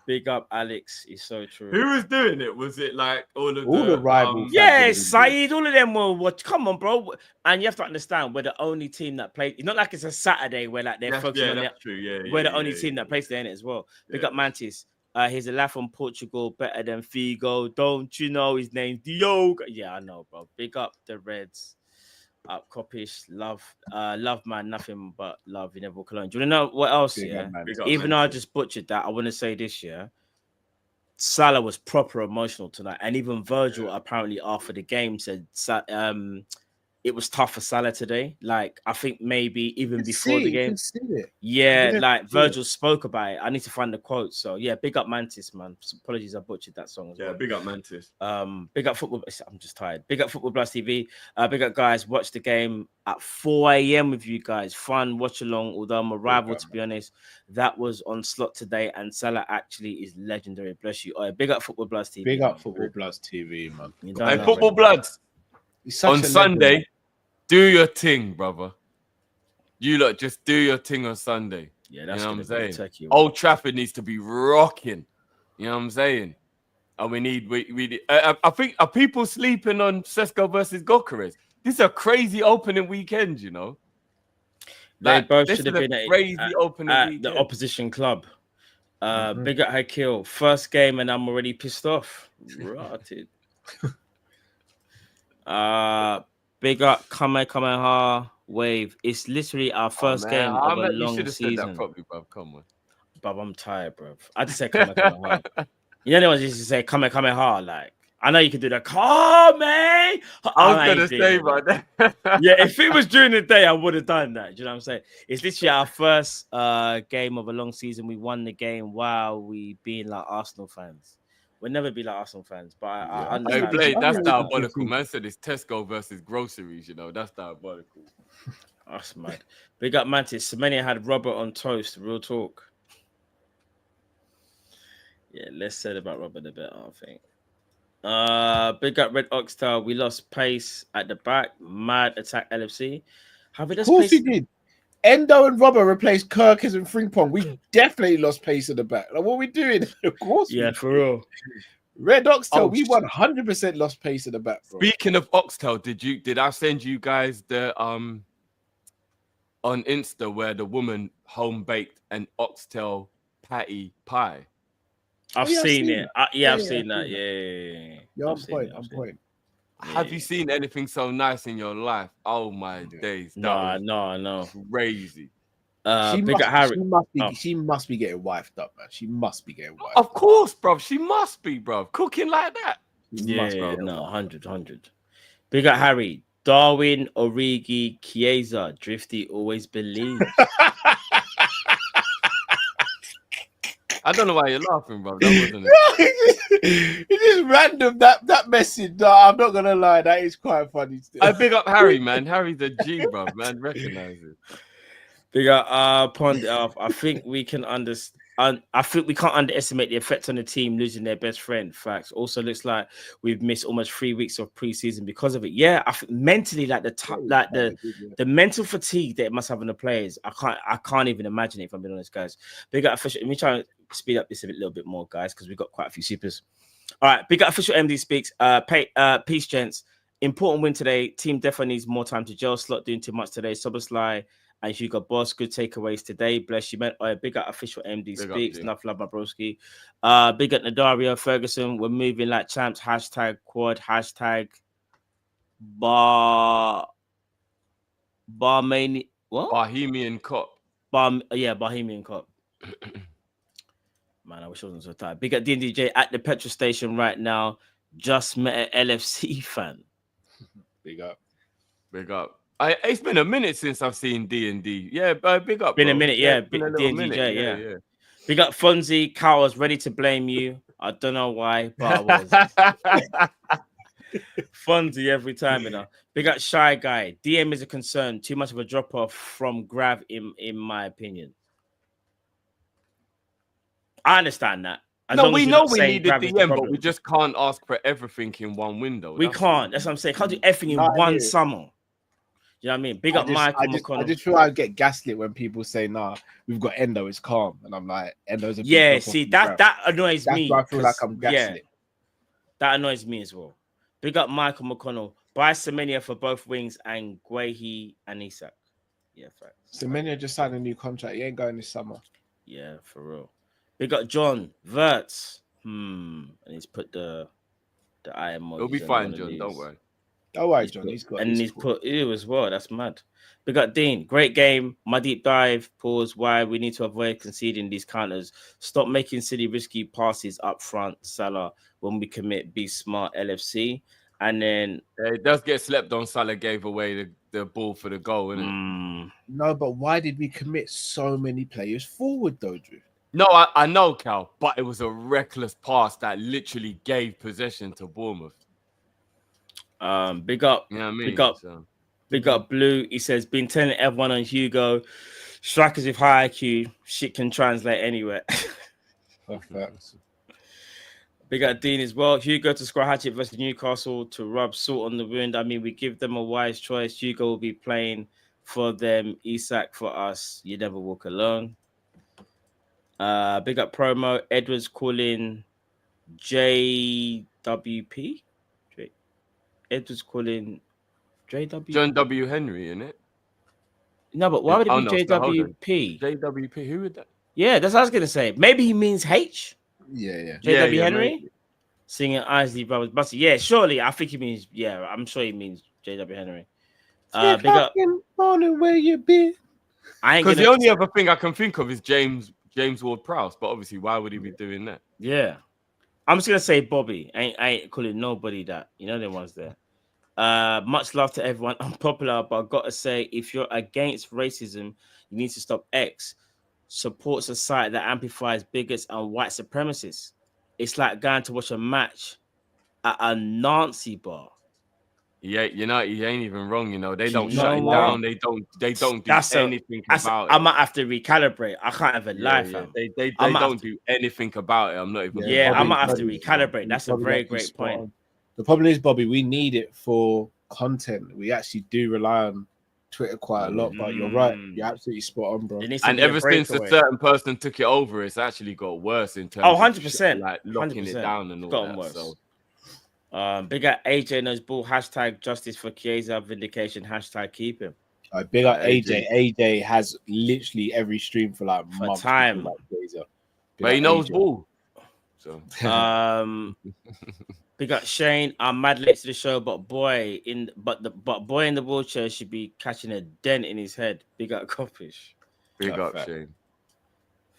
Big up Alex. It's so true. Who was doing it? Was it like all the rivals? Yeah, Saeed, all of them were watch. Come on, bro. And you have to understand, we're the only team that played. It's not like it's a Saturday where like they're focusing on it. True. Yeah, we're the only team that plays there in it as well. Big up Mantis. He's a laugh from Portugal, better than Figo. Don't you know his name's Diogo? Yeah, I know, bro. Big up the Reds. Up Kopish, love, man, nothing but love. You never walk alone. Do you want to know what else? Even though I just butchered that, I want to say this. Salah was proper emotional tonight, and even Virgil apparently after the game said it was tough for Salah today. Like I think maybe even before the game, Virgil spoke about it. I need to find the quote. So yeah, big up Mantis, man. Apologies, I butchered that song as well. Big up Mantis. Big up football. I'm just tired. Big up Football Plus TV. Big up guys. Watch the game at 4 a.m. with you guys. Fun watch along. Although I'm a rival, to be honest, that was on slot today, and Salah actually is legendary. Bless you. Big up Football Plus TV. Big up Football Plus TV, man. And Football Bloods on Sunday. Do your thing, brother. You lot just do your thing on Sunday. Yeah, that's you know what I'm saying. You, Old Trafford needs to be rocking. You know what I'm saying. And we need. I think are people sleeping on Sesko versus Gokares? This is a crazy opening weekend, you know. They both this should is have a been crazy opening at weekend. the opposition club. Big up Hakil. First game and I'm already pissed off. Rotted. Big up Kamehameha Wave. It's literally our first game of a You long should have said that season. properly, bro. Come on. But I'm tired, bro. I just said Kamehameha. You know, anyone used to say Kamehameha. Like, I know you can do that. Kame. I was gonna say, bro. Yeah, if it was during the day, I would have done that. Do you know what I'm saying? It's literally our first game of a long season. We won the game while we being like Arsenal fans. We'll never be like Arsenal fans, but I understand. Hey, Blade, that's I diabolical. Man said it's Tesco versus groceries, you know. That's diabolical. That's mad. Big up Mantis. Semenya had Robert on toast. Real talk. Yeah, less said about Robert a bit, I think. Big up Red Oxtail. We lost pace at the back. Mad attack LFC. Have we Of lost course pace? we did. Endo and Robert replaced Kirkers and Frimpong. We definitely lost pace at the back. Like, what are we doing? Of course Yeah, we for real. Red Oxtail, Oh, we 100% lost pace at the back, bro. Speaking of oxtail, did I send you guys the on Insta where the woman home baked an oxtail patty pie? I've yeah, I've seen seen it. that. I've Yeah, seen I've that. seen Yeah. You're I've on seen point. it, On I've seen point. Have you seen anything so nice in your life? Oh my days. That No. crazy. Big up Harry. She must be getting wifed up, man. She must be getting wifed Of course, bro. She must be, bro. Cooking like that. Yeah, no, 100. Big up Harry. Darwin, Origi, Chiesa, Drifty always believes. I don't know why you're laughing, bro. That wasn't it. It's just random that message. No, I'm not gonna lie, that is quite funny still. I big up Harry, man. Harry's a G, bro. Man, recognize it. Big up Pond. I think we can understand. I think we can't underestimate the effect on the team losing their best friend. Facts. Also, looks like we've missed almost 3 weeks of preseason because of it. Yeah, I think mentally, like the mental fatigue that it must have on the players. I can't even imagine it. If I'm being honest, guys. Big up official. Let me try and speed up this a little bit more, guys, because we've got quite a few supers. All right, big up official MD speaks. Peace, gents. Important win today. Team definitely needs more time to gel. Slot doing too much today. Soboslai and Hugo Boss, good takeaways today. Bless you, man. Big up official MD speaks. Enough love, my broski. Big up Nadario Ferguson. We're moving like champs. Hashtag quad. Hashtag barmania. What? Bohemian Cop. Bohemian Cop. Man, I wish I wasn't so tired. Big up DNDJ at the petrol station right now. Just met an LFC fan. Big up. It's been a minute since I've seen D&D. Yeah, big up. Been bro. a minute, yeah. Been a little minute. Yeah. Big up Fonzie. Carl was ready to blame you. I don't know why, but I was. Fonzie every time, you know. Big up Shy Guy. DM is a concern. Too much of a drop off from Grav, in my opinion. I understand that. We know we need a DM, but we just can't ask for everything in one window. We can't. That's what I'm saying. Can't do everything in one summer. You know what I mean? Big up Michael McConnell. I just feel I get gaslit when people say, "Nah, we've got Endo. It's calm," and I'm like, "Endo's a big yeah." See, that annoys me. That's why I feel like I'm gaslit. Yeah, that annoys me as well. Big up Michael McConnell. Buy Semenya for both wings and Guehi and Isak. Yeah, facts. Semenya just signed a new contract. He ain't going this summer. Yeah, for real. Big up John Verts. And he's put the eye emoji. It'll be fine, John. Don't worry. Don't worry, John. He's put you as well. That's mad. Big up Dean. Great game. My deep dive. Pause. Why we need to avoid conceding these counters. Stop making silly risky passes up front. Salah. When we commit, be smart. LFC. And then it does get slept on. Salah gave away the ball for the goal, innit? No, but why did we commit so many players forward, though, Drew? No, I know, Cal, but it was a reckless pass that literally gave possession to Bournemouth. Big up. You know what I mean? Big up Blue. He says, been telling everyone on Hugo, strikers with high IQ, shit can translate anywhere. Big up Dean as well. Hugo to score hatchet versus Newcastle to rub salt on the wound. I mean, we give them a wise choice. Hugo will be playing for them. Isak for us. You never walk alone. Big up promo. Edwards calling JWP. Edwards calling JW. John W. Henry, innit? No, but why would it be no, so hold on. JWP? JWP, who would that? Yeah, that's what I was gonna say. Maybe he means H. Yeah. JW Henry Maybe. singing Isley Brothers. But yeah, surely I think he means. Yeah, I'm sure he means JW Henry. Big up. Morning, where you been? I ain't Because gonna. the only other thing I can think of is James Ward-Prowse, but obviously, why would he be doing that? Yeah, I'm just gonna say Bobby. I ain't calling nobody that. You know, the ones there. Much love to everyone. Unpopular, but I gotta say, if you're against racism, you need to stop. X supports a site that amplifies bigots and white supremacists. It's like going to watch a match at a Nazi bar. Yeah, you know, he ain't even wrong. You know, they don't You shut know it what? down. They don't do anything about I it. might have to recalibrate. I can't even lie, fam. They I might don't have to- do anything about it. I'm not even. Yeah, I Bobby- might have to recalibrate. That's a Bobby, very actually great spot point. on. The problem is, Bobby, we need it for content. We actually do rely on Twitter quite a lot, but you're right. You're absolutely spot on, bro. There needs to And be a ever since a breakaway. certain person took it over, it's actually got worse in terms Oh, of 100%. like locking it 100%. down and all Gotten that. worse. So Big up AJ knows ball. Hashtag justice for Chiesa vindication. Hashtag keep him. Big up AJ. AJ has literally every stream for like For months. time. Like Blazer. Big but he up knows AJ. ball. So Big up Shane. I'm mad late to the show, but boy in the wheelchair should be catching a dent in his head. Big up Kopish. big up fact. Shane.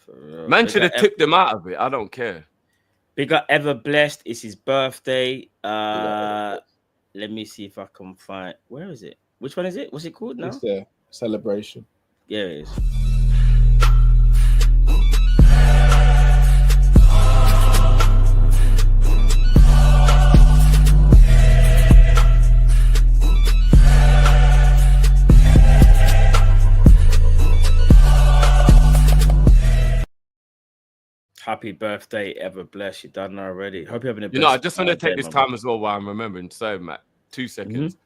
For real. Man Big should have up tipped him out of it. I don't care. Big up Ever Blessed. It's his birthday. Let me see if I can find. Where is it? Which one is it? What's it called now? It's a celebration. Yeah, it is. Happy birthday, Ever Blessed. You done already. Hope you're having a You know, I best just want to birthday, take this my time bro. as well while I'm remembering. So, Matt, 2 seconds.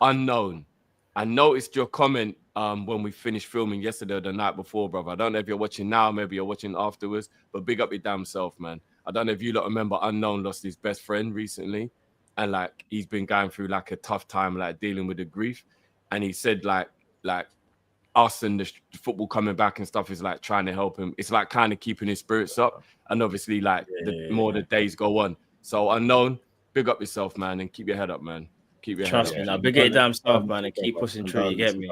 Unknown. I noticed your comment when we finished filming yesterday or the night before, brother. I don't know if you're watching now, maybe you're watching afterwards, but big up your damn self, man. I don't know if you lot remember Unknown lost his best friend recently, and like he's been going through like a tough time, like dealing with the grief. And he said like us and the football coming back and stuff is like trying to help him. It's like kind of keeping his spirits up. And obviously, like the more the days go on. So Unknown, big up yourself, man, and keep your head up, man. Keep your Trust head me up. now. Big up your damn self, man, and keep pushing through. You get me?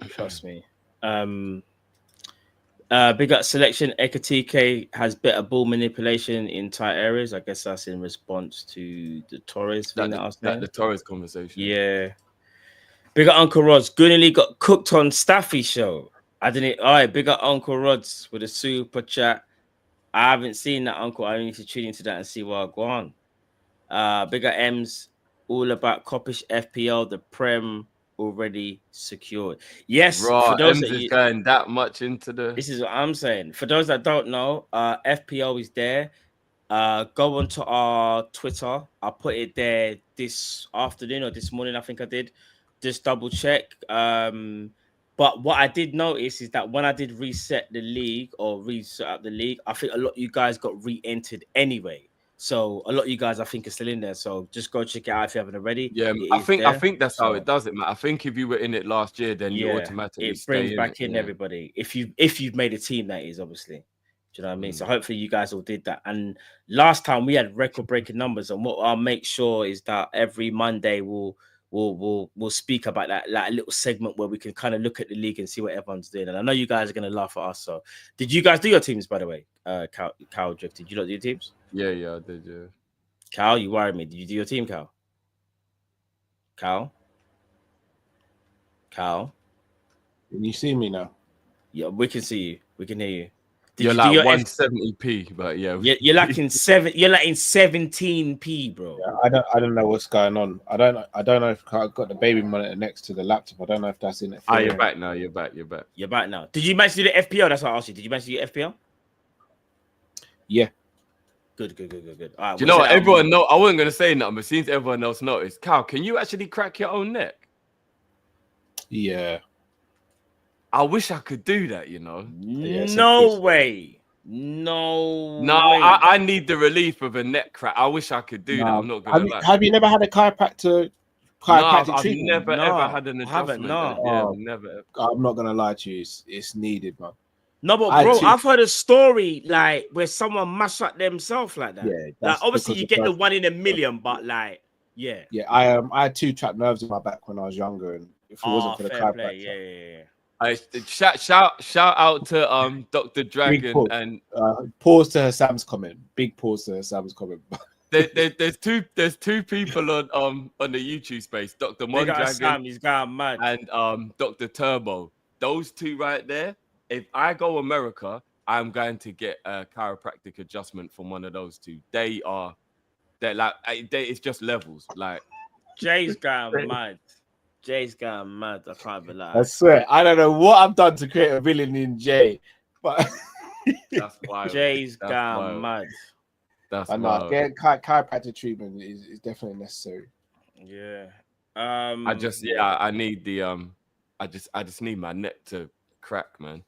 Trust me. Big up Selection. Ekatike has better ball manipulation in tight areas. I guess that's in response to the Torres thing that I was saying. The Torres conversation. Yeah. Big up Uncle Rods. Goodly got cooked on Staffy show. I didn't. All right. Big up Uncle Rods with a super chat. I haven't seen that, Uncle. I need to tune into that and see what I go on. Big up M's. All about Kopish FPL. The Prem already secured. Yes. Bro, for those Ems that is going that much into the. this is what I'm saying. For those that don't know, FPL is there. Go onto our Twitter. I put it there this afternoon or this morning. I think I did. Just double check. But what I did notice is that when I did reset the league or reset up the league, I think a lot of you guys got re-entered anyway. So a lot of you guys, I think, are still in there. So just go check it out if you haven't already. Yeah, It I is think there. that's how it does it, man. I think if you were in it last year, then you automatically it stay brings in back it, in yeah. everybody. If you've made a team, that is obviously. Do you know what I mean? So hopefully you guys all did that. And last time we had record-breaking numbers, and what I'll make sure is that every Monday we'll speak about that, like a little segment where we can kind of look at the league and see what everyone's doing. And I know you guys are gonna laugh at us. So, did you guys do your teams, by the way? Cal Drift, did you not do your teams? Yeah, I did, yeah. Cal, you worried me. Did you do your team, Cal? Cal? Can you see me now? Yeah, we can see you. We can hear you. Did You're you like do your 170p, but yeah. You're lacking 17p, bro. Yeah, I don't know what's going on. I don't know if I've got the baby monitor next to the laptop. I don't know if that's in it. You're back now. You're back. You're back now. Did you manage to do the FPL? That's what I asked you. Did you manage to do FPL? Yeah. Good. All right, Do you know what? Everyone know. I wasn't gonna say nothing, but since everyone else noticed, Cal, can you actually crack your own neck? Yeah. I wish I could do that, you know. No way. No. I need the relief of a neck crack. I wish I could do that. I'm not gonna lie. Have you never had a chiropractor chiropractic I've treatment. never No, ever had an I haven't, adjustment. no. Yeah, Oh. never. I'm not gonna lie to you, it's needed, man. No, but I bro, too- I've heard a story like where someone mashed up themselves like that. Yeah, Like that's obviously because you of get the personal- 1 in a million, but like, yeah. Yeah, I had 2 trapped nerves in my back when I was younger, and if it wasn't for the fair chiropractor, play. Yeah. I shout out to Dr. Big Dragon pause. and Pause to her Sam's comment. Big pause to her Sam's comment. there's two people on the YouTube space, Dr. Big up Mondragon Sam, he's gone mad. and Dr. Turbo. Those two right there. If I go America, I'm going to get a chiropractic adjustment from one of those two. They're like it's just levels. Like Jay's gone mad. Jay's gone mad. I can't be I like. swear, I don't know what I've done to create a villain in Jay, but that's why Jay's gone mad. That's I know getting chiropractic treatment is definitely necessary. Yeah. I need the I just need my neck to crack, man.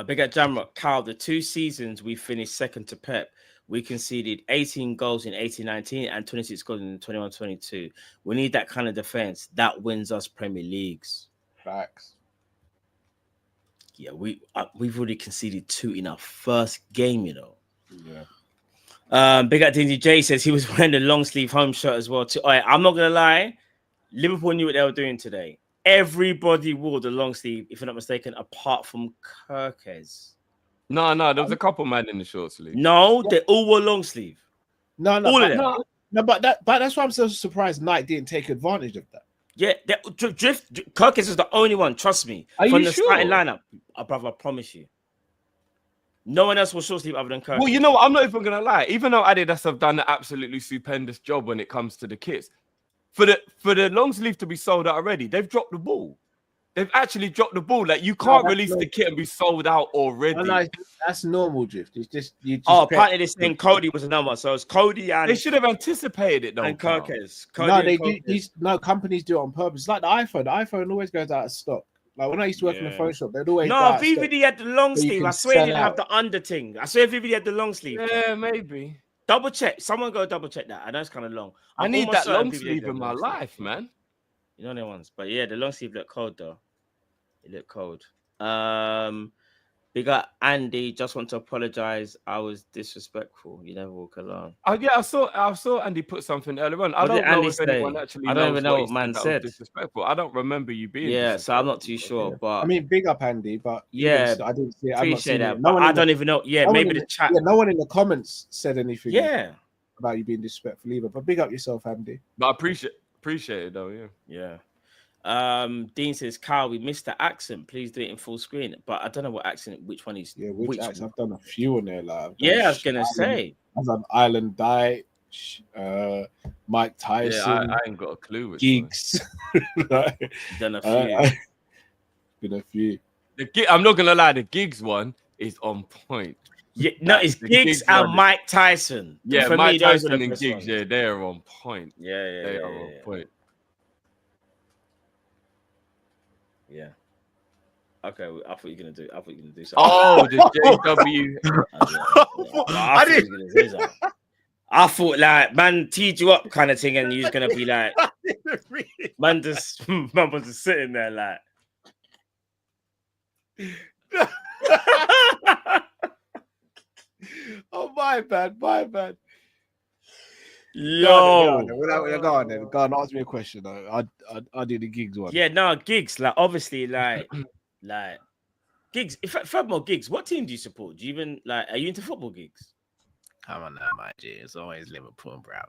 Big at Jamrock, Carl, the 2 seasons we finished second to Pep, we conceded 18 goals in 18-19 and 26 goals in 21-22. We need that kind of defense. That wins us Premier Leagues. Facts. Yeah, we've already conceded 2 in our first game, you know. Yeah. Big at DDJ says he was wearing the long sleeve home shirt as well too. All right, I'm not gonna lie, Liverpool knew what they were doing today. Everybody wore the long sleeve, if I'm not mistaken, apart from Kirkes. No, there was a couple man in the short sleeve. No, they all wore long sleeve. No, All of them. No, but that's why I'm so surprised Knight didn't take advantage of that. Yeah, Kirkes is the only one. Trust me. Are from you the sure? starting lineup, brother, I promise you. No one else will short sleeve other than Kirkes. Well, you know what? I'm not even gonna lie. Even though Adidas have done an absolutely stupendous job when it comes to the kits, for the long sleeve to be sold out already, they've dropped the ball. They've actually dropped the ball. Like you can't release the kit and be sold out already. No, that's normal, Drift. It's just apparently they're saying Cody was another one. So it's Cody and they should have anticipated it though. and Carl. Kirkes. No, they do. Companies do it on purpose. It's like the iPhone. The iPhone always goes out of stock. Like when I used to work in the phone shop, they'd always. No, VVD had the long so you sleeve. can I swear he sell didn't have out. the under thing. I swear VVD had the long sleeve. Yeah, maybe. Double check. Someone go double check that. I know it's kind of long. I I'm need almost that certain long VVD sleeve had in the my long sleeve. life, man. You know the ones, but yeah, the long sleeve looked cold though. It looked cold. Big up Andy. Just want to apologize. I was disrespectful. You never walk alone. Oh yeah, I saw Andy put something earlier on. I What don't did know Andy if say? anyone actually I don't knows even know he what man that was said. disrespectful. I don't remember you being. Yeah, so I'm not disrespectful. too sure, but I mean, big up Andy, but yeah, I didn't see it. I'm not appreciate seeing that. it. But I don't even know. Yeah, maybe the chat. Yeah, no one in the comments said anything. Yeah, about you being disrespectful either. But big up yourself, Andy. But I appreciate it though. Yeah. Dean says, Carl, we missed the accent. Please do it in full screen. But I don't know what accent, which one is. Yeah, which accent? I've done a few on there. Like, yeah, I was gonna say. I've done Island Diet, Mike Tyson. Yeah, I ain't got a clue. Gigs. Done a few. Been a few. I'm not gonna lie, the Gigs one is on point. Yeah, no, it's Giggs and Mike Tyson. Yeah, for Mike me, those Tyson are the and best Giggs, ones. yeah, they are on point. Yeah, they are on point. Yeah. Okay, I thought you were gonna do. Something. Oh, the JW. I didn't. I thought like man teed you up kind of thing, and you was gonna be like, man was just sitting there like. Oh my bad. Yo, go on then. Go on, ask me a question. I'll do the Gigs one. Yeah, no, Gigs. Like obviously, like Gigs. In fact, furthermore, Gigs. What team do you support? Do you even like? Are you into football, Gigs? Come on now, my G. It's always Liverpool, bruv.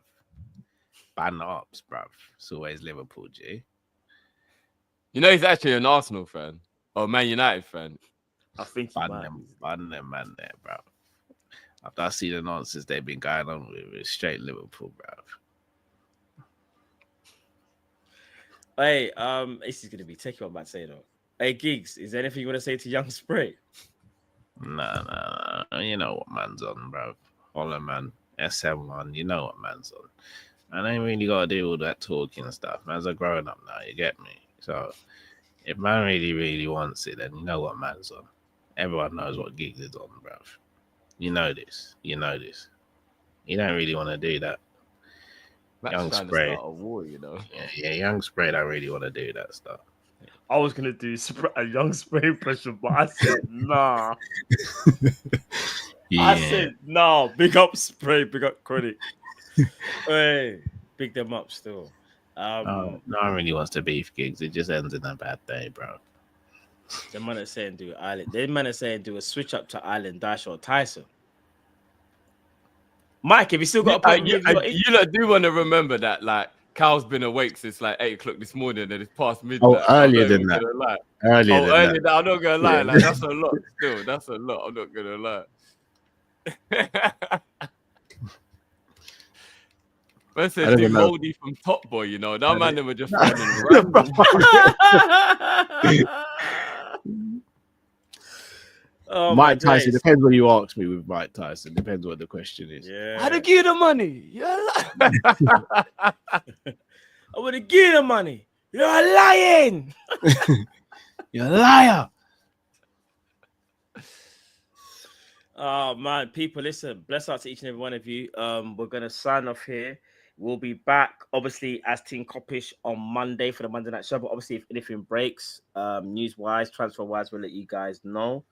Ban the ops, bruv. It's always Liverpool, G. You know he's actually an Arsenal fan or Man United fan. I think ban them man there, bruv. After I see the nonsense they've been going on with, it's straight Liverpool, bruv. Hey, this is gonna be tricky. What I'm about to say though. Hey, Gigs, is there anything you want to say to Young Spray? Nah. You know what man's on, bruv. Holla, man. SM1, you know what man's on. I ain't really got to do all that talking and stuff. Man's a grown up now, you get me? So, if man really wants it, then you know what man's on. Everyone knows what Gigs is on, bruv. You know this. You don't really want to do that. Matt's Young trying spray. to start a war, you know. Yeah, young spray. I really want to do that stuff. I was gonna do a young spray impression, but I said nah. Yeah. I said no. Big up spray, big up credit. Hey, big them up still. No one really wants to beef gigs. It just ends in a bad day, bro. The man are saying do Island. They man are saying do a switch up to Island Dash or Tyson. Mike, have you still got a point? You lot do want to remember that, like, Cal's been awake since like 8 o'clock this morning and it's past midnight. Oh, earlier than that. Earlier than that. I'm not gonna lie. Like, that's a lot. Still, that's a lot. I'm not gonna lie. Man said do Moldy from Top Boy. You know that man. They were just running around. Oh, Mike Tyson, depends what you ask me with Mike Tyson. Depends what the question is. Yeah. How to give the money? Yeah. I would have given the money. You're a lying. You're a liar. Oh man, people, listen. Bless out to each and every one of you. We're gonna sign off here. We'll be back, obviously, as Team Kopish on Monday for the Monday Night Show. But obviously, if anything breaks, news-wise, transfer-wise, we'll let you guys know.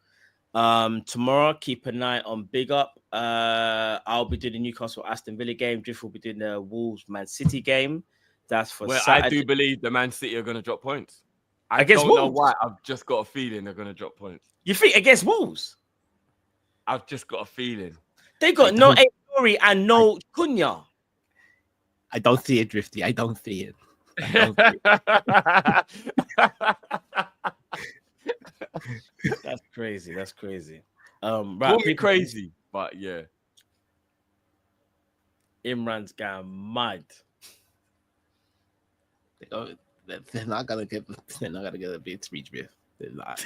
Tomorrow, keep an eye on Big Up. I'll be doing the Newcastle Aston Villa game. Drift will be doing the Wolves Man City game. That's for Saturday. I do believe the Man City are going to drop points. I against don't Wolves? know why. I've just got a feeling they're going to drop points. You think against Wolves? I've just got a feeling. They got no Aori and no Cunha. I don't see it, Drifty. I don't see it. That's crazy. That's crazy. Right, Call me crazy, but yeah. Imran's gone mad. They're not gonna get a big speech, Biff. They're not.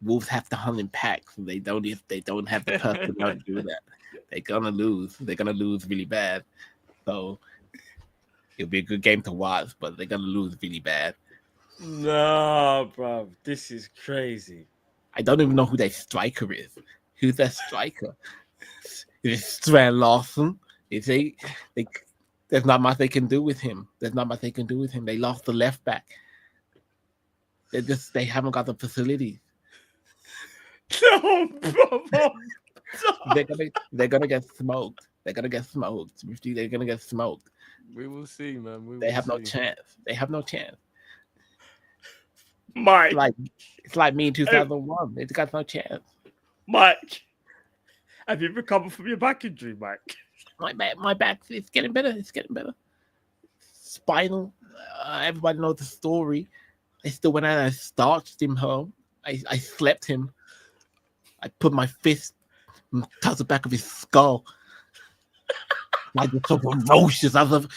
Wolves have to hunt in packs. They don't have the personnel to do that. They're gonna lose. They're gonna lose really bad. So it'll be a good game to watch, but they're gonna lose really bad. No, bro, this is crazy. I don't even know who their striker is. Who's their striker? Is it Strand Larson? There's not much they can do with him. They lost the left back. They haven't got the facilities. No, bro. They're gonna get smoked. They're gonna get smoked. We will see, man. They have no chance. Mike, it's like me in 2001. They got no chance. Mike, have you recovered from your back injury, Mike? My back, it's getting better. Spinal. Everybody knows the story. I still went out and I starched him home. I slept him. I put my fist and touched the back of his skull. I just so ferocious. I don't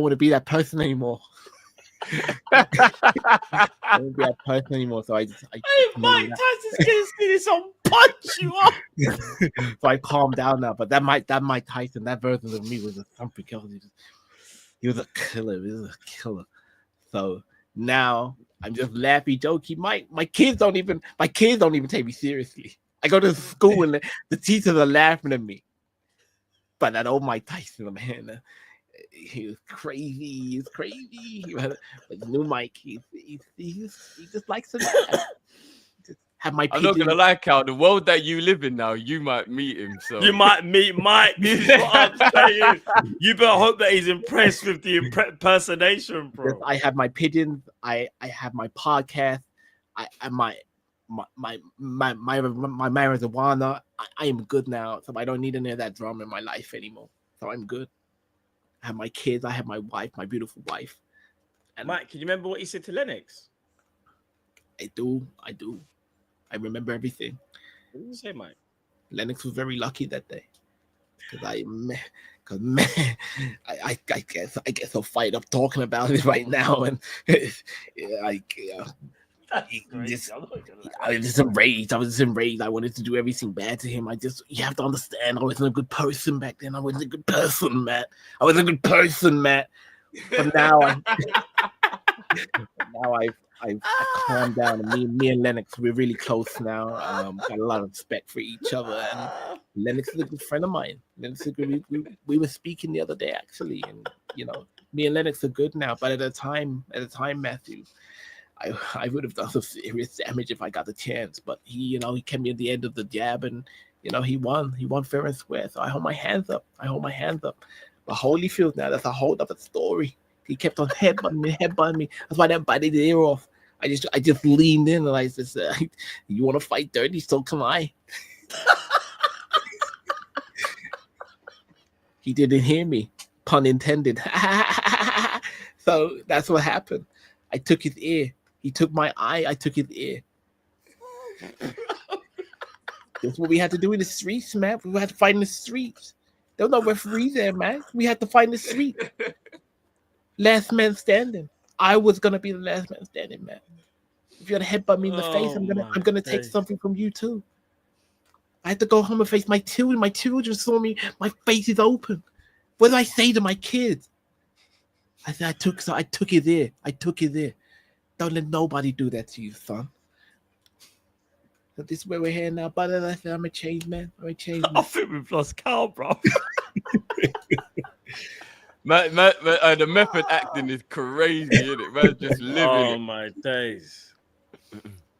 want to be that person anymore. I don't want to be that person anymore. So hey, Mike Tyson's gonna see this on punch you up. So I calmed down now. But that Mike Tyson, that version of me was a something else. He was a killer. So now I'm just laughy, jokey. My kids don't even take me seriously. I go to school and the teachers are laughing at me. But that old Mike Tyson, man, he was crazy. But the new Mike, he just likes to laugh. Have my I'm not gonna lie, Cal. The world that you live in now, you might meet him. So you might meet Mike. This is what I'm saying. You better hope that he's impressed with the impersonation, bro. I have my pigeons. I have my podcast. My marijuana. I am good now, so I don't need any of that drama in my life anymore. So I'm good. I have my kids. I have my wife, my beautiful wife. And Mike, can you remember what he said to Lennox? I do. I remember everything. What did you say, Mike? Lennox was very lucky that day. I guess I'll fight up talking about it right now, and I was just enraged. I wanted to do everything bad to him. You have to understand, I wasn't a good person back then. I wasn't a good person, Matt. But now I've calmed down, and me and Lennox, we're really close now. Got a lot of respect for each other, and Lennox is a good friend of mine. Lennox is a good, we were speaking the other day actually, and me and Lennox are good now. But at the time, Matthew, I would have done some serious damage if I got the chance. But he kept me at the end of the jab, and he won. He won fair and square. So I hold my hands up. But Holyfield now, that's a whole other story. He kept on headbutting me. That's why I didn't bite his ear off. I just leaned in and I just said, "You want to fight dirty? So come I." He didn't hear me, pun intended. So that's what happened. I took his ear. He took my eye. I took his ear. That's what we had to do in the streets, man. We had to fight in the streets. There was no referee there, man. We had to fight in the street. Last man standing. I was gonna be the last man standing, man. If you're gonna headbutt me in the face, I'm gonna take something from you too. I had to go home and face my children. My children saw me. My face is open. What do I say to my kids? I said, I took it there. I took it there. Don't let nobody do that to you, son. So this is where we're here now, but I said, I'm a changed man. I think we've lost Cal, bro. The method acting is crazy, isn't it? Man, just living. Oh my days.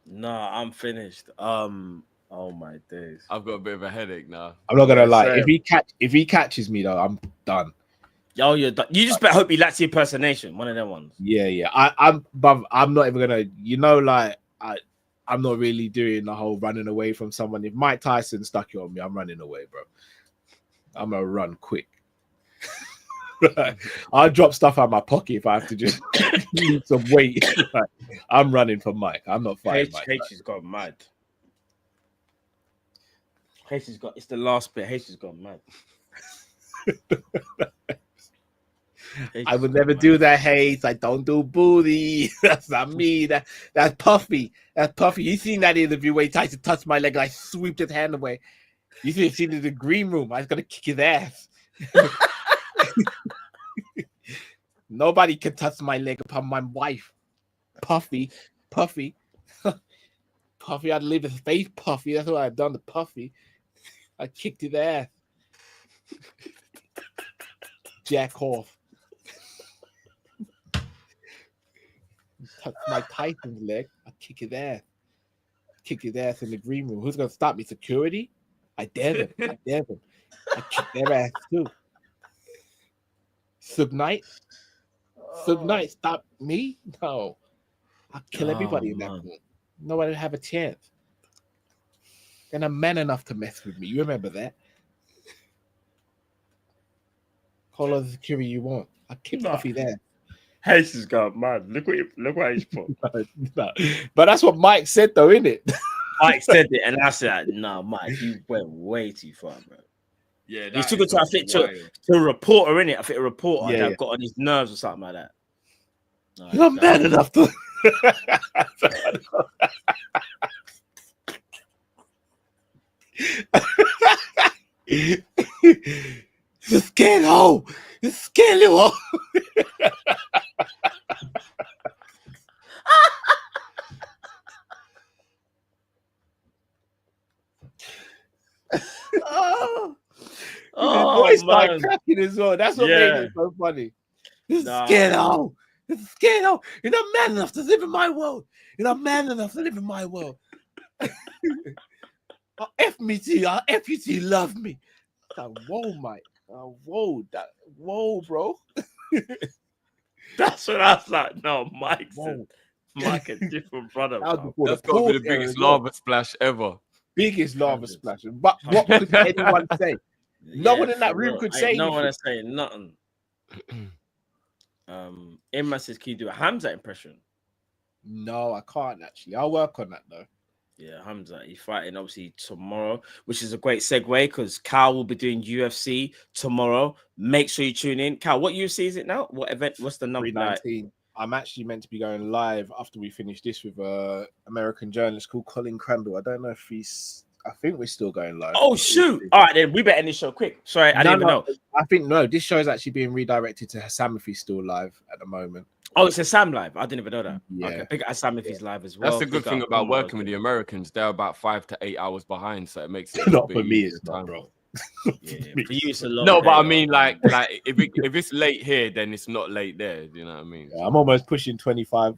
Nah, I'm finished. Oh my days. I've got a bit of a headache now. I'm not gonna lie. If he catches me though, I'm done. Yo, you're done. You just better hope he lets the impersonation. One of them ones. Yeah. I'm not even gonna. I'm not really doing the whole running away from someone. If Mike Tyson stuck it on me, I'm running away, bro. I'm gonna run quick. I'll drop stuff out of my pocket if I have to just lose some weight. I'm running for Mike. I'm not fighting Mike. H has gone mad. It's the last bit. H has gone mad. I would never do that, Hayes. I don't do booty. That's not me. That's Puffy. That's Puffy. You seen that interview where he tried to touch my leg and I swept his hand away. You should have seen it in the green room. I was gonna kick his ass. Nobody can touch my leg upon my wife. Puffy. I'd leave his face Puffy. That's what I've done to Puffy. I kicked his ass. Jack off. Touch my Tyson's leg. I kick his ass. Kick his ass in the green room. Who's gonna stop me? Security? I dare them. I kick their ass too. Suge Knight, stop me? No. I'll kill everybody in that room. Nobody will have a chance. And I'm man enough to mess with me. You remember that? Call all the security you want. I'll kick Puffy there. Hayes has gone mad. Look what he's put. No. But that's what Mike said, though, innit? Mike said it, and I said, "No, Mike, you went way too far, bro." Yeah, he took it to a reporter, innit? I think a reporter that got on his nerves or something like that. You're not man enough to. You're scared, ho. You're scared, little. Oh, voice started cracking as well. That's what made it so funny. You're scared, ho. You're scared, ho. You're not man enough to live in my world. You're not man enough to live in my world. I'll F me to you. I'll F you till you love me. Like, whoa, Mike. Whoa, bro. That's what I was like. No, Mike, a different brother. That's got to be the biggest lava splash ever. Biggest lava splash. But what could anyone say? No one in that room could say no one is saying nothing. Imran says, can you do a Hamza impression? No, I can't actually. I'll work on that though. Yeah, Hamza, he's fighting obviously tomorrow, which is a great segue because Cal will be doing UFC tomorrow. Make sure you tune in. Cal, what UFC is it now? What event? What's the number? 319. I'm actually meant to be going live after we finish this with a American journalist called Colin Crandall. I don't know if he's I think we're still going live. Oh shoot! All right, then we better end this show quick. Sorry, I didn't even know. I think no. This show is actually being redirected to Sam if he's still live at the moment. Oh, it's a Sam live. I didn't even know that. Yeah. Okay, pick up Sam if he's live as well. That's the good Pick thing up about Omar working with as the Americans. They're about 5 to 8 hours behind, so it makes it a Not bit for me, easier it's not, time. bro. Yeah, for you it's a lot. No, but I mean, like if it's late here, then it's not late there. You know what I mean? Yeah, I'm almost pushing 24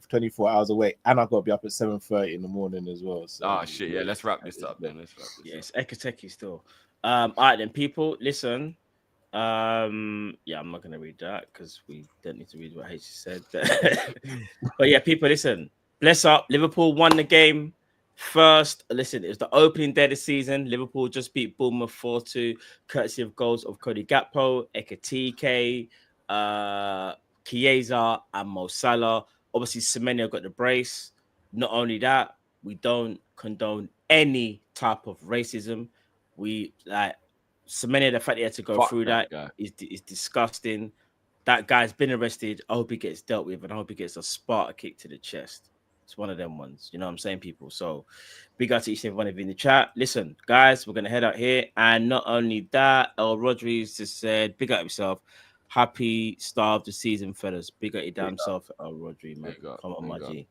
hours away, and I've got to be up at 7:30 in the morning as well. So, Ah, shit. Yeah, let's wrap this up then. Let's wrap this Yes, up. Ekateki still. All right, then people, listen. Yeah, I'm not gonna read that because we don't need to read what H said. But yeah, people, listen. Bless up. Liverpool won the game first. Listen, it was the opening day of the season. Liverpool just beat Bournemouth 4-2, courtesy of goals of Cody Gakpo, Ekatike, Chiesa, and Mo Salah. Obviously, Semenyo got the brace. Not only that, we don't condone any type of racism. We like Semenyo, the fact he had to go through that is disgusting. That guy's been arrested. I hope he gets dealt with, and I hope he gets a Sparta kick to the chest. It's one of them ones. You know what I'm saying, people? So big up to each and every one of you in the chat. Listen, guys, we're going to head out here. And not only that, El Rodriguez just said, big up yourself. Happy start of the season, fellas. Big up your damn self, El Rodriguez, man. Come on, my G.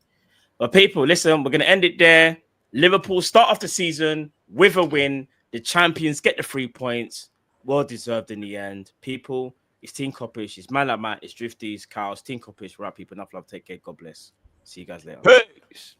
But people, listen, we're going to end it there. Liverpool start off the season with a win. The champions get the 3 points. Well deserved in the end. People, it's Team Kopish. It's Man Like Matt. It's Drifties, Cows. Team Kopish. Right, people. Enough love. Take care. God bless. See you guys later. Peace.